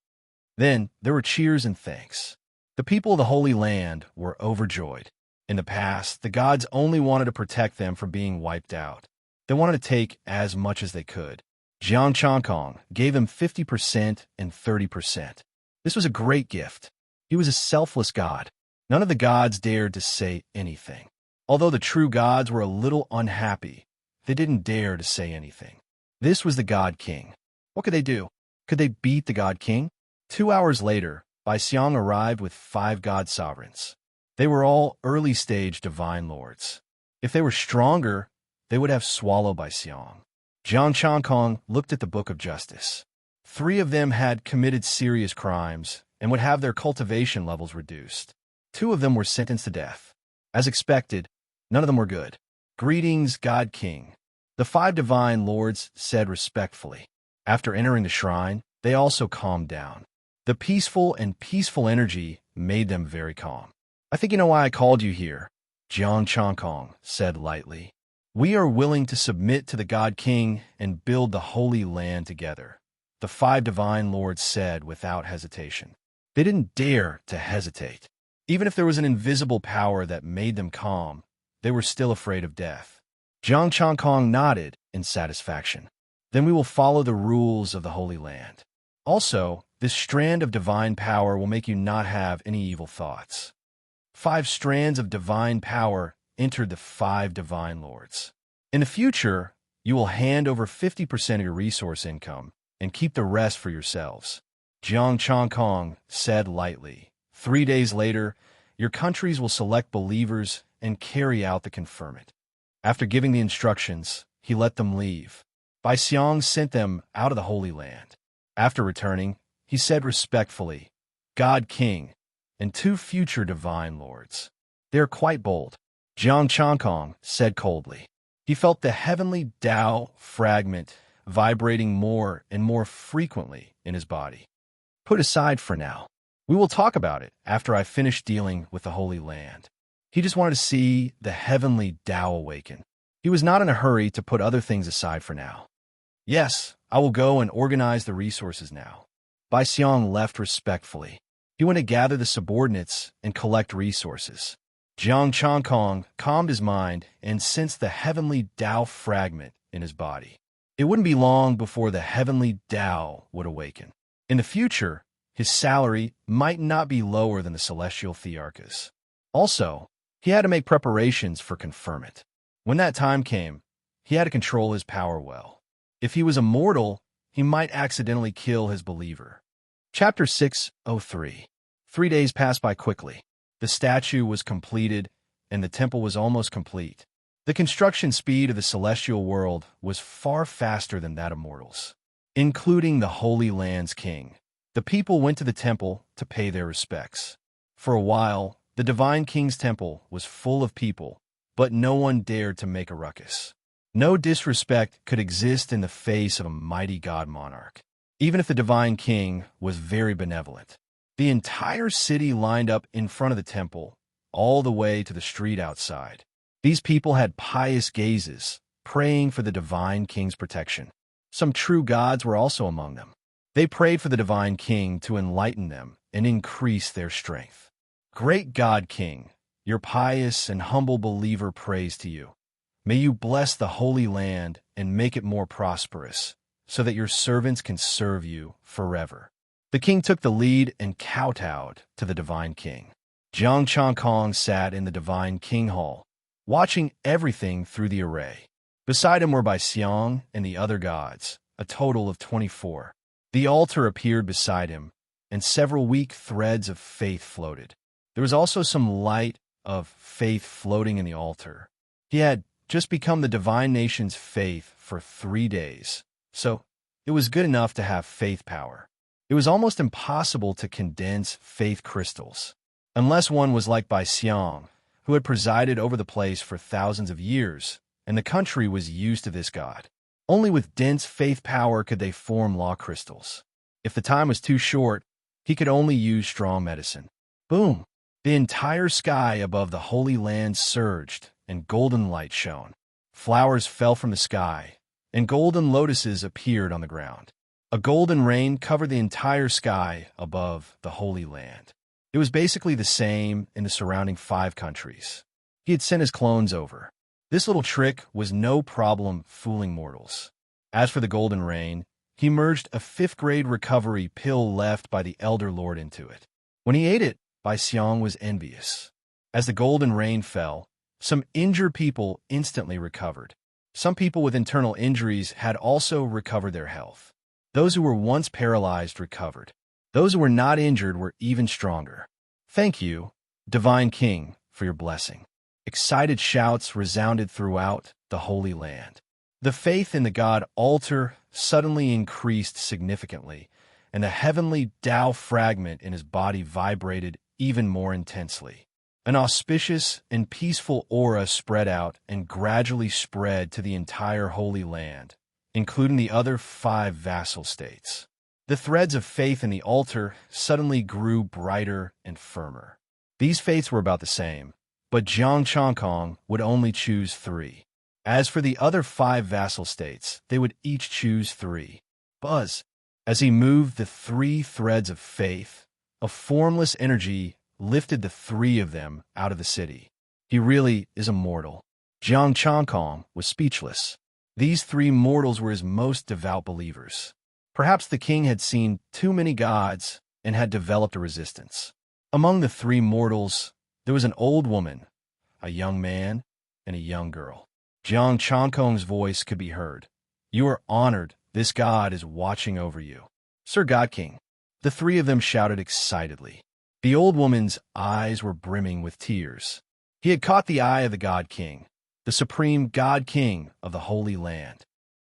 Then there were cheers and thanks. The people of the Holy Land were overjoyed. In the past, the gods only wanted to protect them from being wiped out. They wanted to take as much as they could. Jiang Changkong gave them 50% and 30%. This was a great gift. He was a selfless god. None of the gods dared to say anything. Although the true gods were a little unhappy, they didn't dare to say anything. This was the God King. What could they do? Could they beat the God King? 2 hours later, Bai Xiang arrived with 5 god sovereigns. They were all early-stage divine lords. If they were stronger, they would have swallowed Bai Xiang. Jiang Changkong looked at the Book of Justice. 3 of them had committed serious crimes and would have their cultivation levels reduced. 2 of them were sentenced to death. As expected, none of them were good. Greetings, God King. The 5 divine lords said respectfully. After entering the shrine, they also calmed down. The peaceful energy made them very calm. I think you know why I called you here, Jiang Changkong said lightly. We are willing to submit to the God King and build the Holy Land together, the 5 divine lords said without hesitation. They didn't dare to hesitate. Even if there was an invisible power that made them calm, they were still afraid of death. Jiang Changkong nodded in satisfaction. Then we will follow the rules of the Holy Land. Also, this strand of divine power will make you not have any evil thoughts. 5 strands of divine power entered the 5 divine lords. In the future, you will hand over 50% of your resource income and keep the rest for yourselves. Jiang Changkong said lightly. 3 days later, your countries will select believers and carry out the conferment. After giving the instructions, he let them leave. Bai Xiang sent them out of the Holy Land. After returning, he said respectfully, God King, and 2 future divine lords. They are quite bold. Jiang Changkong said coldly. He felt the heavenly Tao fragment vibrating more and more frequently in his body. Put aside for now. We will talk about it after I finish dealing with the Holy Land. He just wanted to see the heavenly Tao awaken. He was not in a hurry to put other things aside for now. Yes, I will go and organize the resources now. Bai Xiang left respectfully. He went to gather the subordinates and collect resources. Jiang Changkong calmed his mind and sensed the heavenly Tao fragment in his body. It wouldn't be long before the heavenly Tao would awaken. In the future, his salary might not be lower than the celestial thearchas. Also, he had to make preparations for conferment. When that time came, he had to control his power well. If he was a mortal, he might accidentally kill his believer. Chapter 603. 3 days passed by quickly. The statue was completed, and the temple was almost complete. The construction speed of the celestial world was far faster than that of mortals, including the Holy Land's king. The people went to the temple to pay their respects. For a while, the Divine King's temple was full of people, but no one dared to make a ruckus. No disrespect could exist in the face of a mighty god monarch, even if the Divine King was very benevolent. The entire city lined up in front of the temple, all the way to the street outside. These people had pious gazes, praying for the Divine King's protection. Some true gods were also among them. They prayed for the Divine King to enlighten them and increase their strength. Great God King, your pious and humble believer prays to you. May you bless the Holy Land and make it more prosperous, so that your servants can serve you forever. The king took the lead and kowtowed to the Divine King. Jiang Changkong sat in the Divine King Hall, watching everything through the array. Beside him were Bai Xiang and the other gods, a total of 24. The altar appeared beside him, and several weak threads of faith floated. There was also some light of faith floating in the altar. He had just become the divine nation's faith for 3 days, so it was good enough to have faith power. It was almost impossible to condense faith crystals, unless one was like Bai Xiang, who had presided over the place for thousands of years, and the country was used to this god. Only with dense faith power could they form law crystals. If the time was too short, he could only use strong medicine. Boom! The entire sky above the Holy Land surged, and golden light shone. Flowers fell from the sky, and golden lotuses appeared on the ground. A golden rain covered the entire sky above the Holy Land. It was basically the same in the surrounding 5 countries. He had sent his clones over. This little trick was no problem fooling mortals. As for the golden rain, he merged a 5th-grade recovery pill left by the Elder Lord into it. When he ate it, Bai Xiong was envious. As the golden rain fell, some injured people instantly recovered. Some people with internal injuries had also recovered their health. Those who were once paralyzed recovered. Those who were not injured were even stronger. Thank you, Divine King, for your blessing. Excited shouts resounded throughout the Holy Land. The faith in the god altar suddenly increased significantly, and the heavenly Tao fragment in his body vibrated even more intensely. An auspicious and peaceful aura spread out and gradually spread to the entire Holy Land, including the other 5 vassal states. The threads of faith in the altar suddenly grew brighter and firmer. These faiths were about the same, but Jiang Changkong would only choose 3. As for the other 5 vassal states, they would each choose 3. Buzz. As he moved the 3 threads of faith, a formless energy lifted the 3 of them out of the city. He really is immortal. Jiang Changkong was speechless. These 3 mortals were his most devout believers. Perhaps the king had seen too many gods and had developed a resistance. Among the 3 mortals, there was an old woman, a young man, and a young girl. Jiang Changkong's voice could be heard. You are honored. This god is watching over you. Sir God King. The 3 of them shouted excitedly. The old woman's eyes were brimming with tears. He had caught the eye of the God King, the supreme God King of the Holy Land.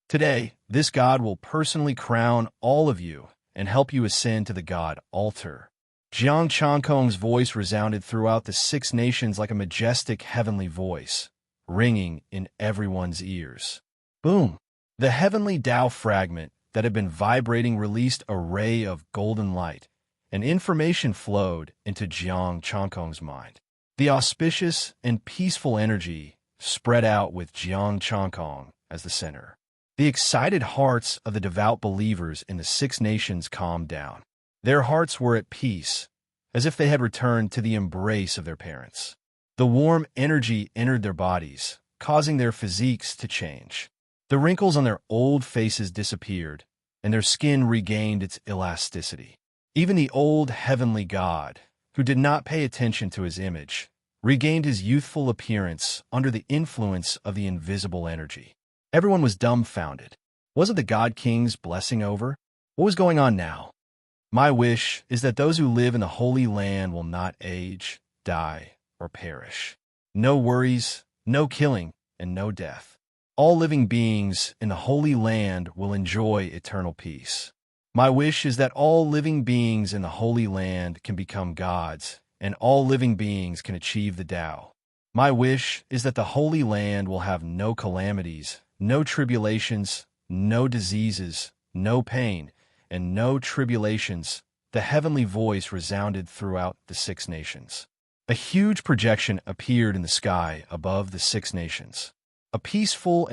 Today, this god will personally crown all of you and help you ascend to the god altar. Jiang Changkong's voice resounded throughout the 6 nations like a majestic heavenly voice, ringing in everyone's ears. Boom! The heavenly Tao fragment that had been vibrating released a ray of golden light, and information flowed into Jiang Changkong's mind. The auspicious and peaceful energy spread out with Jiang Changkong as the center. The excited hearts of the devout believers in the 6 nations calmed down. Their hearts were at peace, as if they had returned to the embrace of their parents. The warm energy entered their bodies, causing their physiques to change. The wrinkles on their old faces disappeared, and their skin regained its elasticity. Even the old heavenly god, who did not pay attention to his image, regained his youthful appearance under the influence of the invisible energy. Everyone was dumbfounded. Was it the God King's blessing over? What was going on now? My wish is that those who live in the Holy Land will not age, die, or perish. No worries, no killing, and no death. All living beings in the Holy Land will enjoy eternal peace. My wish is that all living beings in the Holy Land can become gods, and all living beings can achieve the Tao. My wish is that the Holy Land will have no calamities, no tribulations, no diseases, no pain, and no tribulations. The heavenly voice resounded throughout the 6 nations. A huge projection appeared in the sky above the 6 nations. A peaceful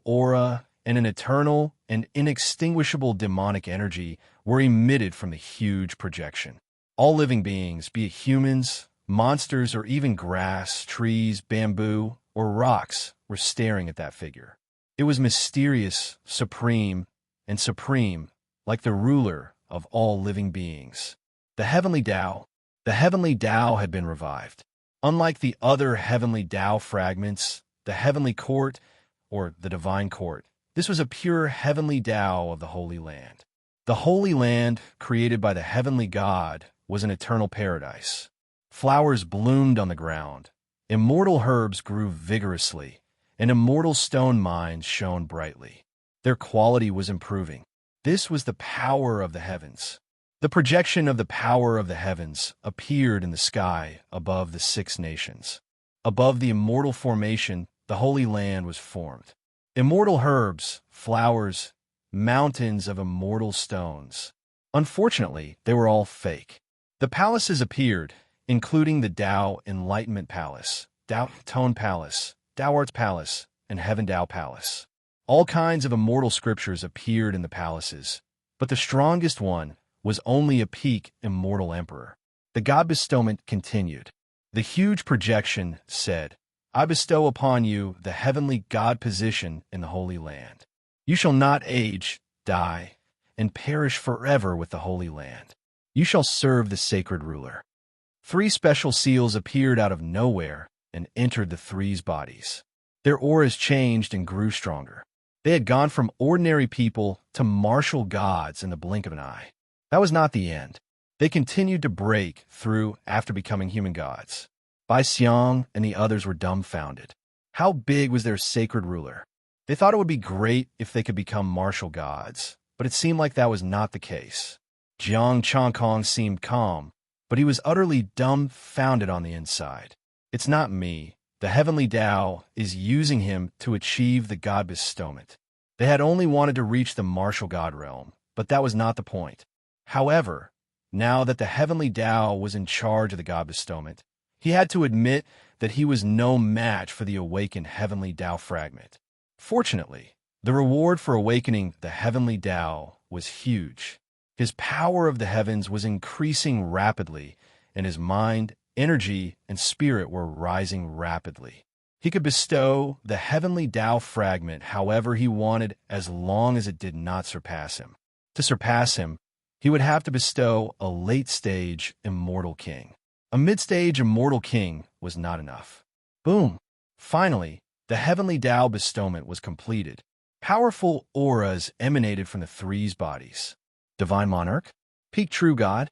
aura and an eternal and inextinguishable demonic energy were emitted from the huge projection. All living beings, be it humans, monsters, or even grass, trees, bamboo, or rocks, were staring at that figure. It was mysterious, supreme, like the ruler of all living beings. The heavenly Tao had been revived. Unlike the other heavenly Tao fragments, the heavenly court, or the divine court, this was a pure heavenly Tao of the Holy Land. The Holy Land, created by the heavenly God, was an eternal paradise. Flowers bloomed on the ground, immortal herbs grew vigorously, and immortal stone mines shone brightly. Their quality was improving. This was the power of the heavens. The projection of the power of the heavens appeared in the sky above the 6 nations. Above the immortal formation, the Holy Land was formed. Immortal herbs, flowers, mountains of immortal stones. Unfortunately, they were all fake. The palaces appeared, including the Tao Enlightenment Palace, Tao Tone Palace, Tao Arts Palace, and Heaven Tao Palace. All kinds of immortal scriptures appeared in the palaces, but the strongest one was only a peak immortal emperor. The god bestowment continued. The huge projection said, I bestow upon you the heavenly God position in the Holy Land. You shall not age, die, and perish forever with the Holy Land. You shall serve the sacred ruler. 3 special seals appeared out of nowhere and entered the 3's bodies. Their auras changed and grew stronger. They had gone from ordinary people to martial gods in the blink of an eye. That was not the end. They continued to break through after becoming human gods. Bai Xiang and the others were dumbfounded. How big was their sacred ruler? They thought it would be great if they could become martial gods, but it seemed like that was not the case. Jiang Changkong seemed calm, but he was utterly dumbfounded on the inside. It's not me. The heavenly Tao is using him to achieve the god bestowment. They had only wanted to reach the martial god realm, but that was not the point. However, now that the heavenly Tao was in charge of the god bestowment, he had to admit that he was no match for the awakened heavenly Tao fragment. Fortunately, the reward for awakening the heavenly Tao was huge. His power of the heavens was increasing rapidly, and his mind, energy, and spirit were rising rapidly. He could bestow the heavenly Tao fragment however he wanted as long as it did not surpass him. To surpass him, he would have to bestow a late-stage immortal king. A mid-stage immortal king was not enough. Boom! Finally, the heavenly Tao bestowment was completed. Powerful auras emanated from the 3's bodies. Divine Monarch? Peak True God?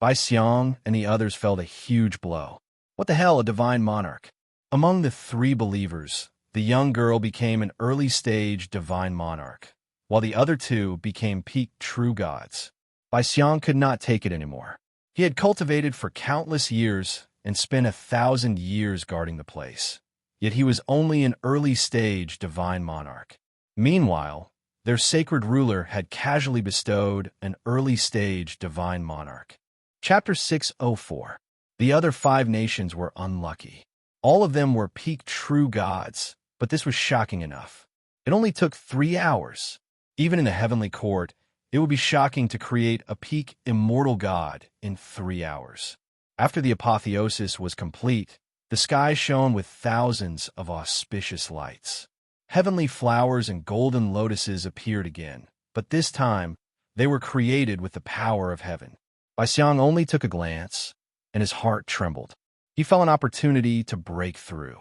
Bai Xiang and the others felt a huge blow. What the hell, a Divine Monarch? Among the 3 believers, the young girl became an early-stage Divine Monarch, while the other 2 became Peak True Gods. Bai Xiang could not take it anymore. He had cultivated for countless years and spent 1,000 years guarding the place. Yet he was only an early-stage Divine Monarch. Meanwhile, their sacred ruler had casually bestowed an early-stage Divine Monarch. Chapter 604. The other 5 nations were unlucky. All of them were peak true gods, but this was shocking enough. It only took 3 hours. Even in the heavenly court, it would be shocking to create a peak immortal god in 3 hours. After the apotheosis was complete, the sky shone with thousands of auspicious lights. Heavenly flowers and golden lotuses appeared again, but this time they were created with the power of heaven. Bai Xiang only took a glance, and his heart trembled. He felt an opportunity to break through.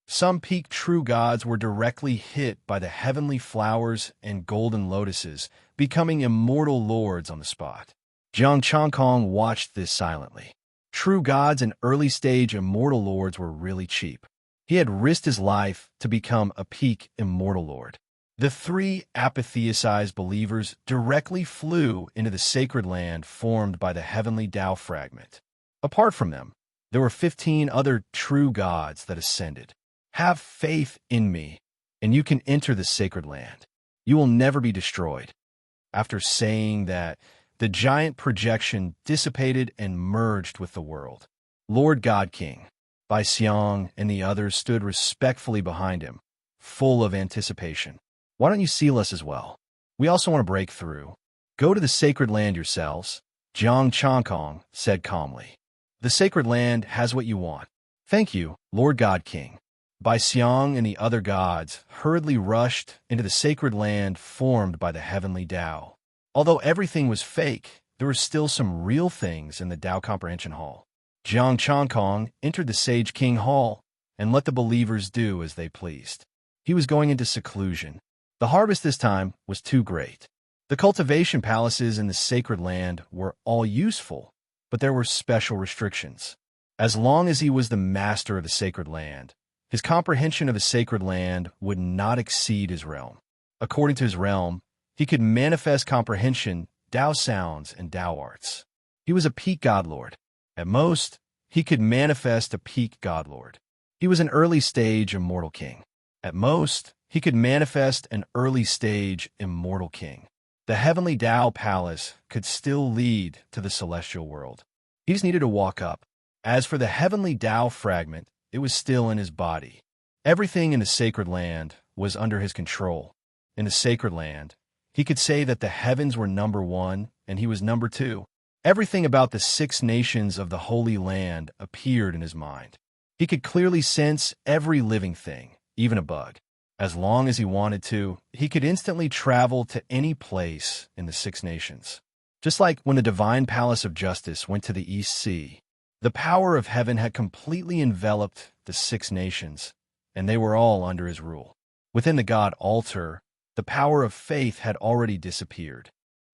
Some peak true gods were directly hit by the heavenly flowers and golden lotuses, becoming immortal lords on the spot. Jiang Changkong watched this silently. True gods and early-stage immortal lords were really cheap. He had risked his life to become a peak immortal lord. The 3 apotheosized believers directly flew into the sacred land formed by the heavenly Tao fragment. Apart from them, there were 15 other true gods that ascended. Have faith in me, and you can enter the sacred land. You will never be destroyed. After saying that, the giant projection dissipated and merged with the world. Lord God King, Bai Xiang and the others stood respectfully behind him, full of anticipation. Why don't you seal us as well? We also want to break through. Go to the sacred land yourselves, Jiang Changkong said calmly. The sacred land has what you want. Thank you, Lord God King. Bai Xiang and the other gods hurriedly rushed into the sacred land formed by the heavenly Tao. Although everything was fake, there were still some real things in the Tao Comprehension Hall. Jiang Changkong entered the Sage King Hall and let the believers do as they pleased. He was going into seclusion. The harvest this time was too great. The cultivation palaces in the sacred land were all useful, but there were special restrictions. As long as he was the master of the sacred land, his comprehension of the sacred land would not exceed his realm. According to his realm, he could manifest comprehension, Tao sounds, and Tao arts. He was a peak godlord. At most, he could manifest a peak godlord. He was an early-stage immortal king. At most, he could manifest an early-stage immortal king. The heavenly Tao palace could still lead to the celestial world. He just needed to walk up. As for the heavenly Tao fragment, it was still in his body. Everything in the sacred land was under his control. In the sacred land, he could say that the heavens were number 1 and he was number 2. Everything about the 6 nations of the Holy Land appeared in his mind. He could clearly sense every living thing, even a bug. As long as he wanted to, he could instantly travel to any place in the 6 nations. Just like when the divine palace of justice went to the East Sea, the power of heaven had completely enveloped the 6 nations, and they were all under his rule. Within the god altar, the power of faith had already disappeared.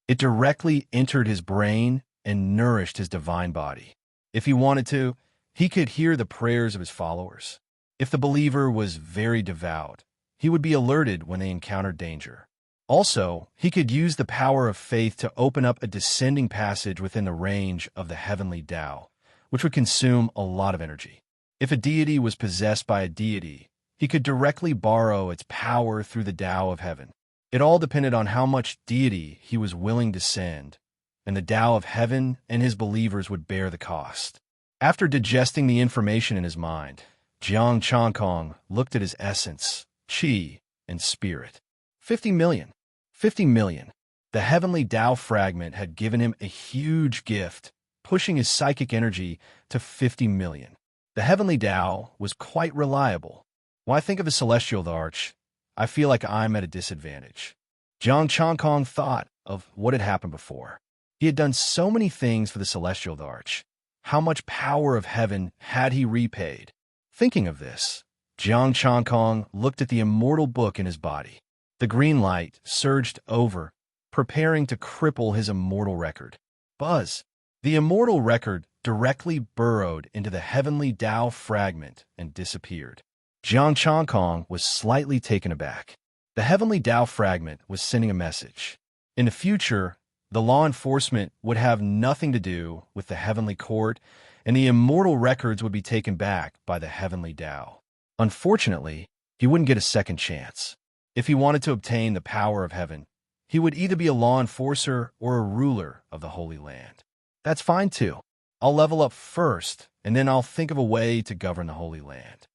It directly entered his brain and nourished his divine body. If he wanted to, he could hear the prayers of his followers. If the believer was very devout, he would be alerted when they encountered danger. Also, he could use the power of faith to open up a descending passage within the range of the heavenly Tao, which would consume a lot of energy. If a deity was possessed by a deity, he could directly borrow its power through the Tao of heaven. It all depended on how much deity he was willing to send, and the Tao of heaven and his believers would bear the cost. After digesting the information in his mind, Jiang Changkong looked at his essence, qi, and spirit. 50 million. 50 million. The heavenly Tao fragment had given him a huge gift, pushing his psychic energy to 50 million. The heavenly Tao was quite reliable. When I think of a celestial arch, I feel like I'm at a disadvantage. Jiang Changkong thought of what had happened before. He had done so many things for the celestial arch. How much power of heaven had he repaid? Thinking of this, Jiang Changkong looked at the immortal book in his body. The green light surged over, preparing to cripple his immortal record. Buzz! The immortal record directly burrowed into the heavenly Tao fragment and disappeared. Jiang Changkong was slightly taken aback. The heavenly Tao fragment was sending a message. In the future, the law enforcement would have nothing to do with the heavenly court, and the immortal records would be taken back by the heavenly Tao. Unfortunately, he wouldn't get a second chance. If he wanted to obtain the power of heaven, he would either be a law enforcer or a ruler of the Holy Land. That's fine too. I'll level up first, and then I'll think of a way to govern the Holy Land.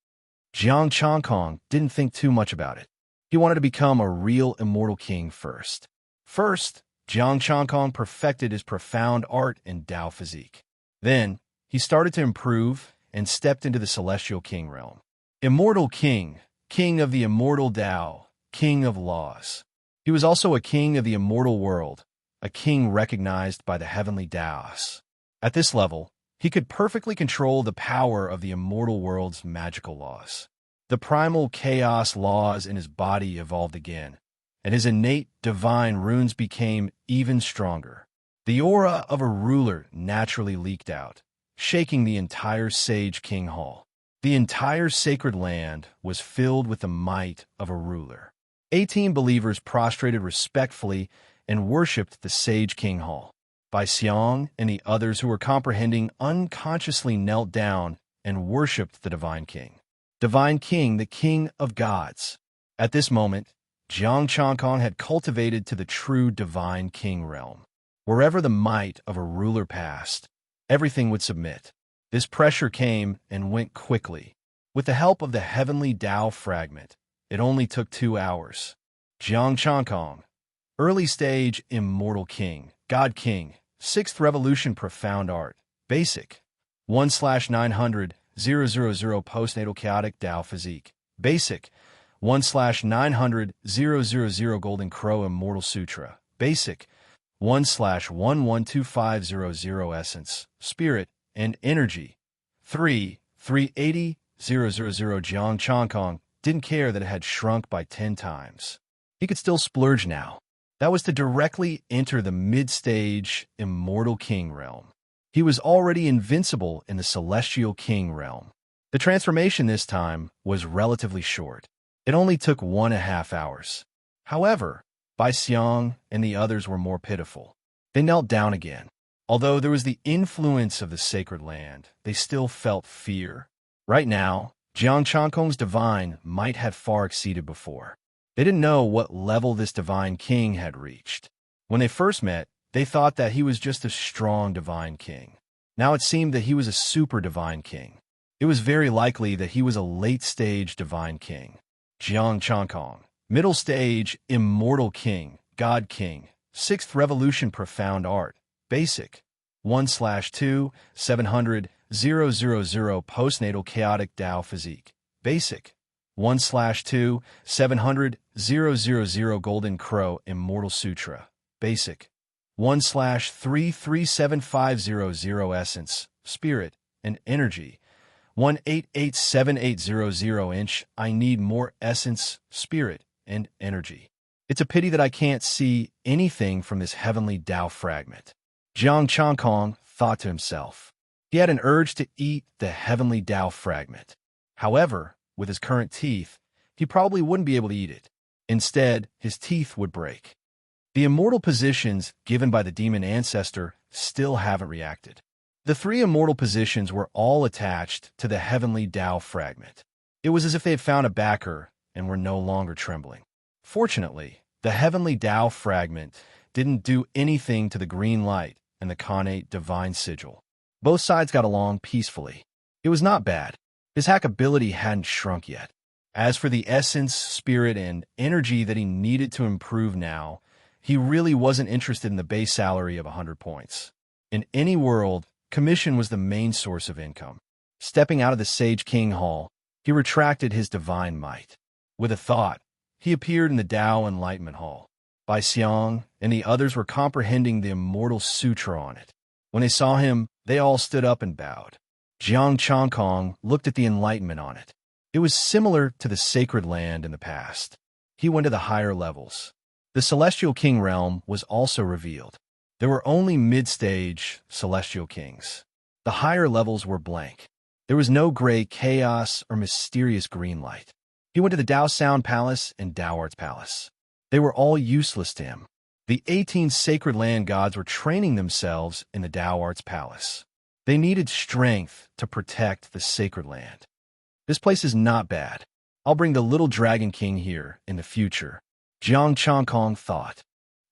Jiang Changkong didn't think too much about it. He wanted to become a real immortal king first. First, Jiang Changkong perfected his profound art and Tao physique. Then, he started to improve and stepped into the celestial king realm. Immortal king, king of the immortal Tao, king of laws. He was also a king of the immortal world, a king recognized by the heavenly Taos. At this level, he could perfectly control the power of the immortal world's magical laws. The primal chaos laws in his body evolved again, and his innate divine runes became even stronger. The aura of a ruler naturally leaked out, shaking the entire Sage King Hall. The entire sacred land was filled with the might of a ruler. 18 believers prostrated respectfully and worshipped the Sage King Hall. Bai Xiang and the others who were comprehending unconsciously knelt down and worshipped the Divine King. Divine King, the King of Gods. At this moment, Jiang Changkong had cultivated to the true Divine King realm. Wherever the might of a ruler passed, everything would submit. This pressure came and went quickly. With the help of the heavenly Tao fragment, it only took 2 hours. Jiang Changkong, early stage immortal king, God King, 6th revolution profound art, basic, 1/900, 000 postnatal chaotic Tao physique, basic, 1/900, 000 golden crow immortal sutra, basic, 1/112500 essence, spirit, and energy. 3/380, 000 Jiang Changkong didn't care that it had shrunk by 10 times. He could still splurge now. That was to directly enter the mid-stage immortal king realm. He was already invincible in the celestial king realm. The transformation this time was relatively short. It only took 1.5 hours. However, Bai Xiang and the others were more pitiful. They knelt down again. Although there was the influence of the sacred land, they still felt fear. Right now, Jiang Changkong's divine might had far exceeded before. They didn't know what level this divine king had reached. When they first met, they thought that he was just a strong divine king. Now it seemed that he was a super divine king. It was very likely that he was a late-stage divine king. Jiang Changkong, middle stage immortal king, God King, 6th revolution profound art, basic, 1/2 700 000 postnatal chaotic Tao physique. Basic 1/2 700 000 Golden Crow Immortal Sutra. Basic 1/33750 Essence, Spirit, and Energy. 1887800 I need more essence, spirit, and energy. It's a pity that I can't see anything from this heavenly Tao fragment. Jiang Changkong thought to himself. He had an urge to eat the heavenly Tao fragment. However, with his current teeth, he probably wouldn't be able to eat it. Instead, his teeth would break. The immortal positions given by the demon ancestor still haven't reacted. The 3 immortal positions were all attached to the heavenly Tao fragment. It was as if they had found a backer and were no longer trembling. Fortunately, the heavenly Tao fragment didn't do anything to the green light and the connate divine sigil. Both sides got along peacefully. It was not bad. His hackability hadn't shrunk yet. As for the essence, spirit, and energy that he needed to improve now, he really wasn't interested in the base salary of 100 points. In any world, commission was the main source of income. Stepping out of the Sage King Hall, he retracted his divine might. With a thought, he appeared in the Tao Enlightenment Hall. Bai Xiang and the others were comprehending the immortal sutra on it. When they saw him, they all stood up and bowed. Jiang Changkong looked at the enlightenment on it. It was similar to the sacred land in the past. He went to the higher levels. The Celestial King realm was also revealed. There were only mid-stage Celestial Kings. The higher levels were blank. There was no gray chaos or mysterious green light. He went to the Tao Sound Palace and Tao Arts Palace. They were all useless to him. The 18 sacred land gods were training themselves in the Tao Arts Palace. They needed strength to protect the sacred land. This place is not bad. I'll bring the little Dragon King here in the future, Jiang Changkong thought.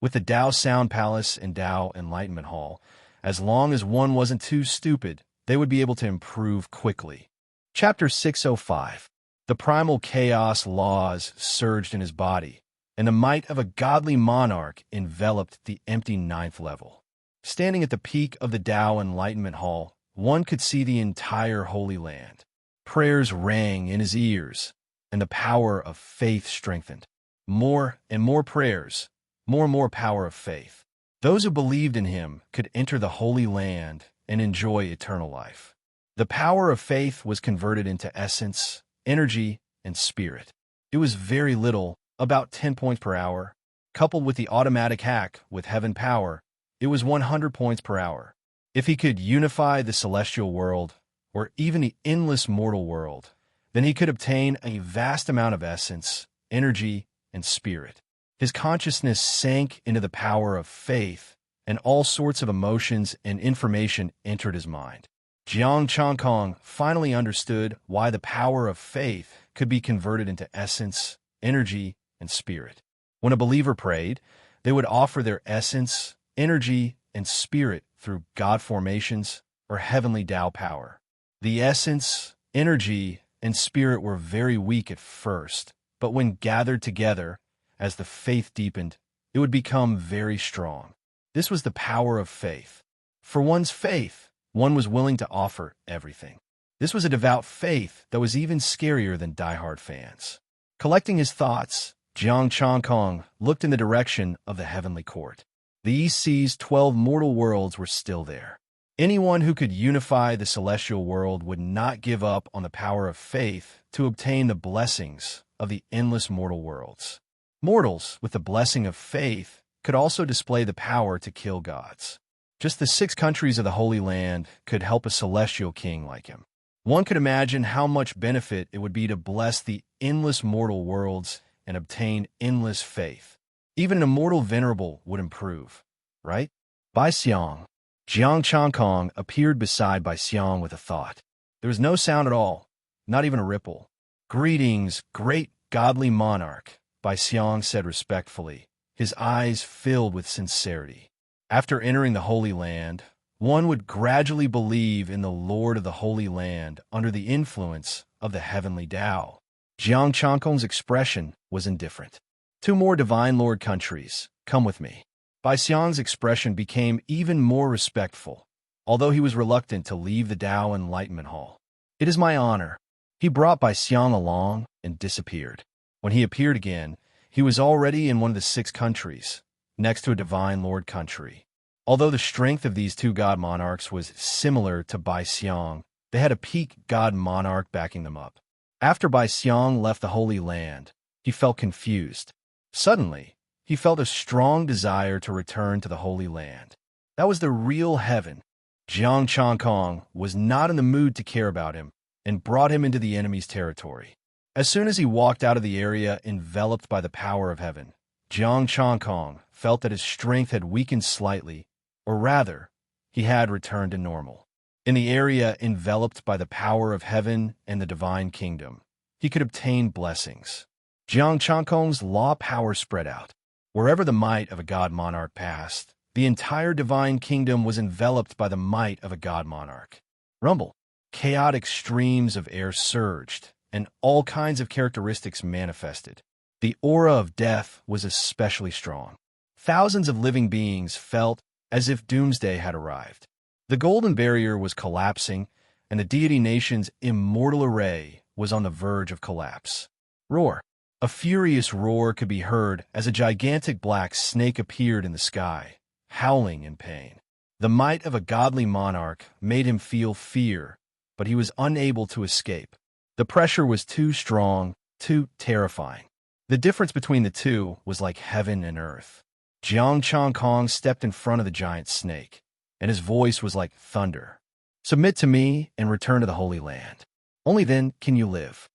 With the Tao Sound Palace and Tao Enlightenment Hall, as long as one wasn't too stupid, they would be able to improve quickly. Chapter 605. The primal chaos laws surged in his body, and the might of a godly monarch enveloped the empty 9th level. Standing at the peak of the Tao Enlightenment Hall, one could see the entire Holy Land. Prayers rang in his ears, and the power of faith strengthened. More and more prayers, more and more power of faith. Those who believed in him could enter the Holy Land and enjoy eternal life. The power of faith was converted into essence, energy, and spirit. It was very little, about 10 points per hour. Coupled with the automatic hack with heaven power, it was 100 points per hour. If he could unify the celestial world, or even the endless mortal world, then he could obtain a vast amount of essence, energy, and spirit. His consciousness sank into the power of faith, and all sorts of emotions and information entered his mind. Jiang Changkong finally understood why the power of faith could be converted into essence, energy, and spirit. When a believer prayed, they would offer their essence, energy, and spirit through God formations or heavenly Tao power. The essence, energy, and spirit were very weak at first, but when gathered together, as the faith deepened, it would become very strong. This was the power of faith. For one's faith, one was willing to offer everything. This was a devout faith that was even scarier than diehard fans. Collecting his thoughts, Jiang Changkong looked in the direction of the heavenly court. The East Sea's 12 mortal worlds were still there. Anyone who could unify the celestial world would not give up on the power of faith to obtain the blessings of the endless mortal worlds. Mortals, with the blessing of faith, could also display the power to kill gods. Just the 6 countries of the Holy Land could help a celestial king like him. One could imagine how much benefit it would be to bless the endless mortal worlds and obtain endless faith. Even an immortal venerable would improve, right? Bai Xiang. Jiang Changkong appeared beside Bai Xiang with a thought. There was no sound at all, not even a ripple. Greetings, great godly monarch, Bai Xiang said respectfully, his eyes filled with sincerity. After entering the Holy Land, one would gradually believe in the Lord of the Holy Land under the influence of the heavenly Tao. Jiang Changkong's expression was indifferent. 2 more divine lord countries, come with me. Bai Xiang's expression became even more respectful. although he was reluctant to leave the Tao Enlightenment Hall. "It is my honor." He brought Bai Xiang along and disappeared. When he appeared again, he was already in one of the 6 countries, next to a divine lord country. Although the strength of these 2 god monarchs was similar to Bai Xiang, they had a peak god monarch backing them up. After Bai Xiang left the Holy Land, he felt confused. Suddenly, he felt a strong desire to return to the Holy Land. That was the real heaven. Jiang Changkong was not in the mood to care about him and brought him into the enemy's territory. As soon as he walked out of the area enveloped by the power of heaven, Jiang Changkong felt that his strength had weakened slightly, or rather, he had returned to normal. In the area enveloped by the power of heaven and the divine kingdom, he could obtain blessings. Jiang Changkong's law power spread out. Wherever the might of a god monarch passed, the entire divine kingdom was enveloped by the might of a god monarch. Rumble. Chaotic streams of air surged, and all kinds of characteristics manifested. The aura of death was especially strong. Thousands of living beings felt as if doomsday had arrived. The golden barrier was collapsing, and the deity nation's immortal array was on the verge of collapse. Roar. A furious roar could be heard as a gigantic black snake appeared in the sky, howling in pain. The might of a godly monarch made him feel fear, but he was unable to escape. The pressure was too strong, too terrifying. The difference between the two was like heaven and earth. Jiang Changkong stepped in front of the giant snake, and his voice was like thunder. "Submit to me and return to the Holy Land. Only then can you live."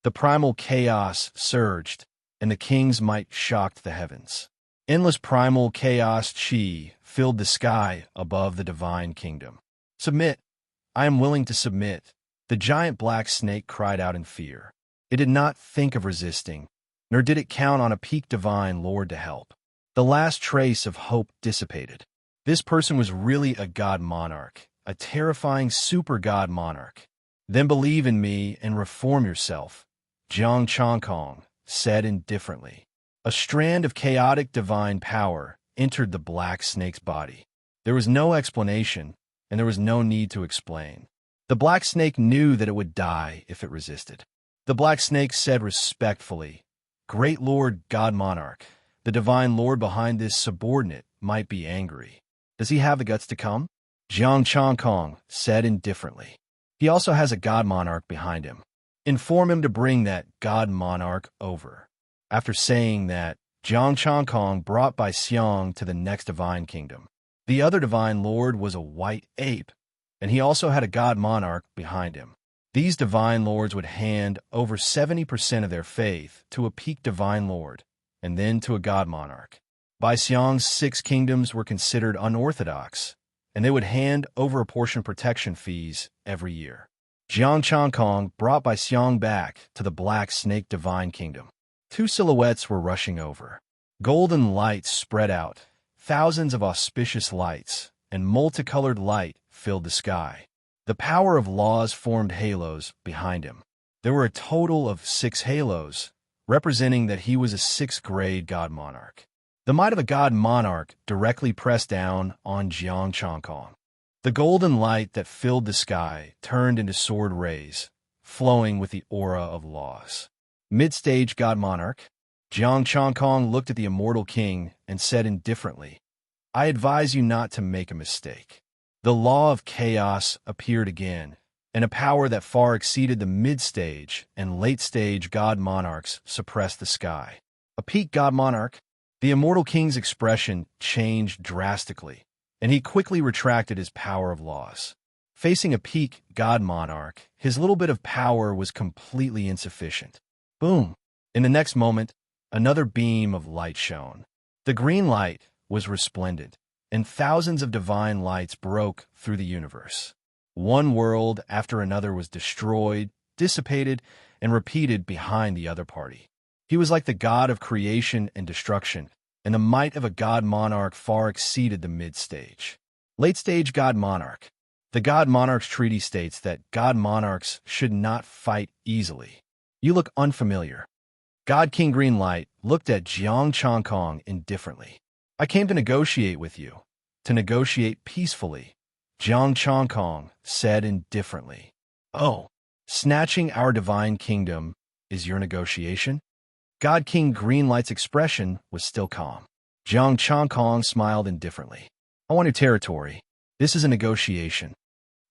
The primal chaos surged, and the king's might shocked the heavens. Endless primal chaos chi filled the sky above the divine kingdom. "Submit. I am willing to submit." The giant black snake cried out in fear. It did not think of resisting, nor did it count on a peak divine lord to help. The last trace of hope dissipated. This person was really a god monarch, a terrifying super god monarch. "Then believe in me and reform yourself," Jiang Changkong said indifferently. A strand of chaotic divine power entered the black snake's body. There was no explanation, and there was no need to explain. The black snake knew that it would die if it resisted. The black snake said respectfully, "Great Lord God Monarch, the divine lord behind this subordinate might be angry. Does he have the guts to come?" Jiang Changkong said indifferently. "He also has a god monarch behind him. Inform him to bring that god monarch over." After saying that, Jiang Changkong brought Bai Xiang to the next divine kingdom. The other divine lord was a white ape, and he also had a god monarch behind him. These divine lords would hand over 70% of their faith to a peak divine lord, and then to a god monarch. Bai Xiang's 6 kingdoms were considered unorthodox, and they would hand over a portion of protection fees every year. Jiang Changkong brought Bai Xiang back to the Black Snake Divine Kingdom. 2 silhouettes were rushing over. Golden lights spread out, thousands of auspicious lights, and multicolored light filled the sky. The power of laws formed halos behind him. There were a total of 6 halos, representing that he was a 6th-grade god monarch. The might of a god monarch directly pressed down on Jiang Changkong. The golden light that filled the sky turned into sword rays, flowing with the aura of laws. Mid-stage god monarch, Jiang Changkong looked at the immortal king and said indifferently, "I advise you not to make a mistake." The law of chaos appeared again, and a power that far exceeded the mid-stage and late-stage god monarchs suppressed the sky. A peak god monarch, the immortal king's expression changed drastically, and he quickly retracted his power of laws. Facing a peak god monarch, his little bit of power was completely insufficient. Boom! In the next moment, another beam of light shone. The green light was resplendent, and thousands of divine lights broke through the universe. One world after another was destroyed, dissipated, and repeated behind the other party. He was like the god of creation and destruction, and the might of a god monarch far exceeded the mid-stage. Late-stage god monarch. The god monarch's treaty states that god monarchs should not fight easily. You look unfamiliar. God King Greenlight looked at Jiang Changkong indifferently. "I came to negotiate with you, to negotiate peacefully," Jiang Chongkong said indifferently. Oh, snatching our divine kingdom is your negotiation? God King Greenlight's expression was still calm. Jiang Chongkong smiled indifferently. I want your territory. This is a negotiation.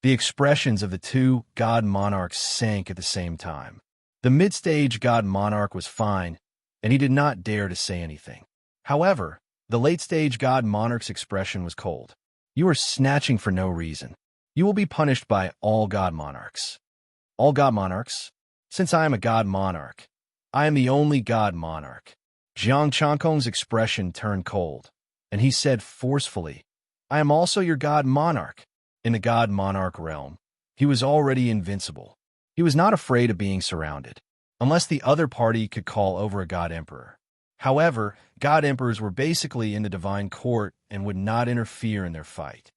The expressions of the two god monarchs sank at the same time. The mid-stage god monarch was fine, and he did not dare to say anything. However, the late-stage god monarch's expression was cold. You are snatching for no reason. You will be punished by all god monarchs. All god monarchs? Since I am a god monarch, I am the only god monarch. Jiang Chongkong's expression turned cold, and he said forcefully, I am also your god monarch. In the god monarch realm, he was already invincible. He was not afraid of being surrounded, unless the other party could call over a god emperor. However, god emperors were basically in the divine court and would not interfere in their fight.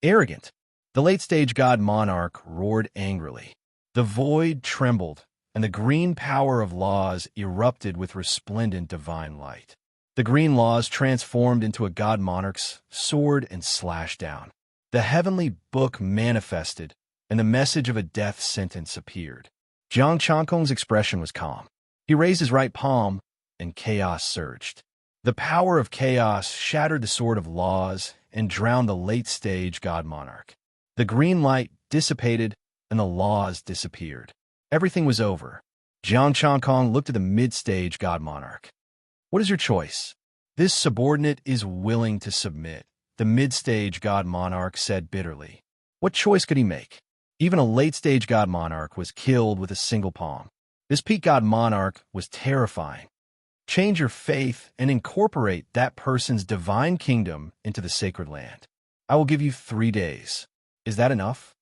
Arrogant, the late-stage god monarch roared angrily. The void trembled, and the green power of laws erupted with resplendent divine light. The green laws transformed into a god monarch's sword and slashed down. The heavenly book manifested, and the message of a death sentence appeared. Jiang Chongkong's expression was calm. He raised his right palm, and chaos surged. The power of chaos shattered the sword of laws and drowned the late-stage god monarch. The green light dissipated, and the laws disappeared. Everything was over. Jiang Chongkong looked at the mid-stage god monarch. What is your choice? This subordinate is willing to submit, the mid-stage god monarch said bitterly. What choice could he make? Even a late-stage god monarch was killed with a single palm. This peak god monarch was terrifying. Change your faith and incorporate that person's divine kingdom into the sacred land. I will give you 3 days. Is that enough?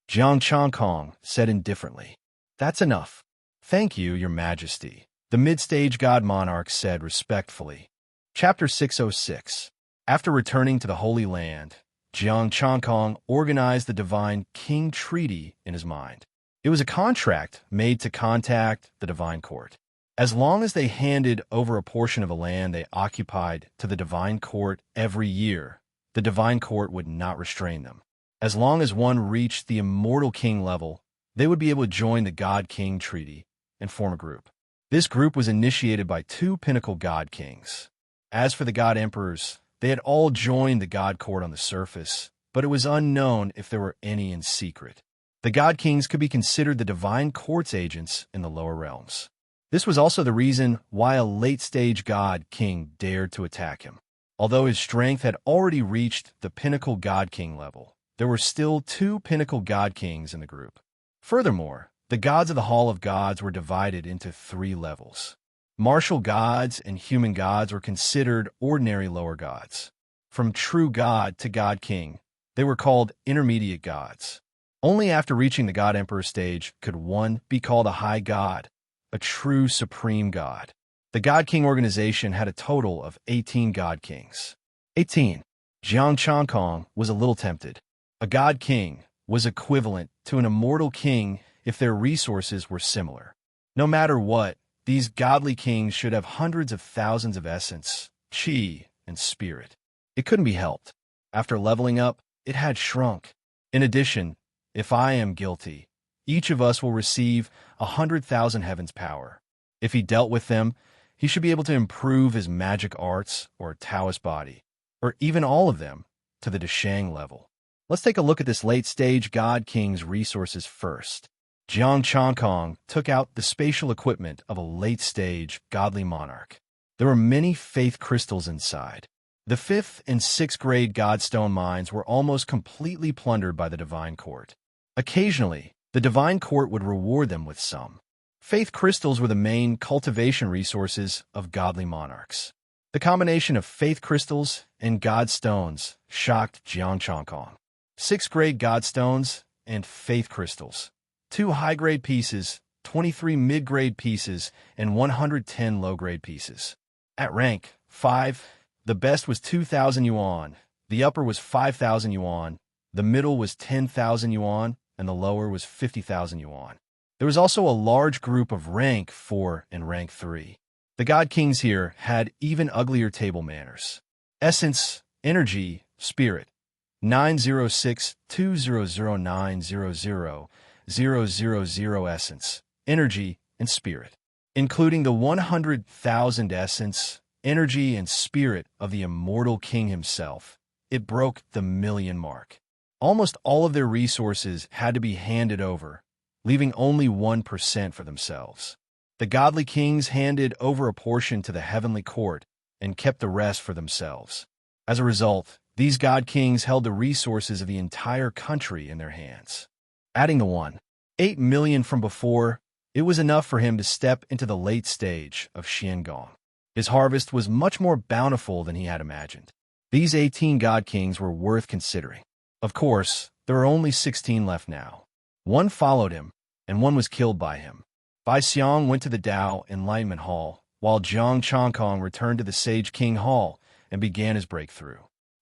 Jiang Chongkong said indifferently. That's enough. Thank you, your majesty, the mid-stage god monarch said respectfully. Chapter 606. After returning to the Holy Land, Jiang Chongkong organized the Divine King Treaty in his mind. It was a contract made to contact the Divine Court. As long as they handed over a portion of the land they occupied to the Divine Court every year, the Divine Court would not restrain them. As long as one reached the Immortal King level, they would be able to join the God King Treaty and form a group. This group was initiated by 2 pinnacle God Kings. As for the God Emperors, they had all joined the God Court on the surface, but it was unknown if there were any in secret. The God Kings could be considered the Divine Court's agents in the lower realms. This was also the reason why a late-stage God King dared to attack him. Although his strength had already reached the pinnacle God King level, there were still 2 pinnacle God Kings in the group. Furthermore, the gods of the Hall of Gods were divided into 3 levels. Martial gods and human gods were considered ordinary lower gods. From true god to God King, they were called intermediate gods. Only after reaching the God Emperor stage could one be called a high god, a true supreme god. The God King organization had a total of 18 God Kings. 18. Jiang Chongkong was a little tempted. A God King was equivalent to an immortal king if their resources were similar. No matter what, these godly kings should have hundreds of thousands of essence, chi, and spirit. It couldn't be helped. After leveling up, it had shrunk. In addition, if I am guilty, each of us will receive 100,000 heavens power. If he dealt with them, he should be able to improve his magic arts or Taoist body, or even all of them, to the Deshang level. Let's take a look at this late-stage God King's resources first. Jiang Chongkong took out the spatial equipment of a late-stage godly monarch. There were many faith crystals inside. The 5th and 6th grade Godstone mines were almost completely plundered by the Divine Court. Occasionally, the Divine Court would reward them with some. Faith crystals were the main cultivation resources of godly monarchs. The combination of faith crystals and Godstones shocked Jiang Chongkong. 6th grade Godstones and faith crystals. 2 high-grade pieces, 23 mid-grade pieces, and 110 low-grade pieces. At rank 5, the best was 2,000 yuan, the upper was 5,000 yuan, the middle was 10,000 yuan, and the lower was 50,000 yuan. There was also a large group of rank 4 and rank 3. The God Kings here had even uglier table manners. Essence, energy, spirit. 906-200-900-000 essence, energy, and spirit, including the 100,000 essence, energy, and spirit of the immortal king himself. It broke the million mark. Almost all of their resources had to be handed over, leaving only 1% for themselves. The godly kings handed over a portion to the heavenly court and kept the rest for themselves. As a result, these god kings held the resources of the entire country in their hands. Adding the 1.8 million from before, it was enough for him to step into the late stage of Xiangong. His harvest was much more bountiful than he had imagined. These 18 god kings were worth considering. Of course, there are only 16 left now. One followed him, and one was killed by him. Bai Xiang went to the Tao Enlightenment Hall, while Zhang Chongkong returned to the Sage King Hall and began his breakthrough.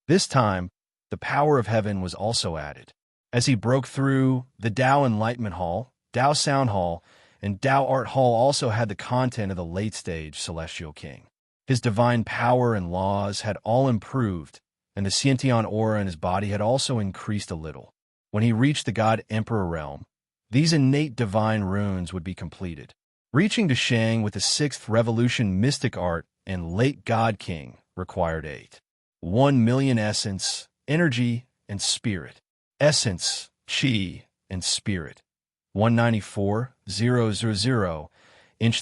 This time, the power of heaven was also added. As he broke through, the Tao Enlightenment Hall, Tao Sound Hall, and Tao Art Hall also had the content of the late-stage Celestial King. His divine power and laws had all improved, and the Xiantian aura in his body had also increased a little. When he reached the God Emperor realm, these innate divine runes would be completed. Reaching to Shang with the 6th Revolution Mystic Art and Late God King required 1 million essence, energy, and spirit. Essence, chi, and spirit. 194,000.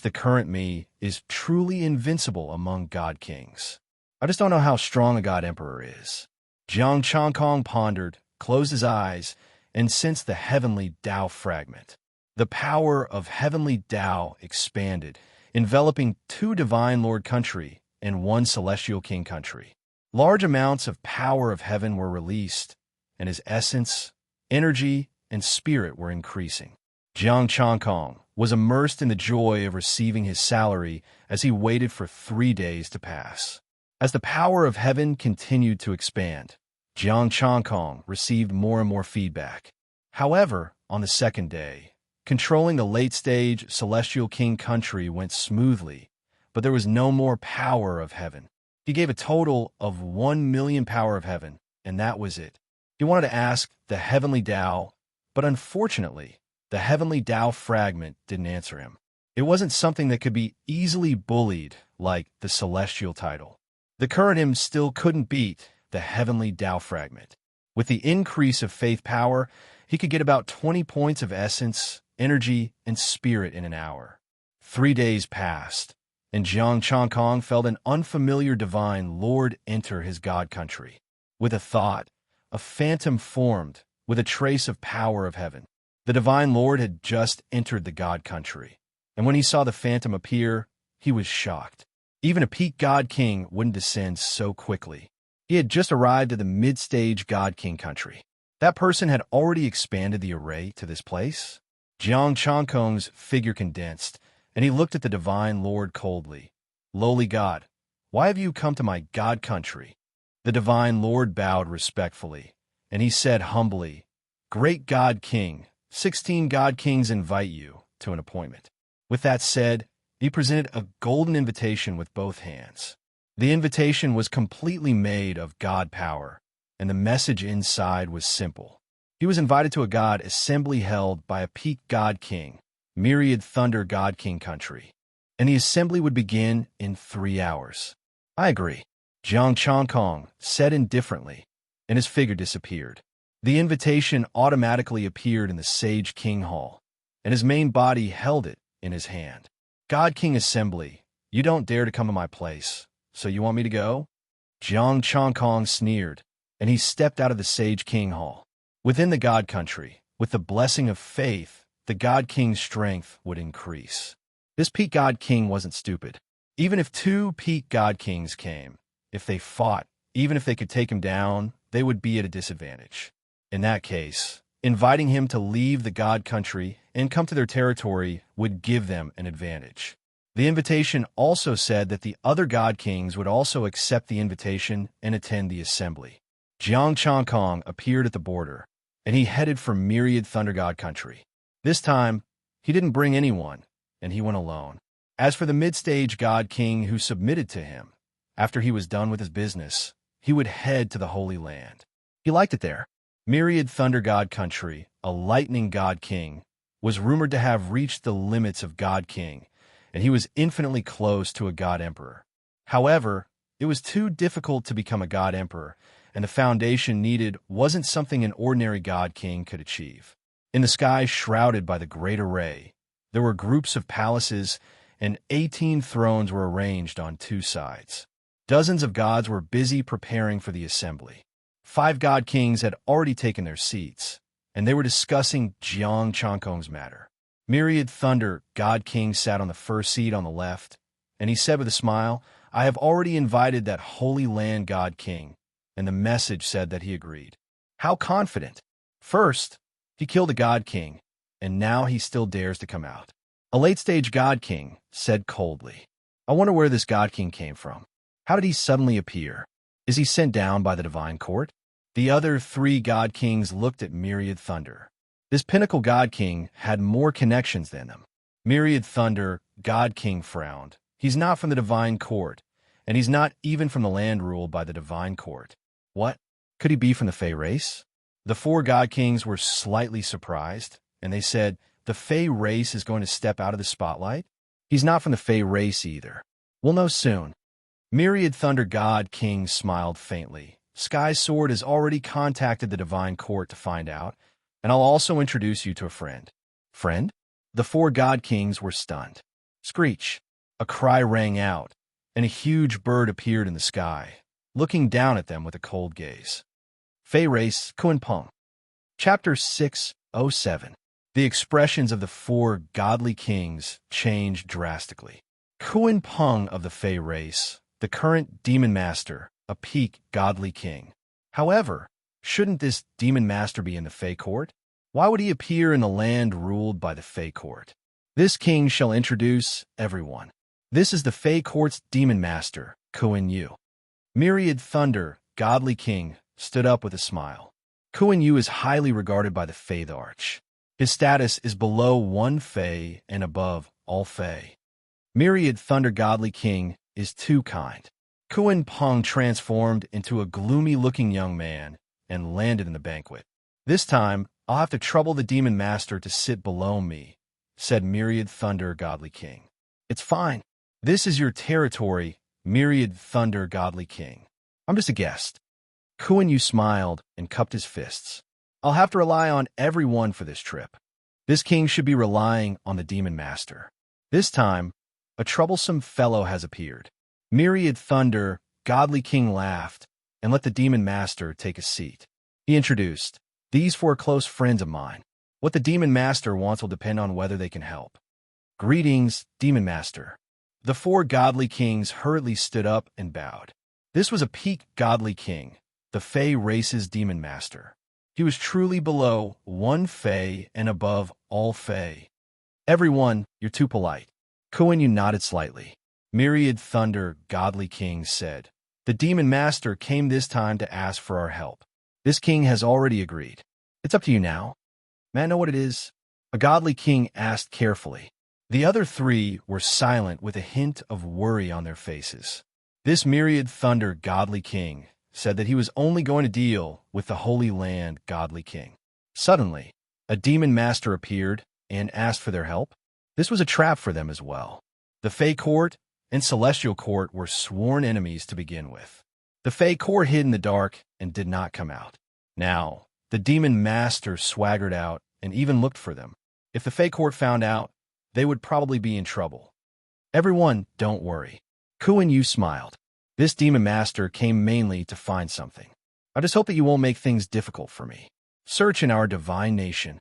The current me is truly invincible among God Kings. I just don't know how strong a God Emperor is. Zhang Chongkong pondered, closed his eyes, and sensed the heavenly Tao fragment. The power of heavenly Tao expanded, enveloping 2 divine lord country and 1 celestial king country. Large amounts of power of heaven were released, and his essence, energy, and spirit were increasing. Zhang Chongkong was immersed in the joy of receiving his salary as he waited for 3 days to pass. As the power of heaven continued to expand, Zhang Chongkong received more and more feedback. However, on the 2nd day, controlling the late-stage Celestial King country went smoothly, but there was no more power of heaven. He gave a total of 1 million power of heaven, and that was it. He wanted to ask the heavenly Tao, but unfortunately, the heavenly Tao fragment didn't answer him. It wasn't something that could be easily bullied like the celestial title. The current him still couldn't beat the heavenly Tao fragment. With the increase of faith power, he could get about 20 points of essence, energy, and spirit in an hour. 3 days passed, and Zhang Chongkong felt an unfamiliar divine lord enter his god country. With a thought, a phantom formed with a trace of power of heaven. The divine lord had just entered the god country, and when he saw the phantom appear, he was shocked. Even a peak god king wouldn't descend so quickly. He had just arrived at the mid-stage god king country. That person had already expanded the array to this place. Zhang Chongkong's figure condensed, and he looked at the divine lord coldly. Lowly god, why have you come to my god country? The divine lord bowed respectfully, and he said humbly, Great God King, 16 God Kings invite you to an appointment. With that said, he presented a golden invitation with both hands. The invitation was completely made of God power, and the message inside was simple. He was invited to a God assembly held by a peak God King, Myriad Thunder God King country, and the assembly would begin in 3 hours. I agree, Zhang Chongkong said indifferently, and his figure disappeared. The invitation automatically appeared in the Sage King Hall, and his main body held it in his hand. God King Assembly, you don't dare to come to my place, so you want me to go? Zhang Chongkong sneered, and he stepped out of the Sage King Hall. Within the God Country, with the blessing of faith, the God King's strength would increase. This peak God King wasn't stupid. Even if 2 peak God Kings came, if they fought, even if they could take him down, they would be at a disadvantage. In that case, inviting him to leave the God Country and come to their territory would give them an advantage. The invitation also said that the other God Kings would also accept the invitation and attend the assembly. Zhang Chongkong appeared at the border, and he headed for Myriad Thunder God Country. This time, he didn't bring anyone, and he went alone. As for the mid-stage God King who submitted to him, after he was done with his business, he would head to the Holy Land. He liked it there. Myriad Thunder God Country, a lightning god king, was rumored to have reached the limits of god king, and he was infinitely close to a god emperor. However, it was too difficult to become a god emperor, and the foundation needed wasn't something an ordinary god king could achieve. In the sky shrouded by the great array, there were groups of palaces, and 18 thrones were arranged on two sides. Dozens of gods were busy preparing for the assembly. 5 god kings had already taken their seats, and they were discussing Jiang Changkong's matter. Myriad Thunder God King sat on the first seat on the left, and he said with a smile, "I have already invited that Holy Land God King," and the message said that he agreed. How confident! First, he killed a God King, and now he still dares to come out. A late-stage God King said coldly, "I wonder where this God King came from. How did he suddenly appear? Is he sent down by the divine court?" The other 3 God Kings looked at Myriad Thunder. This pinnacle God King had more connections than them. Myriad Thunder God King frowned. He's not from the divine court, and he's not even from the land ruled by the divine court. What? Could he be from the Fey race? The 4 God Kings were slightly surprised, and they said, "The Fey race is going to step out of the spotlight? He's not from the Fey race either. We'll know soon." Myriad Thunder God King smiled faintly. Sky Sword has already contacted the divine court to find out, and I'll also introduce you to a friend. Friend? The 4 God Kings were stunned. Screech! A cry rang out, and a huge bird appeared in the sky, looking down at them with a cold gaze. Fey Race, Kuan Peng. Chapter 607. The expressions of the 4 godly kings changed drastically. Kuan Peng of the Fey race, the current demon master, a peak godly king. However, shouldn't this demon master be in the Fey court? Why would he appear in the land ruled by the Fey court? This king shall introduce everyone. This is the Fey court's demon master, Kuan Yu. Myriad Thunder, godly king, stood up with a smile. Kuan Yu is highly regarded by the Feytharch. His status is below 1 Fey and above all Fey. Myriad Thunder godly king is too kind. Kuan Peng transformed into a gloomy-looking young man and landed in the banquet. "This time, I'll have to trouble the demon master to sit below me," said Myriad Thunder godly king. "It's fine. This is your territory, Myriad Thunder godly king. I'm just a guest." Kuan Yu smiled and cupped his fists. "I'll have to rely on everyone for this trip. This king should be relying on the demon master. This time, a troublesome fellow has appeared." Myriad Thunder, godly king laughed and let the demon master take a seat. He introduced, "These 4 close friends of mine. What the demon master wants will depend on whether they can help." "Greetings, demon master." The 4 godly kings hurriedly stood up and bowed. This was a peak godly king, the Fey race's demon master. He was truly below 1 Fey and above all Fey. "Everyone, you're too polite." Kuan Yu nodded slightly. Myriad Thunder, godly king, said, "The demon master came this time to ask for our help. This king has already agreed. It's up to you now. May I know what it is?" A godly king asked carefully. The other 3 were silent with a hint of worry on their faces. This Myriad Thunder, godly king, said that he was only going to deal with the Holy Land godly king. Suddenly, a demon master appeared and asked for their help. This was a trap for them as well. The Fey court and Celestial court were sworn enemies to begin with. The Fey court hid in the dark and did not come out. Now, the demon master swaggered out and even looked for them. If the Fey court found out, they would probably be in trouble. "Everyone, don't worry." Kuan Yu smiled. "This demon master came mainly to find something. I just hope that you won't make things difficult for me. Search in our divine nation."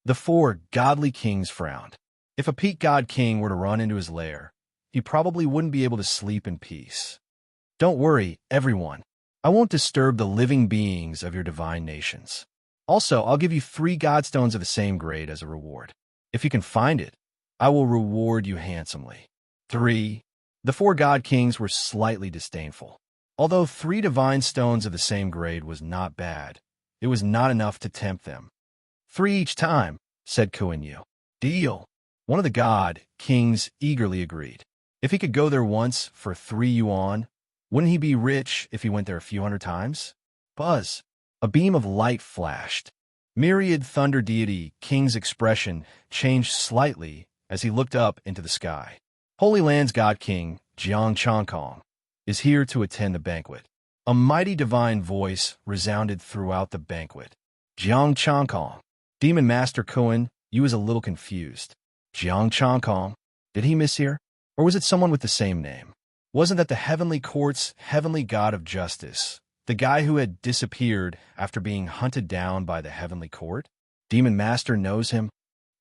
The 4 godly kings frowned. If a peak god king were to run into his lair, he probably wouldn't be able to sleep in peace. "Don't worry, everyone. I won't disturb the living beings of your divine nations. Also, I'll give you 3 godstones of the same grade as a reward. If you can find it, I will reward you handsomely." 3. The 4 god kings were slightly disdainful. Although 3 divine stones of the same grade was not bad, it was not enough to tempt them. "3 each time," said Kuan Yu. "Deal." One of the god kings eagerly agreed. If he could go there once for 3 yuan, wouldn't he be rich if he went there a few hundred times? Buzz. A beam of light flashed. Myriad Thunder Deity King's expression changed slightly as he looked up into the sky. Holy Land's God King, Jiang Changkong, is here to attend the banquet. A mighty divine voice resounded throughout the banquet. Jiang Changkong. Demon Master Kuan, you was a little confused. Jiang Changkong, did he mishear? Or was it someone with the same name? Wasn't that the Heavenly Court's Heavenly God of Justice, the guy who had disappeared after being hunted down by the Heavenly Court? Demon Master knows him?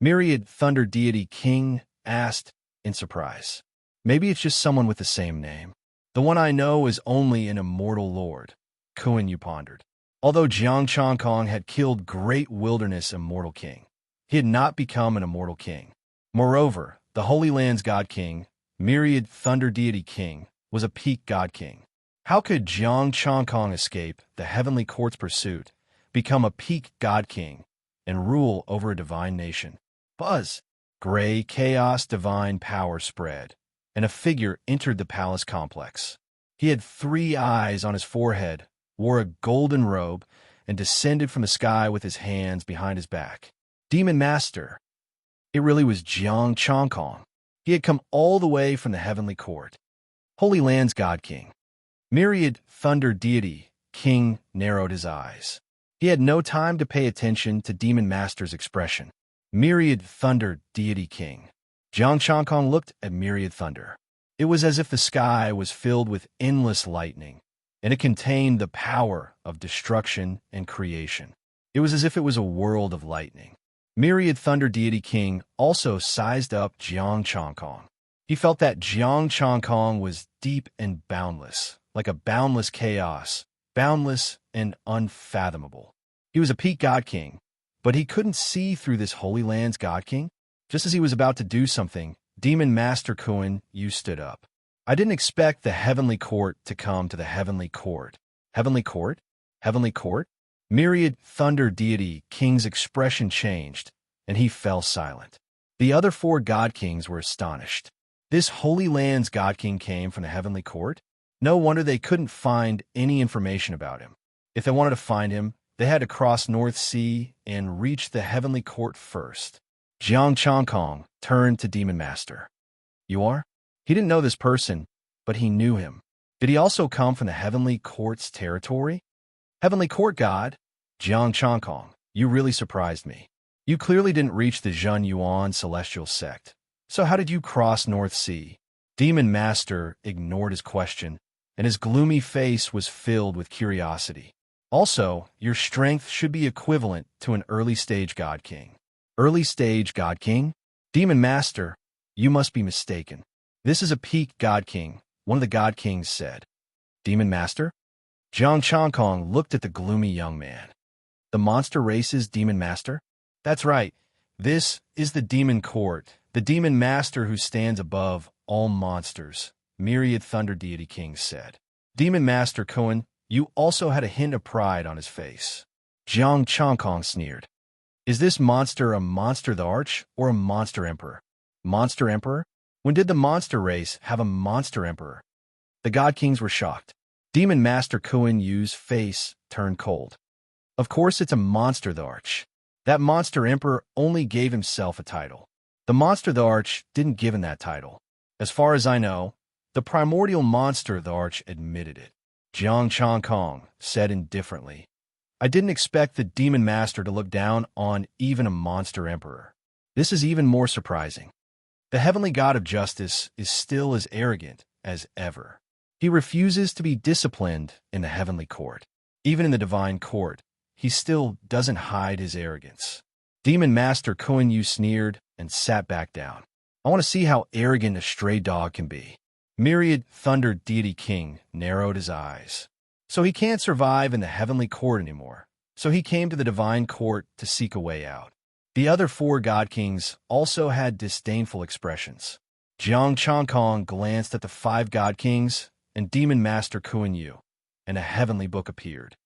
Myriad Thunder Deity King asked in surprise. Maybe it's just someone with the same name. The one I know is only an immortal lord. Kuan Yu pondered. Although Jiang Changkong had killed Great Wilderness Immortal King, he had not become an immortal king. Moreover, the Holy Land's God King, Myriad Thunder Deity King, was a peak God King. How could Jiang Changkong escape the Heavenly Court's pursuit, become a peak God King, and rule over a divine nation? Buzz! Gray chaos divine power spread, and a figure entered the palace complex. He had 3 eyes on his forehead, wore a golden robe, and descended from the sky with his hands behind his back. Demon Master. It really was Jiang Changkong. He had come all the way from the Heavenly Court. Holy Land's God King. Myriad Thunder Deity King narrowed his eyes. He had no time to pay attention to Demon Master's expression. Myriad Thunder Deity King. Jiang Changkong looked at Myriad Thunder. It was as if the sky was filled with endless lightning, and it contained the power of destruction and creation. It was as if it was a world of lightning. Myriad Thunder Deity King also sized up Jiang Changkong. He felt that Jiang Changkong was deep and boundless, like a boundless chaos, boundless and unfathomable. He was a peak God King, but he couldn't see through this Holy Land's God King. Just as he was about to do something, Demon Master Kuan Yu stood up. I didn't expect the Heavenly Court to come to the Heavenly Court. Heavenly Court? Heavenly Court? Myriad Thunder Deity King's expression changed, and he fell silent. The other 4 God Kings were astonished. This Holy Land's God King came from the Heavenly Court? No wonder they couldn't find any information about him. If they wanted to find him, they had to cross North Sea and reach the Heavenly Court first. Jiang Changkong turned to Demon Master. You are? He didn't know this person, but he knew him. Did he also come from the Heavenly Court's territory? Heavenly Court God? Jiang Changkong, you really surprised me. You clearly didn't reach the Zhen Yuan celestial sect. So how did you cross North Sea? Demon Master ignored his question, and his gloomy face was filled with curiosity. Also, your strength should be equivalent to an early-stage God King. Early-stage God King? Demon Master, you must be mistaken. This is a peak God King, one of the God Kings said. Demon Master? Jiang Changkong looked at the gloomy young man. The monster race's Demon Master? That's right. This is the Demon Court, the Demon Master who stands above all monsters, Myriad Thunder Deity King said. Demon Master Kuan, you also had a hint of pride on his face. Jiang Changkong sneered. Is this monster a monster the Arch or a monster emperor? Monster emperor? When did the monster race have a monster emperor? The God Kings were shocked. Demon Master Kuan Yu's face turned cold. Of course it's a monster the Arch. That monster emperor only gave himself a title. The monster the Arch didn't give him that title. As far as I know, the primordial monster the Arch admitted it. Jiang Changkong said indifferently. I didn't expect the Demon Master to look down on even a monster emperor. This is even more surprising. The Heavenly God of Justice is still as arrogant as ever. He refuses to be disciplined in the Heavenly Court. Even in the Divine Court, he still doesn't hide his arrogance. Demon Master Kuan Yu sneered and sat back down. I want to see how arrogant a stray dog can be. Myriad Thunder Deity King narrowed his eyes. So he can't survive in the Heavenly Court anymore. So he came to the Divine Court to seek a way out. The other 4 God Kings also had disdainful expressions. Jiang Changkong glanced at the 5 God Kings and Demon Master Kuan Yu, and a heavenly book appeared.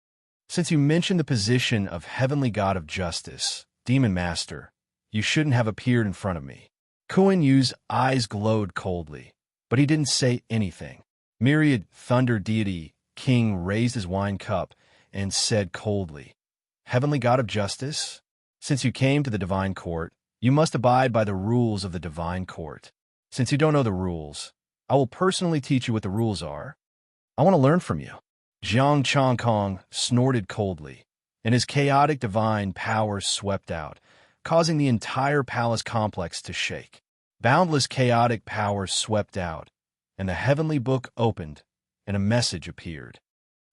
Since you mentioned the position of Heavenly God of Justice, Demon Master, you shouldn't have appeared in front of me. Kuan Yu's eyes glowed coldly, but he didn't say anything. Myriad Thunder Deity King raised his wine cup and said coldly, "Heavenly God of justice, since you came to the divine court, you must abide by the rules of the divine court. Since you don't know the rules, I will personally teach you what the rules are. I want to learn from you." Jiang Chongkong snorted coldly, and his chaotic divine power swept out, causing the entire palace complex to shake. Boundless chaotic power swept out, and the heavenly book opened, and a message appeared.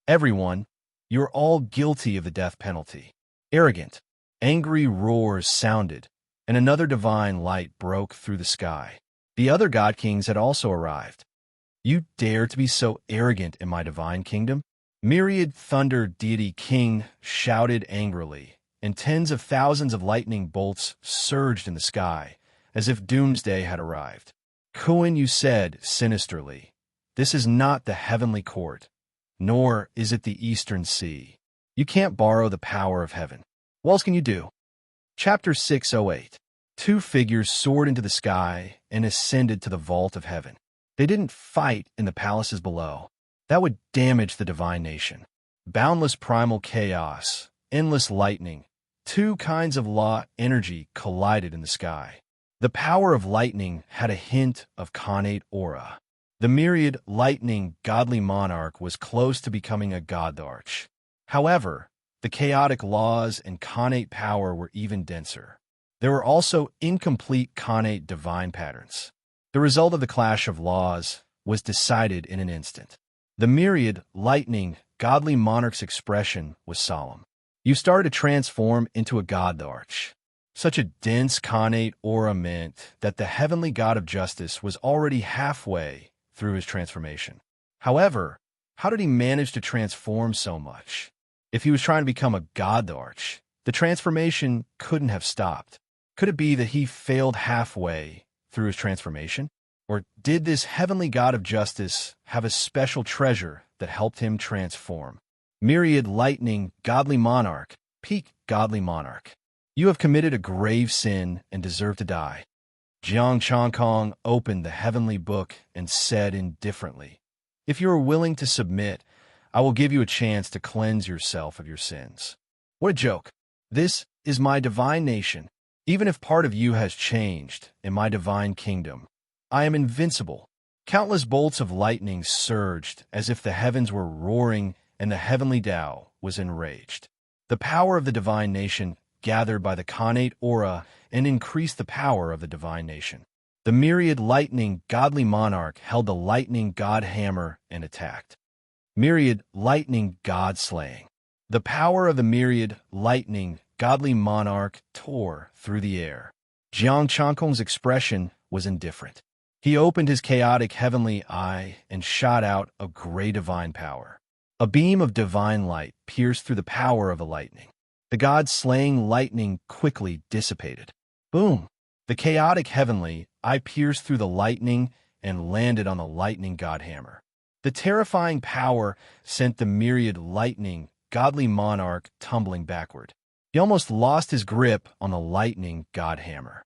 "Everyone, you're all guilty of the death penalty." Arrogant, angry roars sounded, and another divine light broke through the sky. The other god kings had also arrived. "You dare to be so arrogant in my divine kingdom?" Myriad Thunder Deity King shouted angrily, and tens of thousands of lightning bolts surged in the sky, as if doomsday had arrived. "Kuan," you said sinisterly, "this is not the heavenly court, nor is it the eastern sea. You can't borrow the power of heaven. What else can you do?" Chapter 608. Two figures soared into the sky and ascended to the vault of heaven. They didn't fight in the palaces below. That would damage the divine nation. Boundless primal chaos, endless lightning, two kinds of law energy collided in the sky. The power of lightning had a hint of connate aura. The myriad lightning godly monarch was close to becoming a godarch. However, the chaotic laws and connate power were even denser. There were also incomplete connate divine patterns. The result of the clash of laws was decided in an instant. The myriad lightning godly monarch's expression was solemn. "You started to transform into a godarch." Such a dense connate aura meant that the heavenly god of justice was already halfway through his transformation. However, how did he manage to transform so much? If he was trying to become a godarch, the transformation couldn't have stopped. Could it be that he failed halfway through his transformation? Or did this heavenly god of justice have a special treasure that helped him transform? Myriad lightning godly monarch, peak godly monarch. "You have committed a grave sin and deserve to die." Jiang Chongkong opened the heavenly book and said indifferently, "If you are willing to submit, I will give you a chance to cleanse yourself of your sins." What a joke. This is my divine nation. Even if part of you has changed in my divine kingdom, I am invincible. Countless bolts of lightning surged as if the heavens were roaring and the heavenly Tao was enraged. The power of the divine nation gathered by the connate aura and increased the power of the divine nation. The myriad lightning godly monarch held the lightning god hammer and attacked. Myriad lightning god slaying. The power of the myriad lightning godly monarch tore through the air. Jiang Chongkong's expression was indifferent. He opened his chaotic heavenly eye and shot out a gray divine power. A beam of divine light pierced through the power of the lightning. The god-slaying lightning quickly dissipated. Boom! The chaotic heavenly eye pierced through the lightning and landed on the lightning god hammer. The terrifying power sent the myriad lightning godly monarch tumbling backward. He almost lost his grip on the lightning god hammer.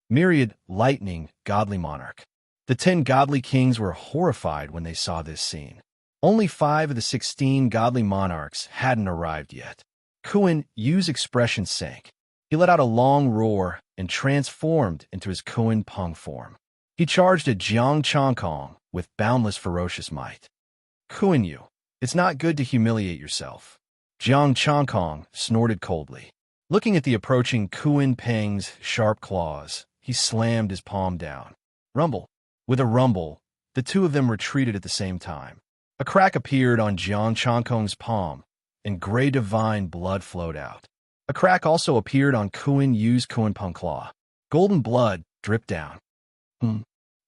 Myriad lightning godly monarch. The 10 godly kings were horrified when they saw this scene. Only 5 of the 16 godly monarchs hadn't arrived yet. Kuan Yu's expression sank. He let out a long roar and transformed into his Kuan Peng form. He charged at Jiang Chongkong with boundless ferocious might. "Kuan Yu, it's not good to humiliate yourself." Jiang Chongkong snorted coldly. Looking at the approaching Kuan Peng's sharp claws, he slammed his palm down. Rumble. With a rumble, the two of them retreated at the same time. A crack appeared on Jiang Chongkong's palm, and gray divine blood flowed out. A crack also appeared on Kuan Yu's Kuan Peng claw. Golden blood dripped down.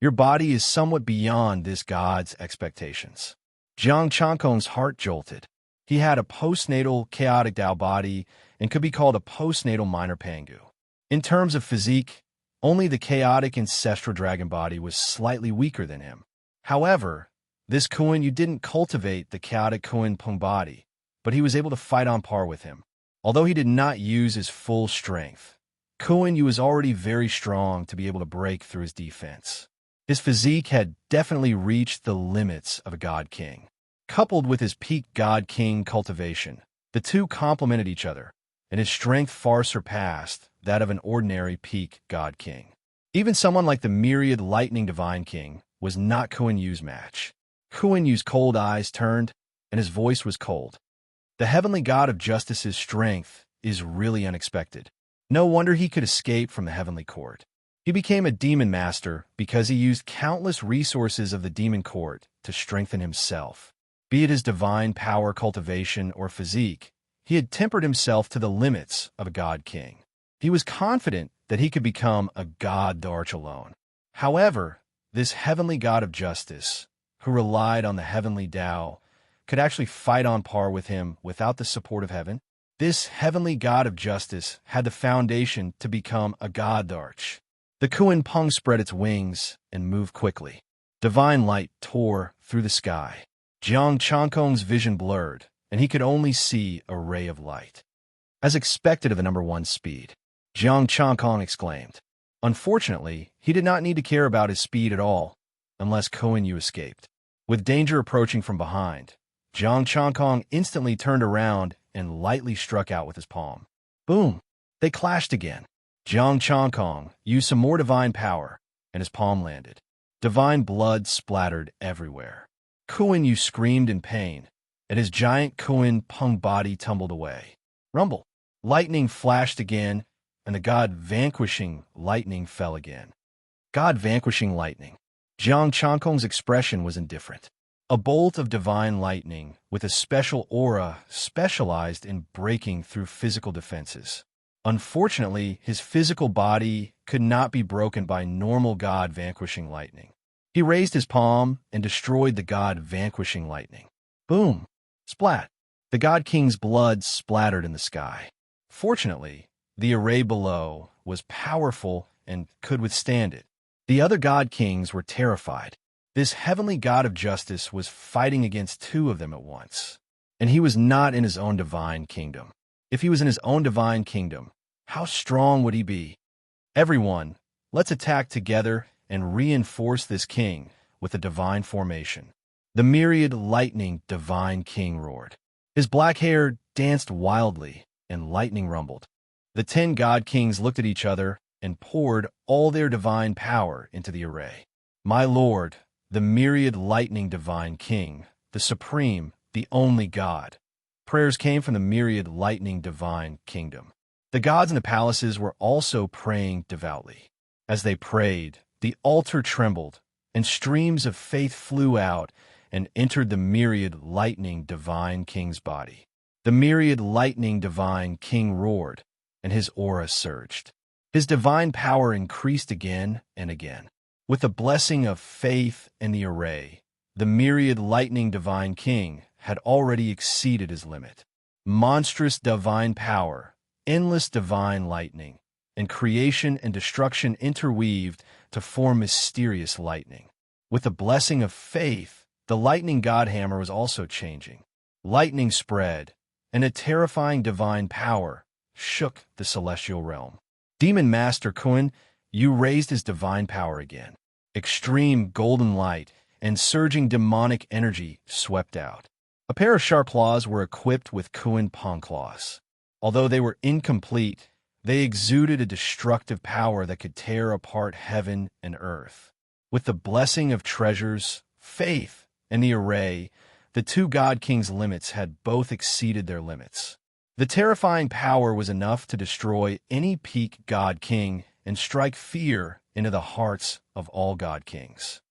Your body is somewhat beyond this god's expectations." Jiang Chongkong's heart jolted. He had a postnatal chaotic Tao body and could be called a postnatal minor Pangu. In terms of physique, only the chaotic ancestral dragon body was slightly weaker than him. However, this Kuan Yu didn't cultivate the chaotic Kuan Peng body, but he was able to fight on par with him. Although he did not use his full strength, Kuan Yu was already very strong to be able to break through his defense. His physique had definitely reached the limits of a god king. Coupled with his peak god king cultivation, The two complemented each other, and his strength far surpassed that of an ordinary peak god king. Even someone like the myriad lightning divine king was not Kuan Yu's match. Kuan Yu's cold eyes turned, and his voice was cold. The heavenly god of justice's strength is really unexpected. No wonder he could escape from the heavenly court. He became a demon master because he used countless resources of the demon court to strengthen himself. Be it his divine power, cultivation, or physique, he had tempered himself to the limits of a god king. He was confident that he could become a god Darch alone. However, this heavenly god of justice, who relied on the heavenly Tao, could actually fight on par with him without the support of heaven. This heavenly god of justice had the foundation to become a god Darch. The Kuan Peng spread its wings and moved quickly. Divine light tore through the sky. Jiang Changkong's vision blurred, and he could only see a ray of light. As expected of the number one speed, Jiang Changkong exclaimed. Unfortunately, he did not need to care about his speed at all, unless Kuan Yu escaped. With danger approaching from behind, Jiang Changkong instantly turned around and lightly struck out with his palm. Boom! They clashed again. Jiang Changkong used some more divine power, and his palm landed. Divine blood splattered everywhere. Kuan Yu screamed in pain, and his giant Kuan Peng body tumbled away. Rumble! Lightning flashed again, and the god vanquishing lightning fell again. God vanquishing lightning. Jiang Changkong's expression was indifferent. A bolt of divine lightning with a special aura specialized in breaking through physical defenses. Unfortunately, his physical body could not be broken by normal god vanquishing lightning. He raised his palm and destroyed the god vanquishing lightning. Boom! Splat! The god king's blood splattered in the sky. Fortunately, the array below was powerful and could withstand it. The other god kings were terrified. This heavenly god of justice was fighting against two of them at once, and he was not in his own divine kingdom. If he was in his own divine kingdom, how strong would he be? Everyone, let's attack together and reinforce this king with a divine formation. The myriad lightning divine king roared. His black hair danced wildly, and lightning rumbled. The 10 god kings looked at each other and poured all their divine power into the array. My lord, the myriad lightning divine king, the supreme, the only god. Prayers came from the myriad lightning divine kingdom. The gods in the palaces were also praying devoutly. As they prayed, the altar trembled, and streams of faith flew out and entered the myriad lightning divine king's body. The myriad lightning divine king roared, and his aura surged. His divine power increased again and again. With the blessing of faith in the array, the myriad lightning divine king had already exceeded his limit. Monstrous divine power, endless divine lightning, and creation and destruction interweaved to form mysterious lightning. With the blessing of faith, the lightning godhammer was also changing. Lightning spread, and a terrifying divine power shook the celestial realm. Demon Master Kuan Yu raised his divine power again. Extreme golden light and surging demonic energy swept out. A pair of sharp claws were equipped with Kuan Peng claws. Although they were incomplete, they exuded a destructive power that could tear apart heaven and earth. With the blessing of treasures, faith, and the array, the two god kings' limits had both exceeded their limits. The terrifying power was enough to destroy any peak god king and strike fear into the hearts of all god kings.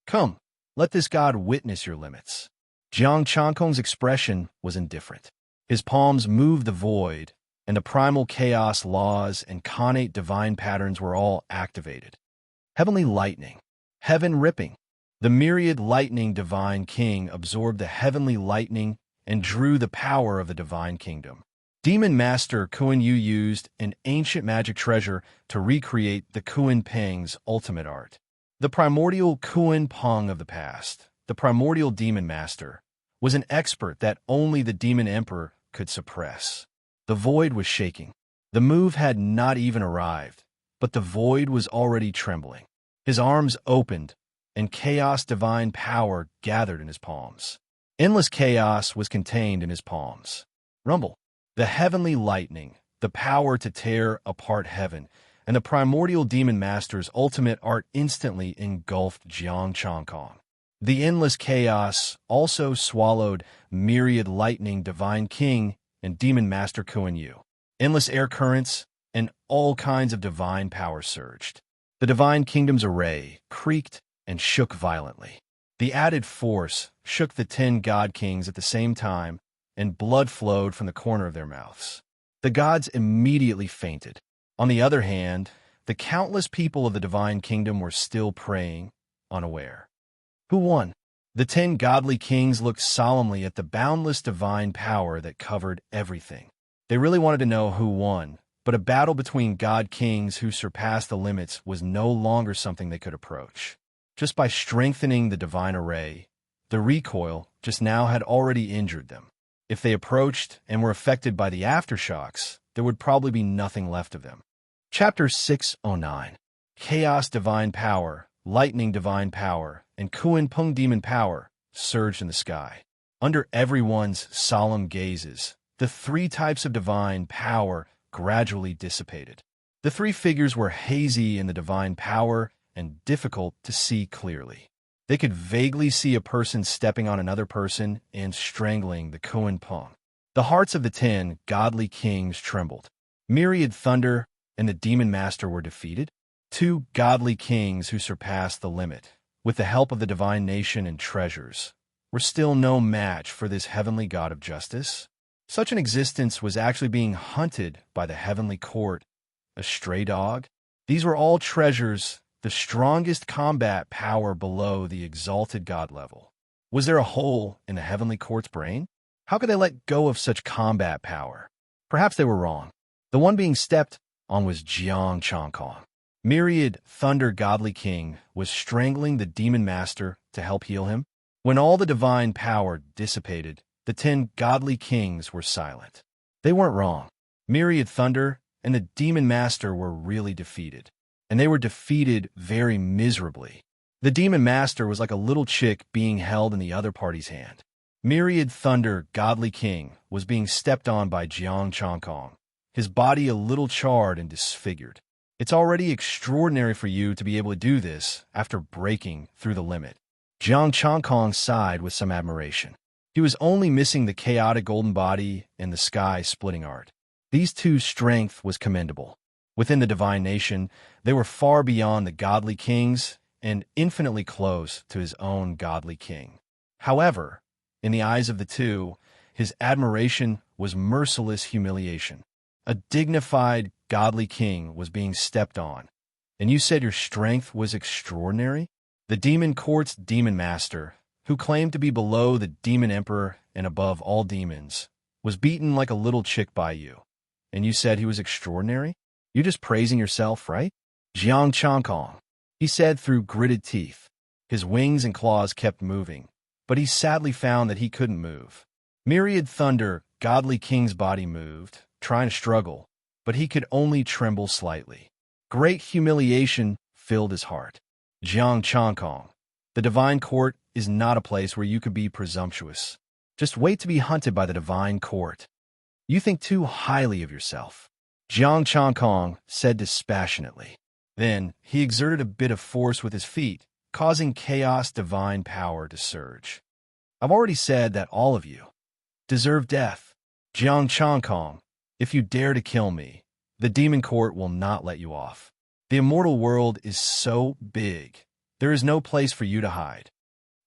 Come, let this god witness your limits. Jiang Changkong's expression was indifferent. His palms moved the void, and the primal chaos laws and connate divine patterns were all activated. Heavenly lightning, heaven ripping. The myriad lightning divine king absorbed the heavenly lightning and drew the power of the divine kingdom. Demon Master Kuan Yu used an ancient magic treasure to recreate the Kuan Peng's ultimate art. The primordial Kuan Peng of the past, the primordial Demon Master, was an expert that only the Demon Emperor could suppress. The void was shaking. The move had not even arrived, but the void was already trembling. His arms opened, and chaos divine power gathered in his palms. Endless chaos was contained in his palms. Rumble. The heavenly lightning, the power to tear apart heaven, and the primordial demon master's ultimate art instantly engulfed Jiang Changkong. The endless chaos also swallowed myriad lightning divine king and demon master Kuan Yu. Endless air currents and all kinds of divine power surged. The divine kingdom's array creaked and shook violently. The added force shook the 10 god kings at the same time, and blood flowed from the corner of their mouths. The gods immediately fainted. On the other hand, the countless people of the divine kingdom were still praying, unaware. Who won? The 10 godly kings looked solemnly at the boundless divine power that covered everything. They really wanted to know who won, but a battle between god kings who surpassed the limits was no longer something they could approach. Just by strengthening the divine array, the recoil just now had already injured them. If they approached and were affected by the aftershocks, there would probably be nothing left of them. Chapter 609. Chaos divine power, lightning divine power, and Kuan Peng demon power surged in the sky. Under everyone's solemn gazes, the 3 types of divine power gradually dissipated. The 3 figures were hazy in the divine power and difficult to see clearly. They could vaguely see a person stepping on another person and strangling the Kuan Peng. The hearts of the 10 godly kings trembled. Myriad thunder and the demon master were defeated. 2 godly kings who surpassed the limit, with the help of the divine nation and treasures, were still no match for this heavenly god of justice. Such an existence was actually being hunted by the heavenly court, a stray dog. These were all treasures, the strongest combat power below the exalted god level. Was there a hole in the heavenly court's brain? How could they let go of such combat power? Perhaps they were wrong. The one being stepped on was Jiang Changkong. Myriad Thunder Godly King was strangling the demon master to help heal him. When all the divine power dissipated, the 10 godly kings were silent. They weren't wrong. Myriad Thunder and the demon master were really defeated, and they were defeated very miserably. The demon master was like a little chick being held in the other party's hand. Myriad Thunder Godly King was being stepped on by Jiang Changkong, his body a little charred and disfigured. It's already extraordinary for you to be able to do this after breaking through the limit. Jiang Changkong sighed with some admiration. He was only missing the chaotic golden body and the sky-splitting art. These 2's strength was commendable. Within the divine nation, they were far beyond the godly kings and infinitely close to his own godly king. However, in the eyes of the 2, his admiration was merciless humiliation. A dignified, godly king was being stepped on, and you said your strength was extraordinary? The demon court's demon master, who claimed to be below the demon emperor and above all demons, was beaten like a little chick by you, and you said he was extraordinary? You're just praising yourself, right? Jiang Changkong, he said through gritted teeth. His wings and claws kept moving, but he sadly found that he couldn't move. Myriad Thunder, Godly King's body moved, trying to struggle, but he could only tremble slightly. Great humiliation filled his heart. Jiang Changkong, the divine court is not a place where you could be presumptuous. Just wait to be hunted by the divine court. You think too highly of yourself, Jiang Changkong said dispassionately. Then he exerted a bit of force with his feet, causing chaos divine power to surge. I've already said that all of you deserve death. Jiang Changkong, if you dare to kill me, the demon court will not let you off. The immortal world is so big, there is no place for you to hide.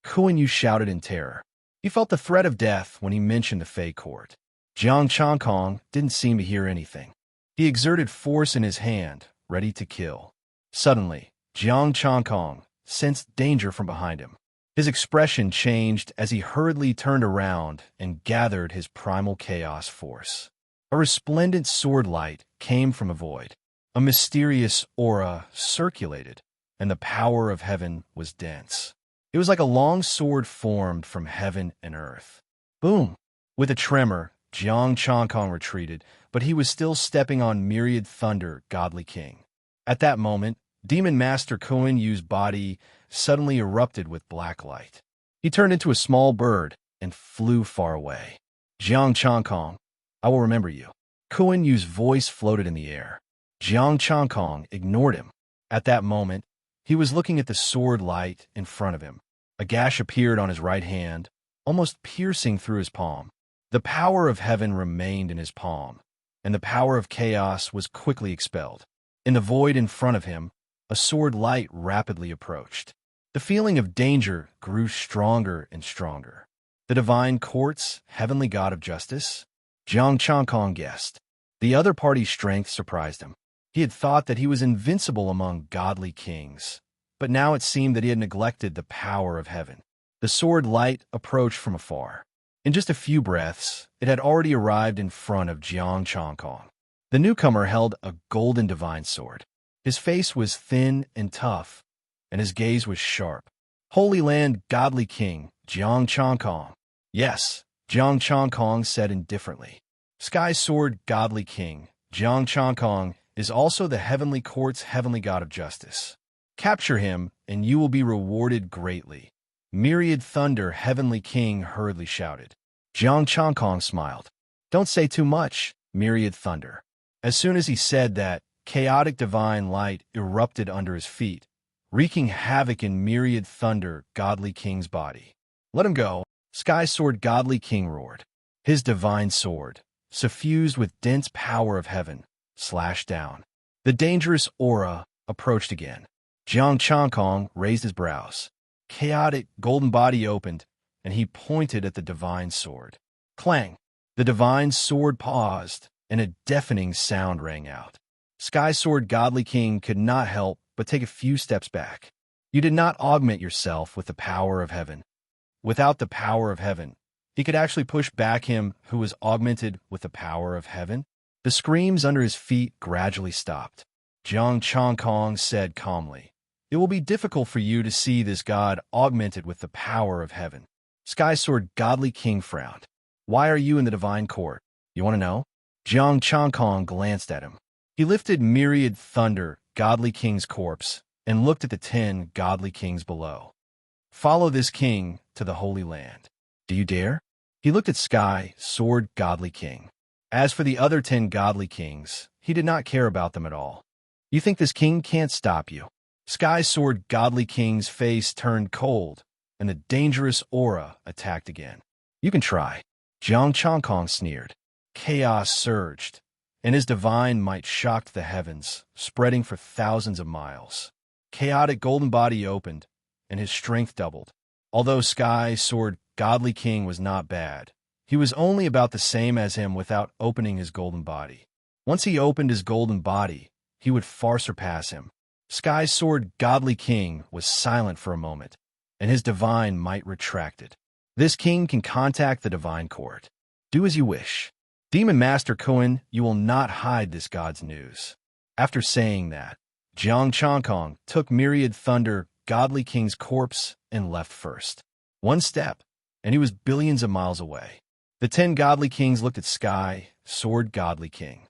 Kuan Yu shouted in terror. He felt the threat of death when he mentioned the Fey court. Jiang Changkong didn't seem to hear anything. He exerted force in his hand, ready to kill. Suddenly, Jiang Changkong sensed danger from behind him. His expression changed as he hurriedly turned around and gathered his primal chaos force. A resplendent sword light came from a void. A mysterious aura circulated, and the power of heaven was dense. It was like a long sword formed from heaven and earth. Boom! With a tremor, Jiang Changkong retreated, but he was still stepping on Myriad Thunder, Godly King. At that moment, Demon Master Kuan Yu's body suddenly erupted with black light. He turned into a small bird and flew far away. Jiang Changkong, I will remember you. Kuan Yu's voice floated in the air. Jiang Changkong ignored him. At that moment, he was looking at the sword light in front of him. A gash appeared on his right hand, almost piercing through his palm. The power of heaven remained in his palm, and the power of chaos was quickly expelled. In the void in front of him, a sword light rapidly approached. The feeling of danger grew stronger and stronger. The divine courts, heavenly god of justice? Jiang Changkong guessed. The other party's strength surprised him. He had thought that he was invincible among godly kings, but now it seemed that he had neglected the power of heaven. The sword light approached from afar. In just a few breaths, it had already arrived in front of Jiang Changkong. The newcomer held a golden divine sword. His face was thin and tough, and his gaze was sharp. Holy Land, godly king, Jiang Changkong. Yes, Jiang Changkong said indifferently. Sky Sword, godly king, Jiang Changkong is also the heavenly court's heavenly god of justice. Capture him, and you will be rewarded greatly. Myriad Thunder, heavenly king, hurriedly shouted. Jiang Changkong smiled. Don't say too much, Myriad Thunder. As soon as he said that, chaotic divine light erupted under his feet, wreaking havoc in Myriad Thunder, godly king's body. Let him go, Sky Sword, godly king roared. His divine sword, suffused with dense power of heaven, slashed down. The dangerous aura approached again. Jiang Changkong raised his brows. Chaotic golden body opened, and he pointed at the divine sword. Clang! The divine sword paused, and a deafening sound rang out. Sky Sword, godly king could not help but take a few steps back. You did not augment yourself with the power of heaven. Without the power of heaven, he could actually push back him who was augmented with the power of heaven. The screams under his feet gradually stopped. Jiang Changkong said calmly, It will be difficult for you to see this god augmented with the power of heaven. Sky Sword, godly king frowned. Why are you in the divine court? You want to know? Jiang Changkong glanced at him. He lifted Myriad Thunder, godly king's corpse, and looked at the 10 godly kings below. Follow this king to the Holy Land. Do you dare? He looked at Sky Sword, godly king. As for the other 10 godly kings, he did not care about them at all. You think this king can't stop you? Sky Sword, godly king's face turned cold, and the dangerous aura attacked again. You can try. Jiang Changkong sneered. Chaos surged, and his divine might shocked the heavens, spreading for thousands of miles. Chaotic golden body opened, and his strength doubled. Although Sky Sword, godly king was not bad, he was only about the same as him without opening his golden body. Once he opened his golden body, he would far surpass him. Sky Sword, godly king was silent for a moment, and his divine might retracted. This king can contact the divine court. Do as you wish. Demon Master Kuan, you will not hide this god's news. After saying that, Jiang Changkong took Myriad Thunder, godly king's corpse, and left first. One step, and he was billions of miles away. The 10 godly kings looked at Sky Sword, godly king.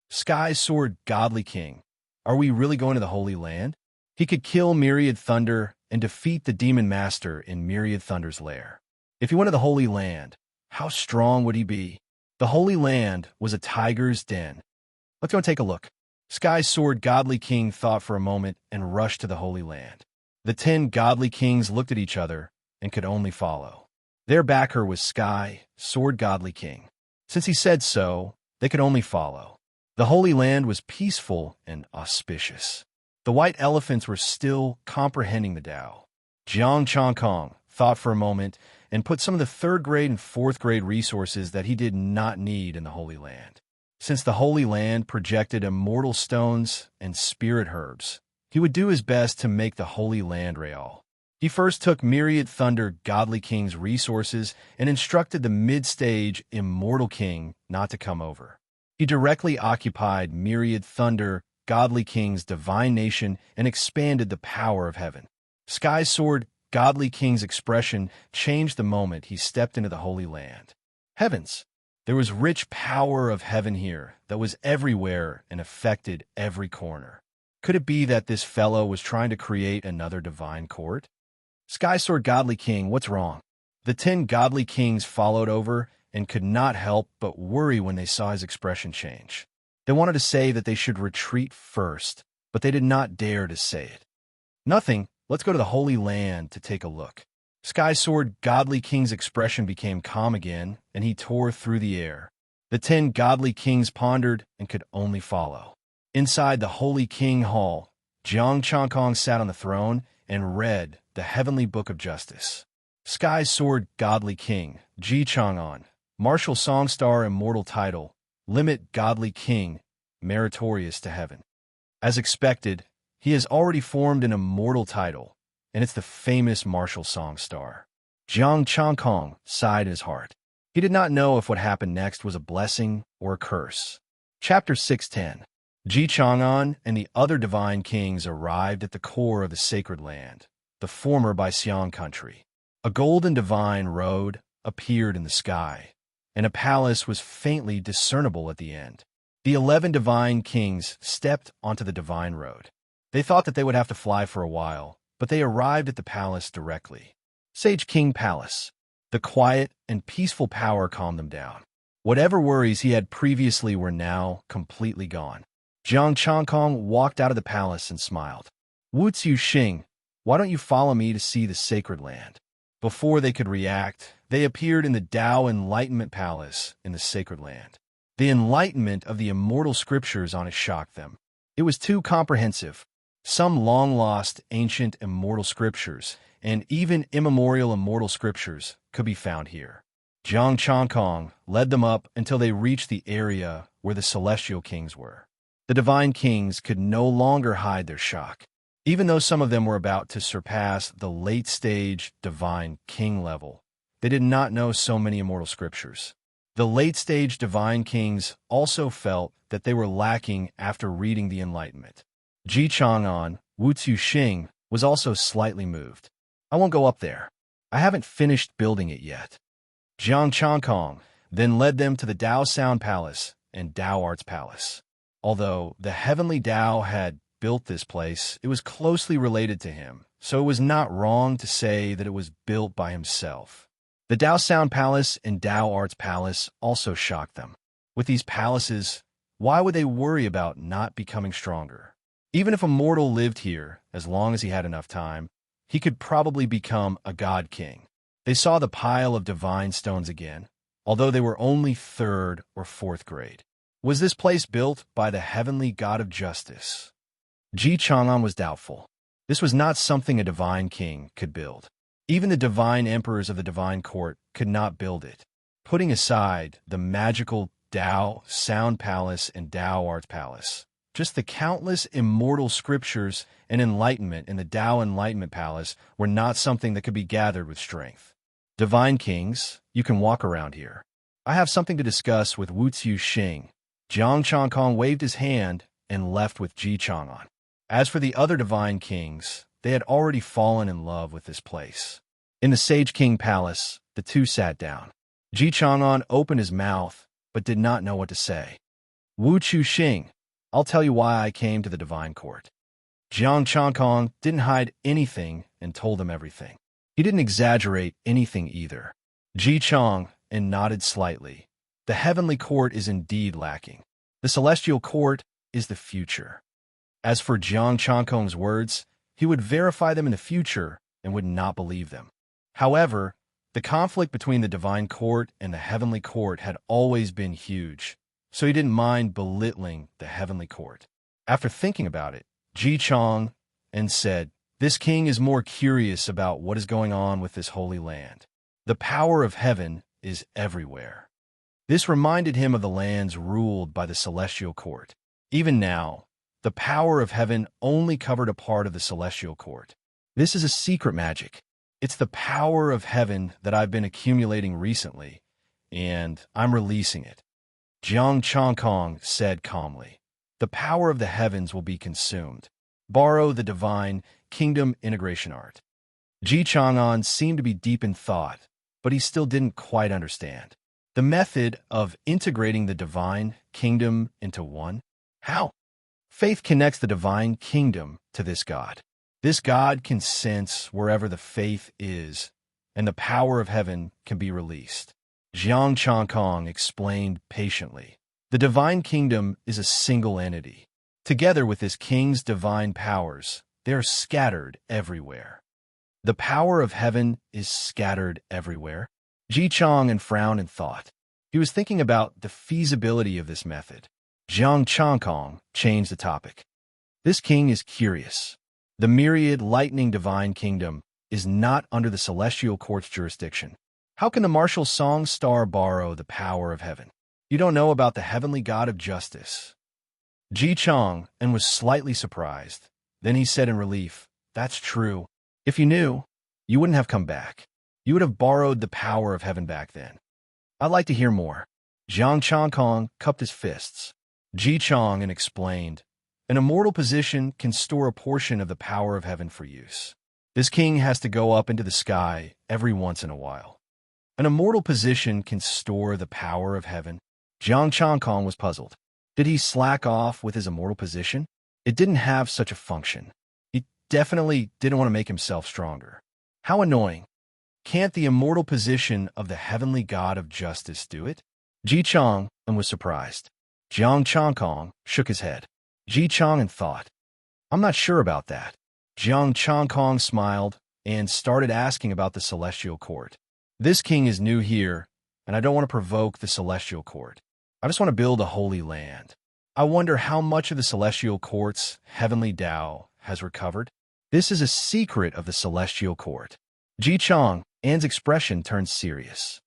Sky Sword, godly king, are we really going to the Holy Land? He could kill Myriad Thunder and defeat the Demon Master in Myriad Thunder's lair. If he went to the Holy Land, how strong would he be? The Holy Land was a tiger's den. Let's go and take a look. Sky Sword, godly king thought for a moment and rushed to the Holy Land. The 10 godly kings looked at each other and could only follow. Their backer was Sky Sword, godly king. Since he said so, they could only follow. The Holy Land was peaceful and auspicious. The white elephants were still comprehending the Tao. Jiang Changkong thought for a moment and put some of the 3rd grade and 4th grade resources that he did not need in the Holy Land. Since the Holy Land projected immortal stones and spirit herbs, he would do his best to make the Holy Land real. He first took Myriad Thunder, godly king's resources and instructed the mid-stage immortal king not to come over. He directly occupied Myriad Thunder, godly king's divine nation and expanded the power of heaven. Sky Sword, godly king's expression changed the moment he stepped into the Holy Land. Heavens! There was rich power of heaven here that was everywhere and affected every corner. Could it be that this fellow was trying to create another divine court? Sky Sword, godly king, what's wrong? The 10 godly kings followed over and could not help but worry when they saw his expression change. They wanted to say that they should retreat first, but they did not dare to say it. Nothing, let's go to the Holy Land to take a look. Sky Sword Godly King's expression became calm again, and he tore through the air. The 10 godly kings pondered and could only follow. Inside the Holy King Hall, Jiang Changkong sat on the throne and read the Heavenly Book of Justice. Sky Sword Godly King, Ji Chang'an, Martial Song Star Immortal Title, Limit Godly King, Meritorious to Heaven. As expected, he has already formed an immortal title, and it's the famous Martial Song Star. Jiang Changkong sighed in his heart. He did not know if what happened next was a blessing or a curse. Chapter 610. Ji Chang'an and the other divine kings arrived at the core of the sacred land, the former Baixiang country. A golden divine road appeared in the sky, and a palace was faintly discernible at the end. The 11 divine kings stepped onto the divine road. They thought that they would have to fly for a while, but they arrived at the palace directly. Sage King Palace. The quiet and peaceful power calmed them down. Whatever worries he had previously were now completely gone. Jiang Changkong walked out of the palace and smiled. Wu Xing, why don't you follow me to see the sacred land? Before they could react, they appeared in the Tao Enlightenment Palace in the sacred land. The enlightenment of the immortal scriptures on it shocked them. It was too comprehensive. Some long-lost ancient immortal scriptures, and even immemorial immortal scriptures, could be found here. Jiang Changkong led them up until they reached the area where the celestial kings were. The divine kings could no longer hide their shock. Even though some of them were about to surpass the late-stage divine king level, they did not know so many immortal scriptures. The late-stage divine kings also felt that they were lacking after reading the Enlightenment. Ji Chang'an, Wu Xing, was also slightly moved. I won't go up there. I haven't finished building it yet. Jiang Changkong then led them to the Tao Sound Palace and Tao Arts Palace. Although the heavenly Tao had built this place, it was closely related to him, so it was not wrong to say that it was built by himself. The Tao Sound Palace and Tao Arts Palace also shocked them. With these palaces, why would they worry about not becoming stronger? Even if a mortal lived here, as long as he had enough time, he could probably become a god king. They saw the pile of divine stones again, although they were only 3rd or 4th grade. Was this place built by the heavenly god of justice? Ji Chang'an was doubtful. This was not something a divine king could build. Even the divine emperors of the divine court could not build it. Putting aside the magical Tao Sound Palace and Tao Arts Palace, just the countless immortal scriptures and enlightenment in the Tao Enlightenment Palace were not something that could be gathered with strength. Divine kings, you can walk around here. I have something to discuss with Wu Xing. Jiang Changkong waved his hand and left with Ji Chang'an. As for the other divine kings, they had already fallen in love with this place. In the Sage King Palace, the two sat down. Ji Chang'an opened his mouth, but did not know what to say. Wu Xing, I'll tell you why I came to the divine court. Jiang Changkong didn't hide anything and told them everything. He didn't exaggerate anything either. Ji Chang and nodded slightly. The heavenly court is indeed lacking. The celestial court is the future. As for Jiang Changkong's words, he would verify them in the future and would not believe them. However, the conflict between the divine court and the heavenly court had always been huge, so he didn't mind belittling the heavenly court. After thinking about it, Ji Chang and said, "This king is more curious about what is going on with this holy land. The power of heaven is everywhere." This reminded him of the lands ruled by the celestial court. Even now, the power of heaven only covered a part of the celestial court. This is a secret magic. It's the power of heaven that I've been accumulating recently, and I'm releasing it. Jiang Changkong said calmly, "The power of the heavens will be consumed. Borrow the divine kingdom integration art." Ji Chang'an seemed to be deep in thought, but he still didn't quite understand. The method of integrating the divine kingdom into one? How? Faith connects the divine kingdom to this God. This God can sense wherever the faith is, and the power of heaven can be released. Jiang Changkong explained patiently. The divine kingdom is a single entity. Together with his king's divine powers, they are scattered everywhere. The power of heaven is scattered everywhere. Ji Chang and frowned in thought. He was thinking about the feasibility of this method. Jiang Changkong changed the topic. This king is curious. The myriad lightning divine kingdom is not under the celestial court's jurisdiction. How can the martial song star borrow the power of heaven? You don't know about the heavenly god of justice. Ji Chang and was slightly surprised. Then he said in relief, "That's true. If you knew, you wouldn't have come back. You would have borrowed the power of heaven back then." "I'd like to hear more." Jiang Changkong cupped his fists. Ji Chang and explained, "An immortal position can store a portion of the power of heaven for use. This king has to go up into the sky every once in a while." An immortal position can store the power of heaven? Jiang Changkong was puzzled. Did he slack off with his immortal position? It didn't have such a function. He definitely didn't want to make himself stronger. How annoying. Can't the immortal position of the heavenly god of justice do it? Ji Chang was surprised. Jiang Changkong shook his head. Ji Chang thought, "I'm not sure about that." Jiang Changkong smiled and started asking about the celestial court. "This king is new here, and I don't want to provoke the celestial court. I just want to build a holy land. I wonder how much of the celestial court's heavenly Tao has recovered. This is a secret of the celestial court." Ji Chang An's expression turned serious.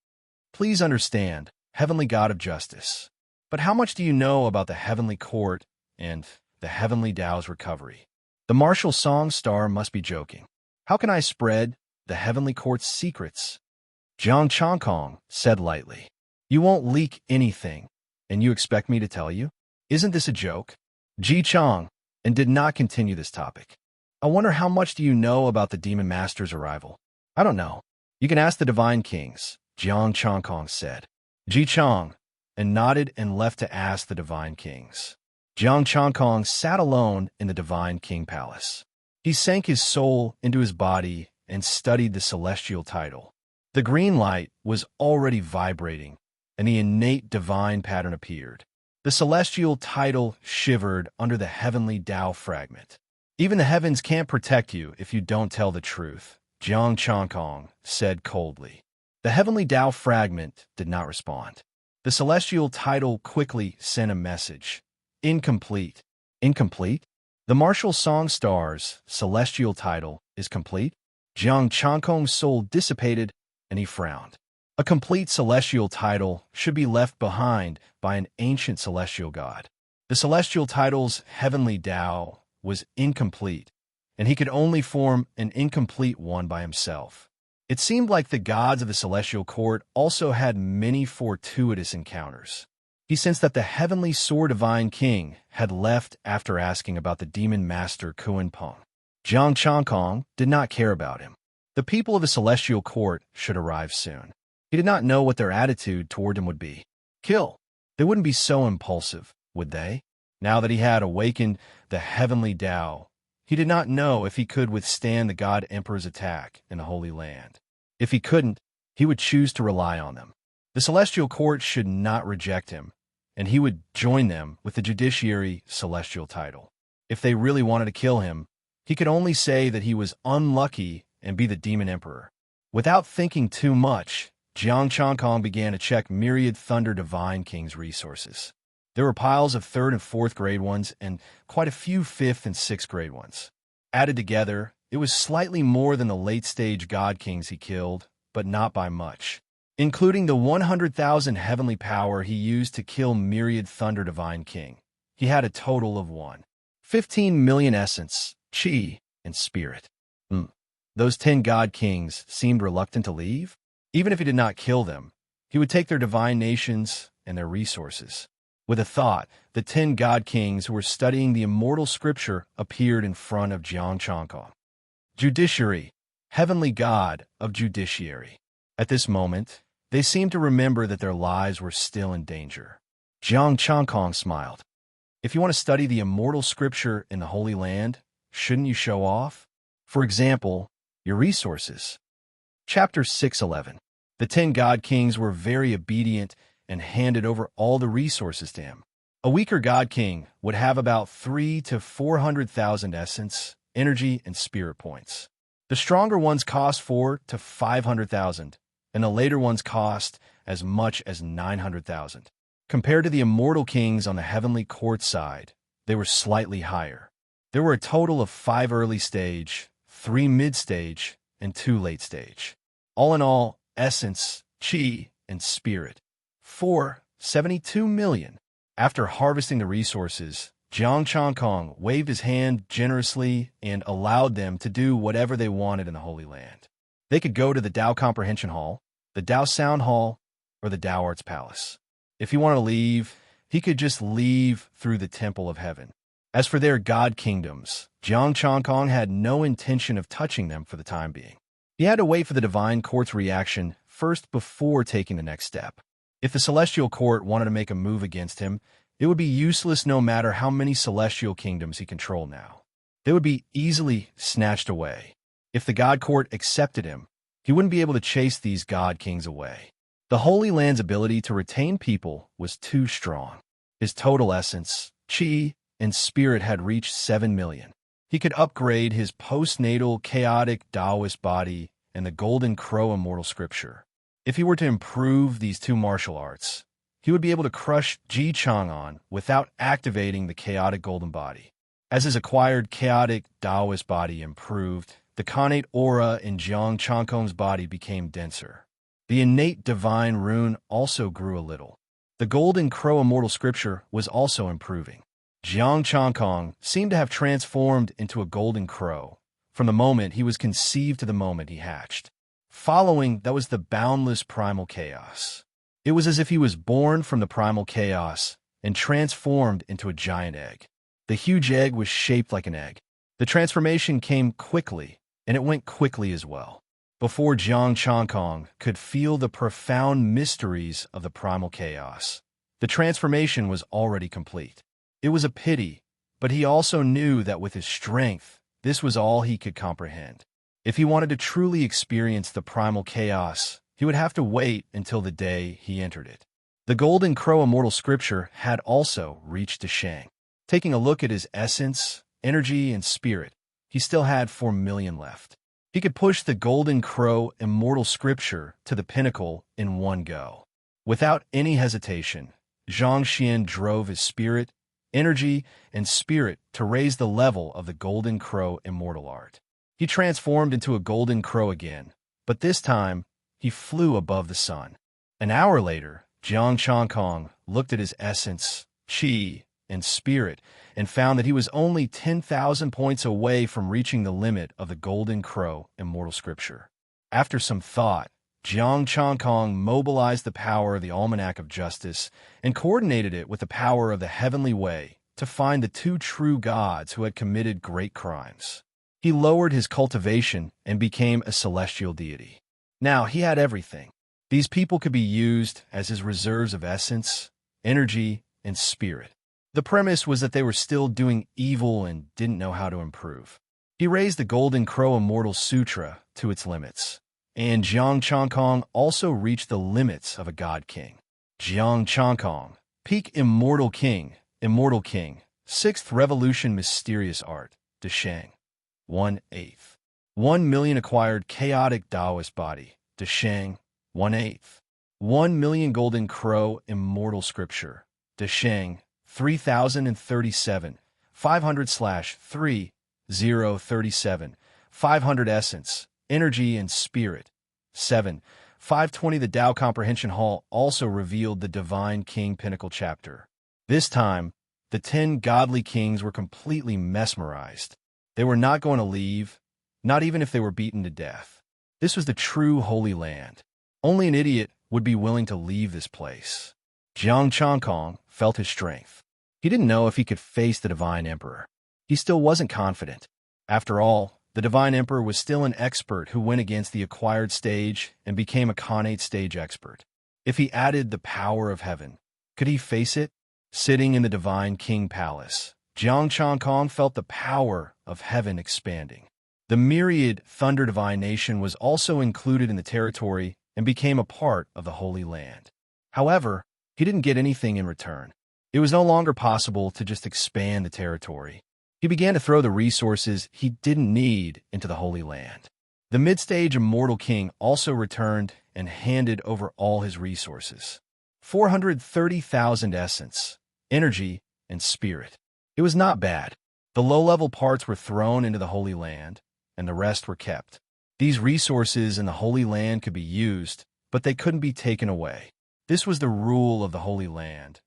"Please understand, heavenly god of justice. But how much do you know about the heavenly court and the heavenly Tao's recovery?" The martial song star must be joking. "How can I spread the heavenly court's secrets?" Jiang Changkong said lightly. "You won't leak anything, and you expect me to tell you? Isn't this a joke?" Ji Chang and did not continue this topic. "I wonder how much do you know about the Demon Master's arrival?" "I don't know. You can ask the Divine Kings," Jiang Changkong said. Ji Chang and nodded and left to ask the Divine Kings. Jiang Changkong sat alone in the Divine King Palace. He sank his soul into his body and studied the celestial title. The green light was already vibrating, and the innate divine pattern appeared. The celestial title shivered under the heavenly Tao fragment. "Even the heavens can't protect you if you don't tell the truth," Jiang Changkong said coldly. The heavenly Tao fragment did not respond. The celestial title quickly sent a message. "Incomplete." "Incomplete? The martial song star's celestial title is complete?" Jiang Changkong's soul dissipated, and he frowned. A complete celestial title should be left behind by an ancient celestial god. The celestial title's heavenly Tao was incomplete, and he could only form an incomplete one by himself. It seemed like the gods of the celestial court also had many fortuitous encounters. He sensed that the heavenly sword divine king had left after asking about the demon master Kuan Peng. Jiang Changkong did not care about him. The people of the celestial court should arrive soon. He did not know what their attitude toward him would be. Kill. They wouldn't be so impulsive, would they? Now that he had awakened the heavenly Tao, he did not know if he could withstand the God Emperor's attack in the Holy Land. If he couldn't, he would choose to rely on them. The celestial court should not reject him, and he would join them with the judiciary celestial title. If they really wanted to kill him, he could only say that he was unlucky and be the demon emperor. Without thinking too much, Jiang Changkong began to check myriad Thunder Divine King's resources. There were piles of 3rd and 4th grade ones and quite a few 5th and 6th grade ones. Added together, it was slightly more than the late-stage God Kings he killed, but not by much. Including the 100,000 heavenly power he used to kill myriad Thunder Divine King, he had a total of 15 million essence, chi, and spirit. Those 10 God Kings seemed reluctant to leave. Even if he did not kill them, he would take their divine nations and their resources. With a thought, the 10 God Kings who were studying the immortal scripture appeared in front of Jiang Changkong. Judiciary, heavenly god of judiciary. At this moment, they seemed to remember that their lives were still in danger. Jiang Changkong smiled. "If you want to study the immortal scripture in the Holy Land, shouldn't you show off? For example, your resources?" Chapter 611. The 10 god kings were very obedient and handed over all the resources to him. A weaker god king would have about 3 to 400,000 essence, energy, and spirit points. The stronger ones cost 4 to 500,000, and the later ones cost as much as 900,000. Compared to the immortal kings on the heavenly court side, they were slightly higher. There were a total of 5 early stage, 3 mid stage, and 2 late stage. All in all, essence, chi, and spirit. 72 million. After harvesting the resources, Jiang Changkong waved his hand generously and allowed them to do whatever they wanted in the Holy Land. They could go to the Tao Comprehension Hall, the Tao Sound Hall, or the Tao Arts Palace. If he wanted to leave, he could just leave through the Temple of Heaven. As for their god kingdoms, Jiang Changkong had no intention of touching them for the time being. He had to wait for the divine court's reaction first before taking the next step. If the celestial court wanted to make a move against him, it would be useless no matter how many celestial kingdoms he controlled now. They would be easily snatched away. If the god court accepted him, he wouldn't be able to chase these god kings away. The Holy Land's ability to retain people was too strong. His total essence, chi, and spirit had reached 7 million. He could upgrade his postnatal chaotic Taoist body and the Golden Crow immortal scripture. If he were to improve these 2 martial arts, he would be able to crush Ji Chang'an without activating the chaotic golden body. As his acquired chaotic Taoist body improved, the connate aura in Jiang Changkong's body became denser. The innate divine rune also grew a little. The Golden Crow immortal scripture was also improving. Jiang Changkong seemed to have transformed into a golden crow from the moment he was conceived to the moment he hatched. Following, that was the boundless primal chaos. It was as if he was born from the primal chaos and transformed into a giant egg. The huge egg was shaped like an egg. The transformation came quickly, and it went quickly as well. Before Jiang Changkong could feel the profound mysteries of the primal chaos, the transformation was already complete. It was a pity, but he also knew that with his strength, this was all he could comprehend. If he wanted to truly experience the primal chaos, he would have to wait until the day he entered it. The Golden Crow immortal scripture had also reached Deshang. Taking a look at his essence, energy, and spirit, he still had 4 million left. He could push the Golden Crow immortal scripture to the pinnacle in one go. Without any hesitation, Zhang Xian drove his spirit, energy, and spirit to raise the level of the Golden Crow immortal art. He transformed into a golden crow again, but this time, he flew above the sun. An hour later, Jiang Changkong looked at his essence, chi, and spirit and found that he was only 10,000 points away from reaching the limit of the Golden Crow immortal scripture. After some thought, Jiang Changkong mobilized the power of the Almanac of Justice and coordinated it with the power of the Heavenly Way to find the 2 true gods who had committed great crimes. He lowered his cultivation and became a celestial deity. Now he had everything. These people could be used as his reserves of essence, energy, and spirit. The premise was that they were still doing evil and didn't know how to improve. He raised the Golden Crow Immortal Sutra to its limits, and Jiang Changkong also reached the limits of a God King. Jiang Changkong, Peak Immortal King, 6th Revolution Mysterious Art, Deshang, 1/8. 1 million acquired chaotic Taoist body, Deshang, 1/8. 1 million Golden Crow Immortal Scripture, Deshang, 3037, 500/3037, 500 Essence, Energy and Spirit, 7. 520 The Tao Comprehension Hall also revealed the Divine King Pinnacle chapter. This time, the 10 godly kings were completely mesmerized. They were not going to leave, not even if they were beaten to death. This was the true Holy Land. Only an idiot would be willing to leave this place. Jiang Changkong felt his strength. He didn't know if he could face the Divine Emperor. He still wasn't confident. After all, the Divine Emperor was still an expert who went against the acquired stage and became a Khanate stage expert. If he added the power of heaven, could he face it? Sitting in the Divine King Palace, Jiang Changkong felt the power of heaven expanding. The myriad Thunder Divine Nation was also included in the territory and became a part of the Holy Land. However, he didn't get anything in return. It was no longer possible to just expand the territory. He began to throw the resources he didn't need into the Holy Land. The mid-stage immortal king also returned and handed over all his resources. 430,000 essence, energy, and spirit. It was not bad. The low-level parts were thrown into the Holy Land, and the rest were kept. These resources in the Holy Land could be used, but they couldn't be taken away. This was the rule of the Holy Land,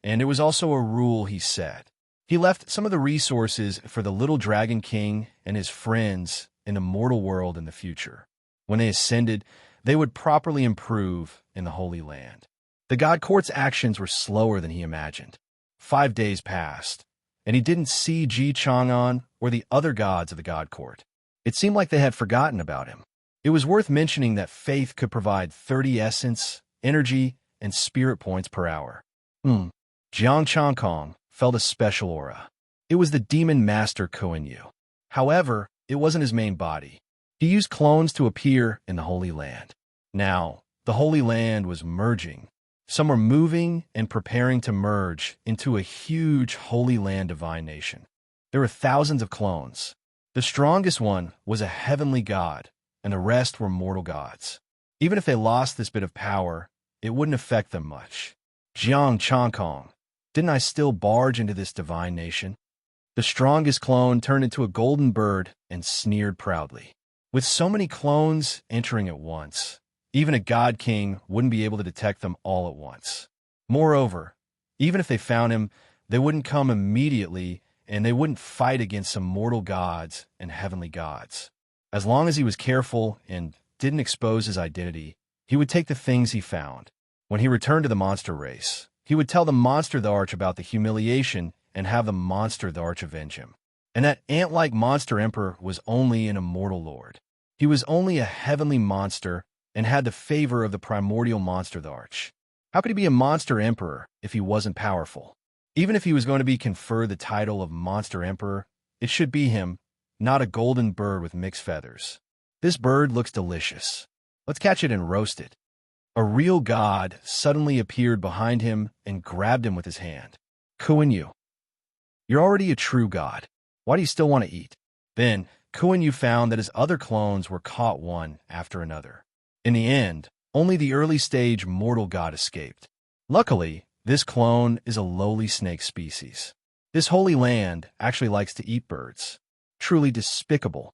and it was also a rule he set. He left some of the resources for the little dragon king and his friends in the mortal world in the future. When they ascended, they would properly improve in the Holy Land. The God Court's actions were slower than he imagined. 5 days passed, and he didn't see Ji Chang'an or the other gods of the God Court. It seemed like they had forgotten about him. It was worth mentioning that Faith could provide 30 essence, energy, and spirit points per hour. Jiang Changkong felt a special aura. It was the demon master Kuan Yu. However, it wasn't his main body. He used clones to appear in the Holy Land. Now, the Holy Land was merging. Some were moving and preparing to merge into a huge Holy Land divine nation. There were thousands of clones. The strongest one was a heavenly god, and the rest were mortal gods. Even if they lost this bit of power, it wouldn't affect them much. Jiang Changkong, didn't I still barge into this divine nation? The strongest clone turned into a golden bird and sneered proudly. With so many clones entering at once, even a god king wouldn't be able to detect them all at once. Moreover, even if they found him, they wouldn't come immediately, and they wouldn't fight against some mortal gods and heavenly gods. As long as he was careful and didn't expose his identity, he would take the things he found. When he returned to the monster race, he would tell the monster the Arch about the humiliation and have the monster the Arch avenge him. And that ant-like monster emperor was only an immortal lord. He was only a heavenly monster and had the favor of the primordial monster the Arch. How could he be a monster emperor if he wasn't powerful? Even if he was going to be conferred the title of monster emperor, it should be him, not a golden bird with mixed feathers. This bird looks delicious. Let's catch it and roast it. A real god suddenly appeared behind him and grabbed him with his hand. Kuan Yu, you're already a true god. Why do you still want to eat? Then, Kuan Yu found that his other clones were caught one after another. In the end, only the early-stage mortal god escaped. Luckily, this clone is a lowly snake species. This holy land actually likes to eat birds. Truly despicable.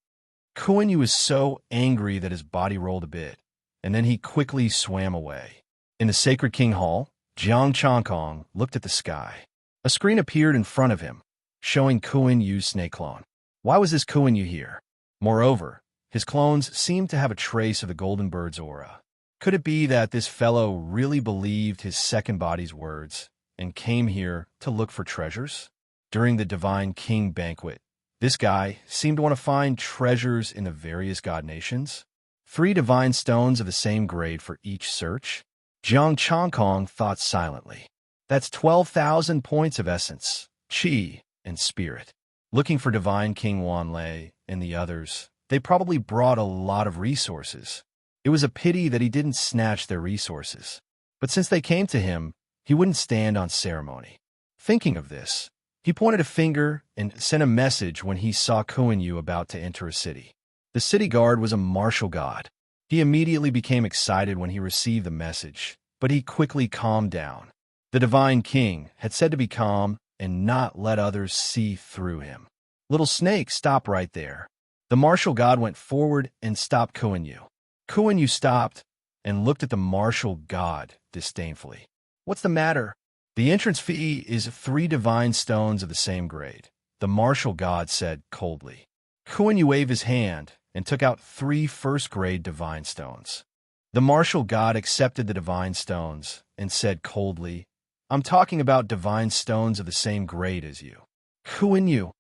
Kuan Yu was so angry that his body rolled a bit, and then he quickly swam away. In the Sacred King Hall, Jiang Changkong looked at the sky. A screen appeared in front of him, showing Kuan Yu's snake clone. Why was this Kuan Yu here? Moreover, his clones seemed to have a trace of the golden bird's aura. Could it be that this fellow really believed his second body's words and came here to look for treasures? During the Divine King banquet, this guy seemed to want to find treasures in the various god nations. 3 divine stones of the same grade for each search. Jiang Changkong thought silently. That's 12,000 points of essence, chi, and spirit. Looking for Divine King Wanlei and the others, they probably brought a lot of resources. It was a pity that he didn't snatch their resources. But since they came to him, he wouldn't stand on ceremony. Thinking of this, he pointed a finger and sent a message when he saw Kuan Yu about to enter a city. The city guard was a martial god. He immediately became excited when he received the message, but he quickly calmed down. The Divine King had said to be calm and not let others see through him. Little Snake, stop right there. The martial god went forward and stopped Kuan Yu. Kuan Yu stopped and looked at the martial god disdainfully. What's the matter? The entrance fee is 3 divine stones of the same grade, the martial god said coldly. Kuan Yu waved his hand and took out 3 first-grade divine stones. The martial god accepted the divine stones and said coldly, I'm talking about divine stones of the same grade as you. Kuan Yu.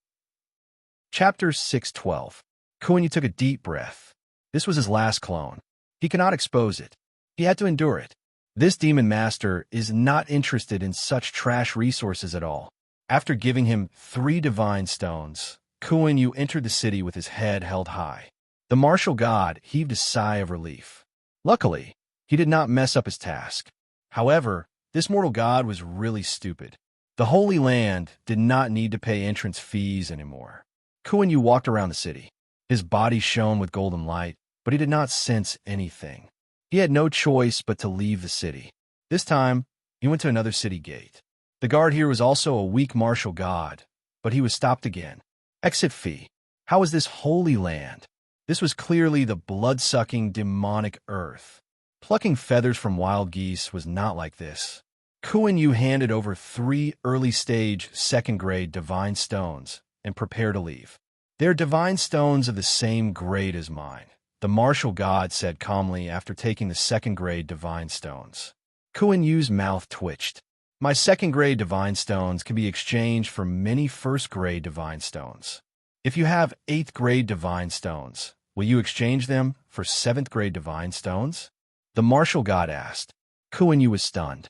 Chapter 612. Kuan Yu took a deep breath. This was his last clone. He could not expose it. He had to endure it. This demon master is not interested in such trash resources at all. After giving him 3 divine stones, Kuan Yu entered the city with his head held high. The martial god heaved a sigh of relief. Luckily, He did not mess up his task. However, this mortal god was really stupid. The Holy Land did not need to pay entrance fees anymore. Kuan Yu walked around the city. His body shone with golden light, but he did not sense anything. He had no choice but to leave the city. This time, he went to another city gate. The guard here was also a weak martial god, but he was stopped again. Exit fee. How is this Holy Land? This was clearly the blood-sucking demonic earth. Plucking feathers from wild geese was not like this. Kuan Yu handed over 3 early-stage, second-grade divine stones and prepared to leave. They're divine stones of the same grade as mine, the martial god said calmly after taking the second-grade divine stones. Kuan Yu's mouth twitched. My second-grade divine stones can be exchanged for many first-grade divine stones. If you have 8th-grade divine stones, will you exchange them for 7th-grade divine stones? The martial god asked. Kuan Yu was stunned.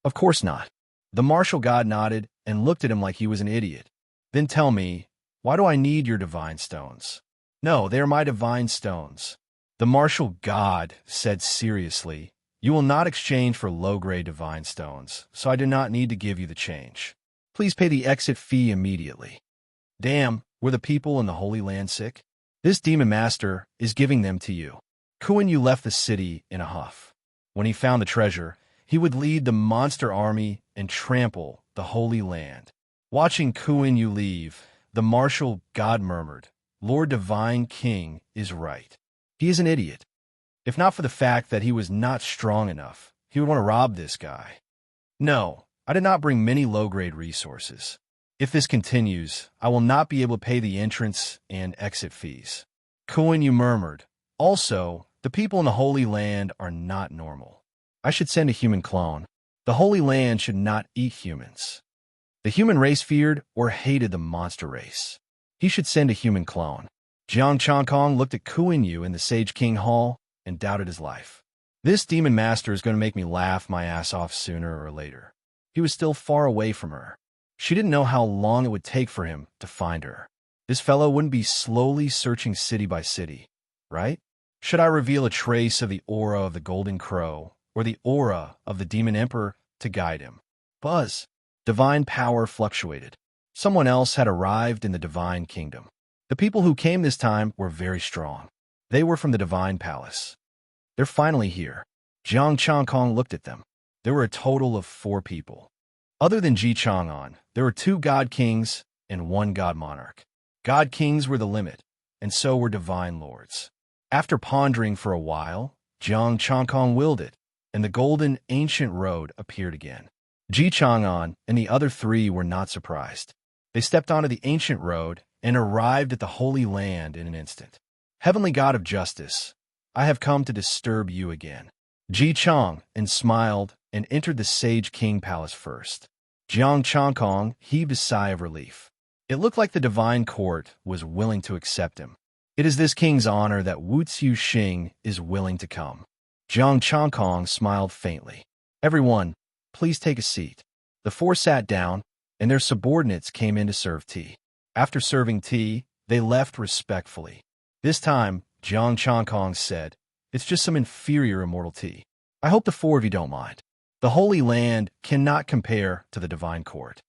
Of course not. The martial god nodded and looked at him like he was an idiot. Then tell me, why do I need your divine stones? No, they are my divine stones. The martial god said seriously, you will not exchange for low-grade divine stones, so I do not need to give you the change. Please pay the exit fee immediately. Damn, were the people in the Holy Land sick? This demon master is giving them to you. Kuan Yu left the city in a huff. When he found the treasure, he would lead the monster army and trample the Holy Land. Watching Kuan Yu leave, the martial god murmured, Lord Divine King is right. He is an idiot. If not for the fact that he was not strong enough, he would want to rob this guy. No, I did not bring many low-grade resources. If this continues, I will not be able to pay the entrance and exit fees. Kuan Yu murmured, also, the people in the Holy Land are not normal. I should send a human clone. The Holy Land should not eat humans. The human race feared or hated the monster race. He should send a human clone. Jiang Changkong looked at Kuan Yu in the Sage King Hall and doubted his life. This demon master is going to make me laugh my ass off sooner or later. He was still far away from her. She didn't know how long it would take for him to find her. This fellow wouldn't be slowly searching city by city, right? Should I reveal a trace of the aura of the Golden Crow or the aura of the Demon Emperor to guide him? Buzz. Divine power fluctuated. Someone else had arrived in the Divine Kingdom. The people who came this time were very strong. They were from the Divine Palace. They're finally here. Jiang Changkong looked at them. There were a total of 4 people. Other than Ji Chang'an, there were 2 God Kings and 1 God Monarch. God Kings were the limit, and so were Divine Lords. After pondering for a while, Jiang Changkong willed it, and the golden ancient road appeared again. Ji Chang'an and the other 3 were not surprised. They stepped onto the ancient road and arrived at the Holy Land in an instant. Heavenly God of Justice, I have come to disturb you again. Ji Chang and smiled and entered the Sage King Palace first. Jiang Changkong heaved a sigh of relief. It looked like the Divine Court was willing to accept him. It is this king's honor that Wu Tsiu Xing is willing to come. Jiang Changkong smiled faintly. Everyone, please take a seat. The 4 sat down, and their subordinates came in to serve tea. After serving tea, they left respectfully. This time, Jiang Changkong said, it's just some inferior immortal tea. I hope the 4 of you don't mind. The Holy Land cannot compare to the Divine Court.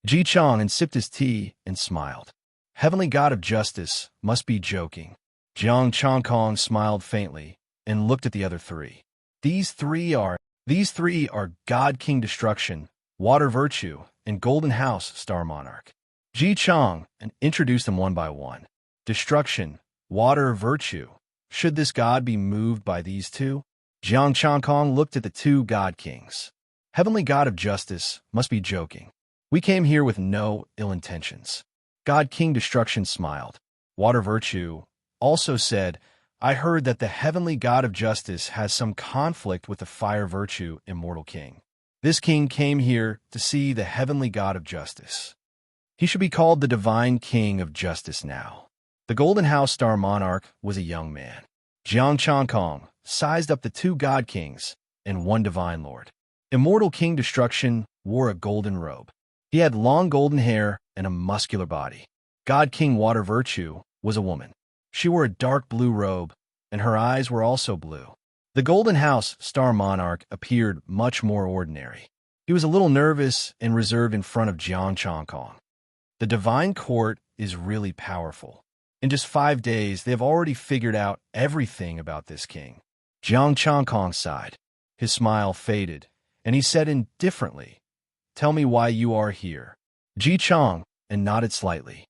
Ji Chang sipped his tea and smiled. Heavenly God of Justice must be joking. Jiang Changkong smiled faintly and looked at the other 3. These three are God King Destruction, Water Virtue, and Golden House Star Monarch. Ji Chang introduced them one by one. Destruction, Water Virtue. Should this god be moved by these 2? Jiang Changkong looked at the 2 God Kings. Heavenly God of Justice must be joking. We came here with no ill intentions. God King Destruction smiled. Water Virtue also said, I heard that the Heavenly God of Justice has some conflict with the Fire Virtue Immortal King. This king came here to see the Heavenly God of Justice. He should be called the Divine King of Justice now. The Golden House Star Monarch was a young man. Jiang Changkong sized up the 2 God Kings and 1 Divine Lord. Immortal King Destruction wore a golden robe. He had long golden hair and a muscular body. God King Water Virtue was a woman. She wore a dark blue robe, and her eyes were also blue. The Golden House Star Monarch appeared much more ordinary. He was a little nervous and reserved in front of Jiang Changkong. The Divine Court is really powerful. In just 5 days, they have already figured out everything about this king. Jiang Changkong sighed. His smile faded, and he said indifferently, "Tell me why you are here." Ji Chang and nodded slightly.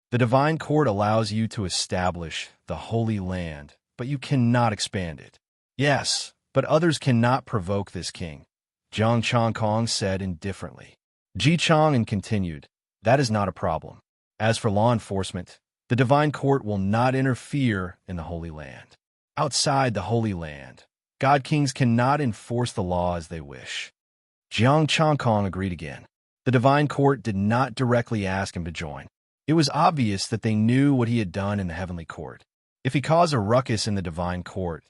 The Divine Court allows you to establish the Holy Land, but you cannot expand it. Yes, but others cannot provoke this king, Jiang Changkong said indifferently. Ji Chang continued, "That is not a problem. As for law enforcement, the Divine Court will not interfere in the Holy Land. Outside the Holy Land, God Kings cannot enforce the law as they wish." Jiang Changkong agreed again. The Divine Court did not directly ask him to join. It was obvious that they knew what he had done in the Heavenly Court. If he caused a ruckus in the Divine Court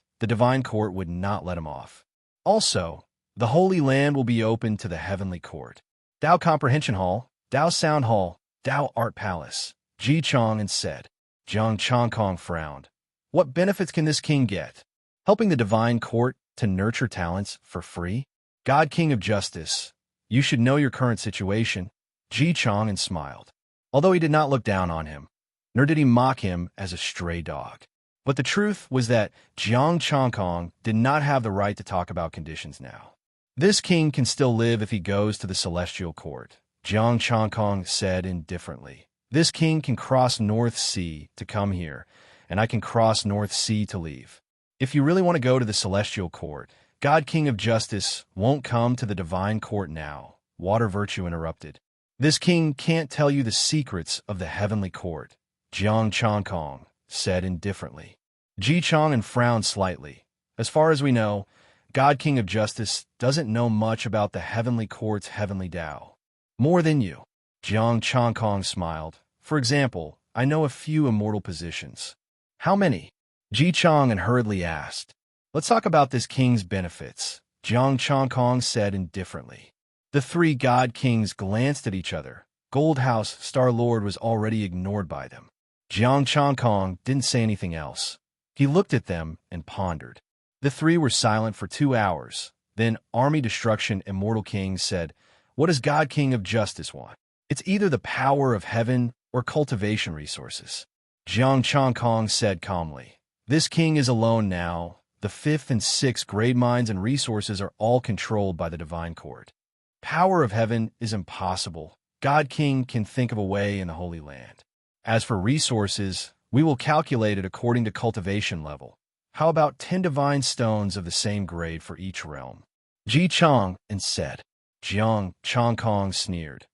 would not let him off. Also, the Holy Land will be open to the Heavenly Court. Dao Comprehension Hall, Dao Sound Hall, Dao Art Palace, Ji Chang and said. Jiang Changkong frowned. What benefits can this king get? Helping the Divine Court to nurture talents for free? God King of Justice, you should know your current situation. Ji Chang and smiled. Although he did not look down on him, nor did he mock him as a stray dog. But the truth was that Jiang Changkong did not have the right to talk about conditions now. This king can still live if he goes to the Celestial Court, Jiang Changkong said indifferently. This king can cross North Sea to come here, and I can cross North Sea to leave. If you really want to go to the Celestial Court, God King of Justice won't come to the Divine Court now, Water Virtue interrupted. This king can't tell you the secrets of the Heavenly Court, Jiang Changkong said indifferently. Ji Chang frowned slightly. As far as we know, God King of Justice doesn't know much about the Heavenly Court's Heavenly Tao. More than you. Jiang Changkong smiled. For example, I know a few immortal positions. How many? Ji Chang hurriedly asked. Let's talk about this king's benefits, Jiang Changkong said indifferently. The 3 God Kings glanced at each other. Gold House Star-Lord was already ignored by them. Jiang Changkong didn't say anything else. He looked at them and pondered. The 3 were silent for 2 hours. Then Army Destruction Immortal King said, "What does God King of Justice want? It's either the power of heaven or cultivation resources." Jiang Changkong said calmly, "This king is alone now. The 5th and 6th grade mines and resources are all controlled by the Divine Court. Power of heaven is impossible. God King can think of a way in the Holy Land. As for resources, we will calculate it according to cultivation level. How about 10 divine stones of the same grade for each realm?" Ji Chang said. Jiang Changkong sneered.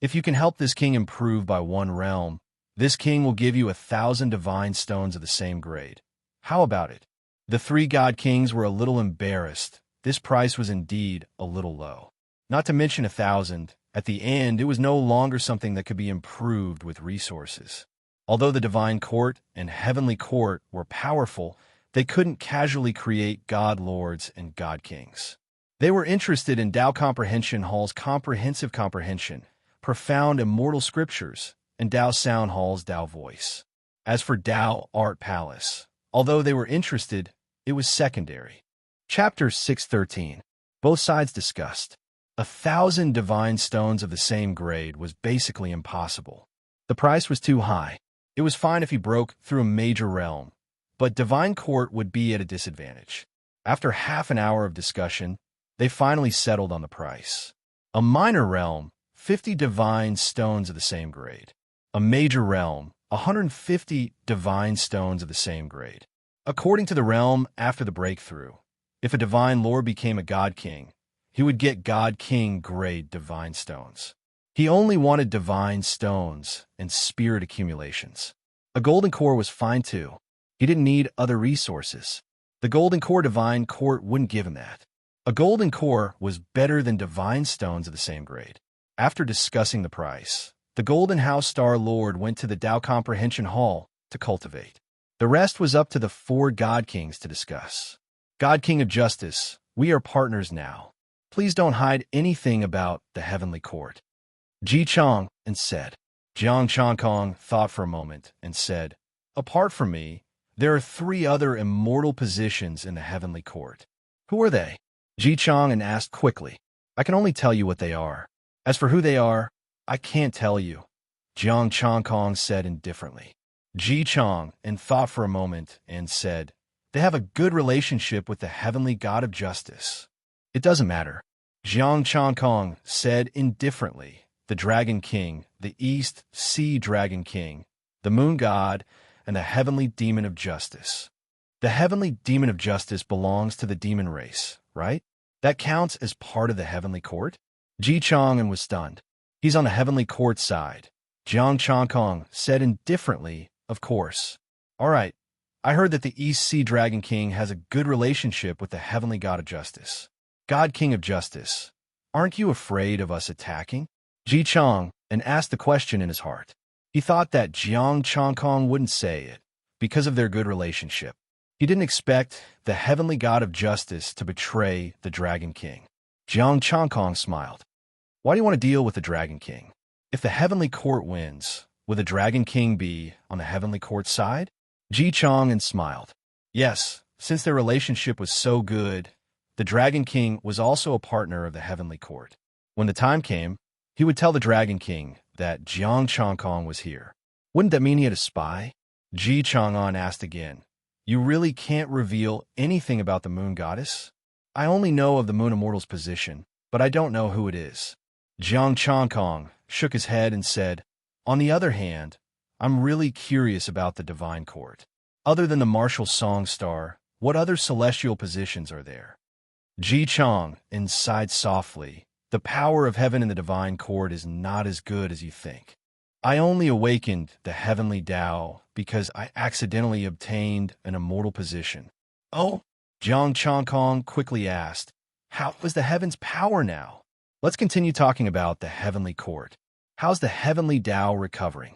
"If you can help this king improve by 1 realm, this king will give you 1,000 divine stones of the same grade. How about it?" The 3 God Kings were a little embarrassed. This price was indeed a little low. Not to mention 1,000. At the end, it was no longer something that could be improved with resources. Although the Divine Court and Heavenly Court were powerful, they couldn't casually create God Lords and God Kings. They were interested in Dao Comprehension Hall's comprehensive comprehension, profound immortal scriptures, and Dao Sound Hall's Dao voice. As for Dao Art Palace, although they were interested, it was secondary. Chapter 613. Both sides discussed. 1,000 divine stones of the same grade was basically impossible. The price was too high. It was fine if he broke through a major realm, but Divine Court would be at a disadvantage. After half an hour of discussion, they finally settled on the price. A minor realm, 50 divine stones of the same grade. A major realm, 150 divine stones of the same grade. According to the realm after the breakthrough, if a divine lord became a God King, he would get God King grade divine stones. He only wanted divine stones and spirit accumulations. A golden core was fine too. He didn't need other resources. The golden core Divine Court wouldn't give him that. A golden core was better than divine stones of the same grade. After discussing the price, the Golden House Star Lord went to the Dao Comprehension Hall to cultivate. The rest was up to the 4 God Kings to discuss. God King of Justice, we are partners now. Please don't hide anything about the Heavenly Court. Ji Chang said. Jiang Changkong thought for a moment and said, apart from me, There are 3 other immortal positions in the heavenly court. Who are they? Ji Chang'an asked quickly. I can only tell you what they are. As for who they are, I can't tell you, Jiang Changkong said indifferently. Ji Chang'an thought for a moment and said, they have a good relationship with the heavenly god of justice. It doesn't matter, Jiang Changkong said indifferently. The Dragon King, the East Sea Dragon King, the Moon God, and the heavenly demon of justice. The heavenly demon of justice belongs to the demon race, right? That counts as part of the heavenly court? Ji Chang'an was stunned. He's on the heavenly court side. Jiang Changkong said indifferently, of course. All right, I heard that the East Sea Dragon King has a good relationship with the heavenly god of justice. God King of Justice, aren't you afraid of us attacking? Ji Chang'an asked the question in his heart. He thought that Jiang Changkong wouldn't say it, because of their good relationship. He didn't expect the heavenly god of justice to betray the Dragon King. Jiang Changkong smiled. Why do you want to deal with the Dragon King? If the heavenly court wins, will the Dragon King be on the heavenly court side? Ji Chang'an smiled. Yes, since their relationship was so good, the Dragon King was also a partner of the heavenly court. When the time came, he would tell the Dragon King that Jiang Changkong was here. Wouldn't that mean he had a spy? Ji Chang'an asked again. You really can't reveal anything about the Moon Goddess? I only know of the Moon Immortal's position, but I don't know who it is. Jiang Changkong shook his head and said, on the other hand, I'm really curious about the Divine Court. Other than the martial song star, what other celestial positions are there? Ji Chang'an sighed softly. The power of heaven in the Divine Court is not as good as you think. I only awakened the heavenly Tao because I accidentally obtained an immortal position. Oh? Jiang Changkong quickly asked, how is the heaven's power now? Let's continue talking about the heavenly court. How's the heavenly Tao recovering?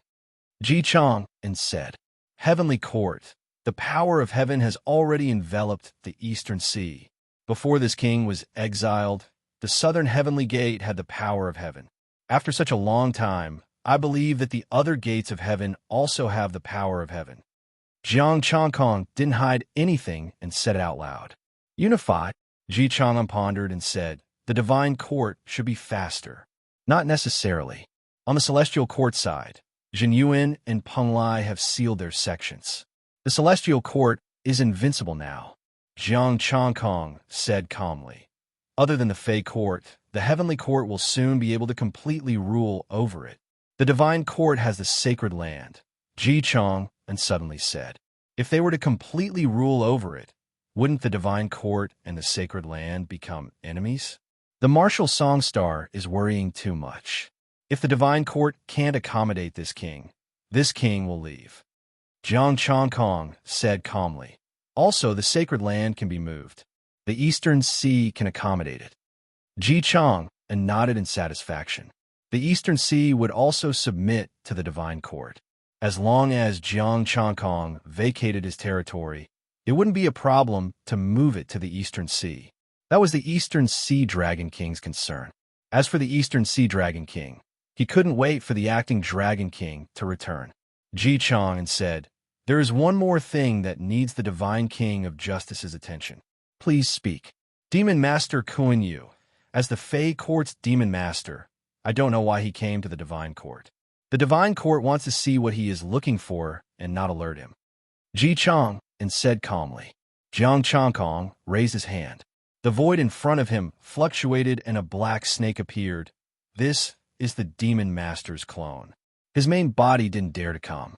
Ji Chang'an said, heavenly court, the power of heaven has already enveloped the eastern sea. Before this king was exiled, the southern heavenly gate had the power of heaven. After such a long time, I believe that the other gates of heaven also have the power of heaven. Jiang Changkong didn't hide anything and said it out loud. Unified, Ji Chang'an pondered and said, the divine court should be faster. Not necessarily. On the celestial court side, Jin Yuan and Peng Lai have sealed their sections. The celestial court is invincible now, Jiang Changkong said calmly. Other than the Fey court, the heavenly court will soon be able to completely rule over it. The divine court has the sacred land, Ji Chang'an suddenly said. If they were to completely rule over it, wouldn't the divine court and the sacred land become enemies? The martial song star is worrying too much. If the divine court can't accommodate this king will leave. Jiang Changkong said calmly. Also, the sacred land can be moved. The eastern sea can accommodate it. Ji Chang'an nodded in satisfaction. The eastern sea would also submit to the divine court. As long as Jiang Changkong vacated his territory, it wouldn't be a problem to move it to the eastern sea. That was the eastern sea dragon king's concern. As for the eastern sea dragon king, he couldn't wait for the acting dragon king to return. Ji Chang'an said, there is one more thing that needs the divine king of justice's attention. Please speak. Demon Master Kuan Yu. As the Fey Court's Demon Master, I don't know why he came to the Divine Court. The Divine Court wants to see what he is looking for and not alert him. Ji Chang'an said calmly. Jiang Changkong raised his hand. The void in front of him fluctuated and a black snake appeared. This is the Demon Master's clone. His main body didn't dare to come.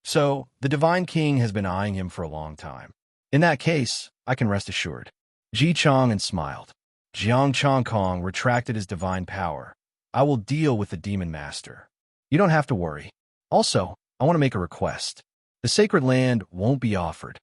So, the Divine King has been eyeing him for a long time. In that case, I can rest assured. Ji Chang'an smiled. Jiang Changkong retracted his divine power. I will deal with the Demon Master. You don't have to worry. Also, I want to make a request. The sacred land won't be offered.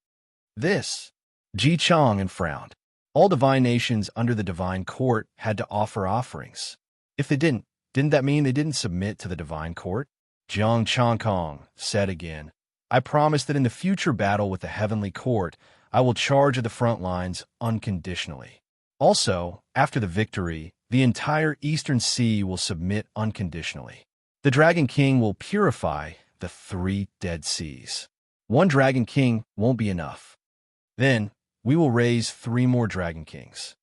This. Ji Chang'an frowned. All divine nations under the divine court had to offer offerings. If they didn't that mean they didn't submit to the divine court? Jiang Changkong said again, I promise that in the future battle with the heavenly court, I will charge at the front lines unconditionally. Also, after the victory, the entire eastern sea will submit unconditionally. The Dragon King will purify the 3 dead seas. One Dragon King won't be enough. Then, we will raise 3 more Dragon Kings.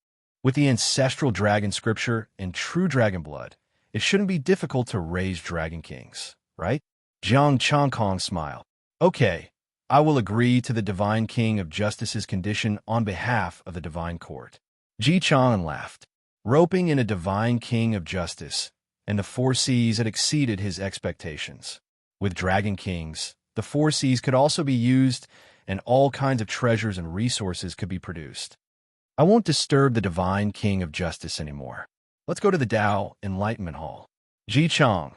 With the ancestral dragon scripture and true dragon blood, it shouldn't be difficult to raise Dragon Kings, right? Jiang Changkong smiled. Okay, I will agree to the Divine King of Justice's condition on behalf of the Divine Court. Ji Chang laughed. Roping in a Divine King of Justice, and the 4 Seas had exceeded his expectations. With Dragon Kings, the 4 Seas could also be used, and all kinds of treasures and resources could be produced. I won't disturb the Divine King of Justice anymore. Let's go to the Tao Enlightenment Hall. Ji Chang,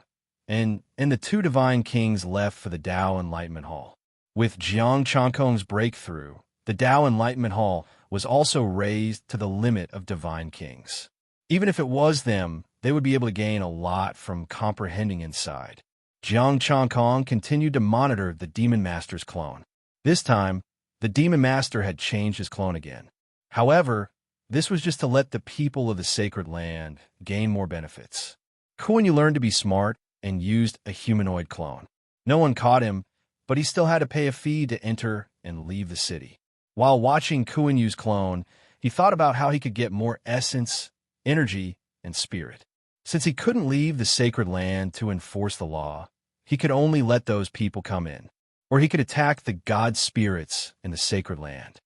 and the 2 Divine Kings left for the Tao Enlightenment Hall. With Jiang Changkong's breakthrough, the Tao Enlightenment Hall was also raised to the limit of Divine Kings. Even if it was them, they would be able to gain a lot from comprehending inside. Jiang Changkong continued to monitor the Demon Master's clone. This time, the Demon Master had changed his clone again. However, this was just to let the people of the Sacred Land gain more benefits. Kuan Yu learned to be smart and used a humanoid clone. No one caught him, but he still had to pay a fee to enter and leave the city. While watching Kuan Yu's clone, he thought about how he could get more essence, energy, and spirit. Since he couldn't leave the Sacred Land to enforce the law, he could only let those people come in, or he could attack the god spirits in the Sacred Land.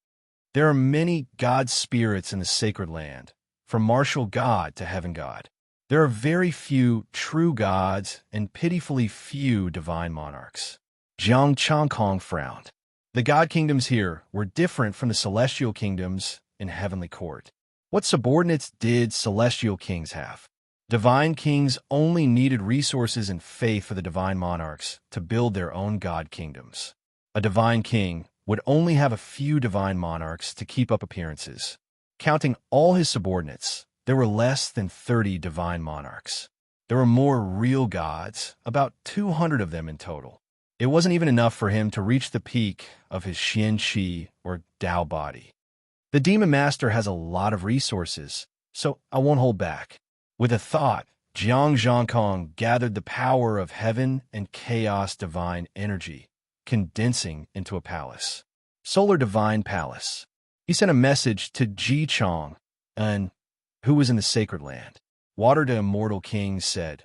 There are many god spirits in the Sacred Land, from martial god to heaven god. There are very few true gods and pitifully few divine monarchs. Jiang Changkong frowned. The god kingdoms here were different from the celestial kingdoms in Heavenly Court. What subordinates did celestial kings have? Divine kings only needed resources and faith for the divine monarchs to build their own god kingdoms. A divine king would only have a few divine monarchs to keep up appearances. Counting all his subordinates, there were less than 30 divine monarchs. There were more real gods, about 200 of them in total. It wasn't even enough for him to reach the peak of his Xian Qi or Tao body. The Demon Master has a lot of resources, so I won't hold back. With a thought, Jiang Zhangkong gathered the power of heaven and chaos divine energy, condensing into a palace. Solar Divine Palace. He sent a message to Ji Chang, who was in the Sacred Land. Water to Immortal King said,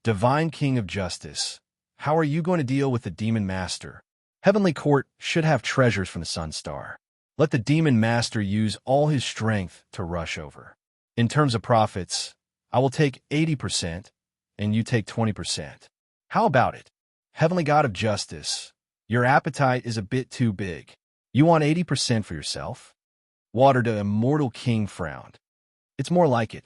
Divine King of Justice, how are you going to deal with the Demon Master? Heavenly Court should have treasures from the Sun Star. Let the Demon Master use all his strength to rush over. In terms of profits, I will take 80%, and you take 20%. How about it? Heavenly God of Justice, your appetite is a bit too big. You want 80% for yourself? Water to Immortal King frowned. It's more like it.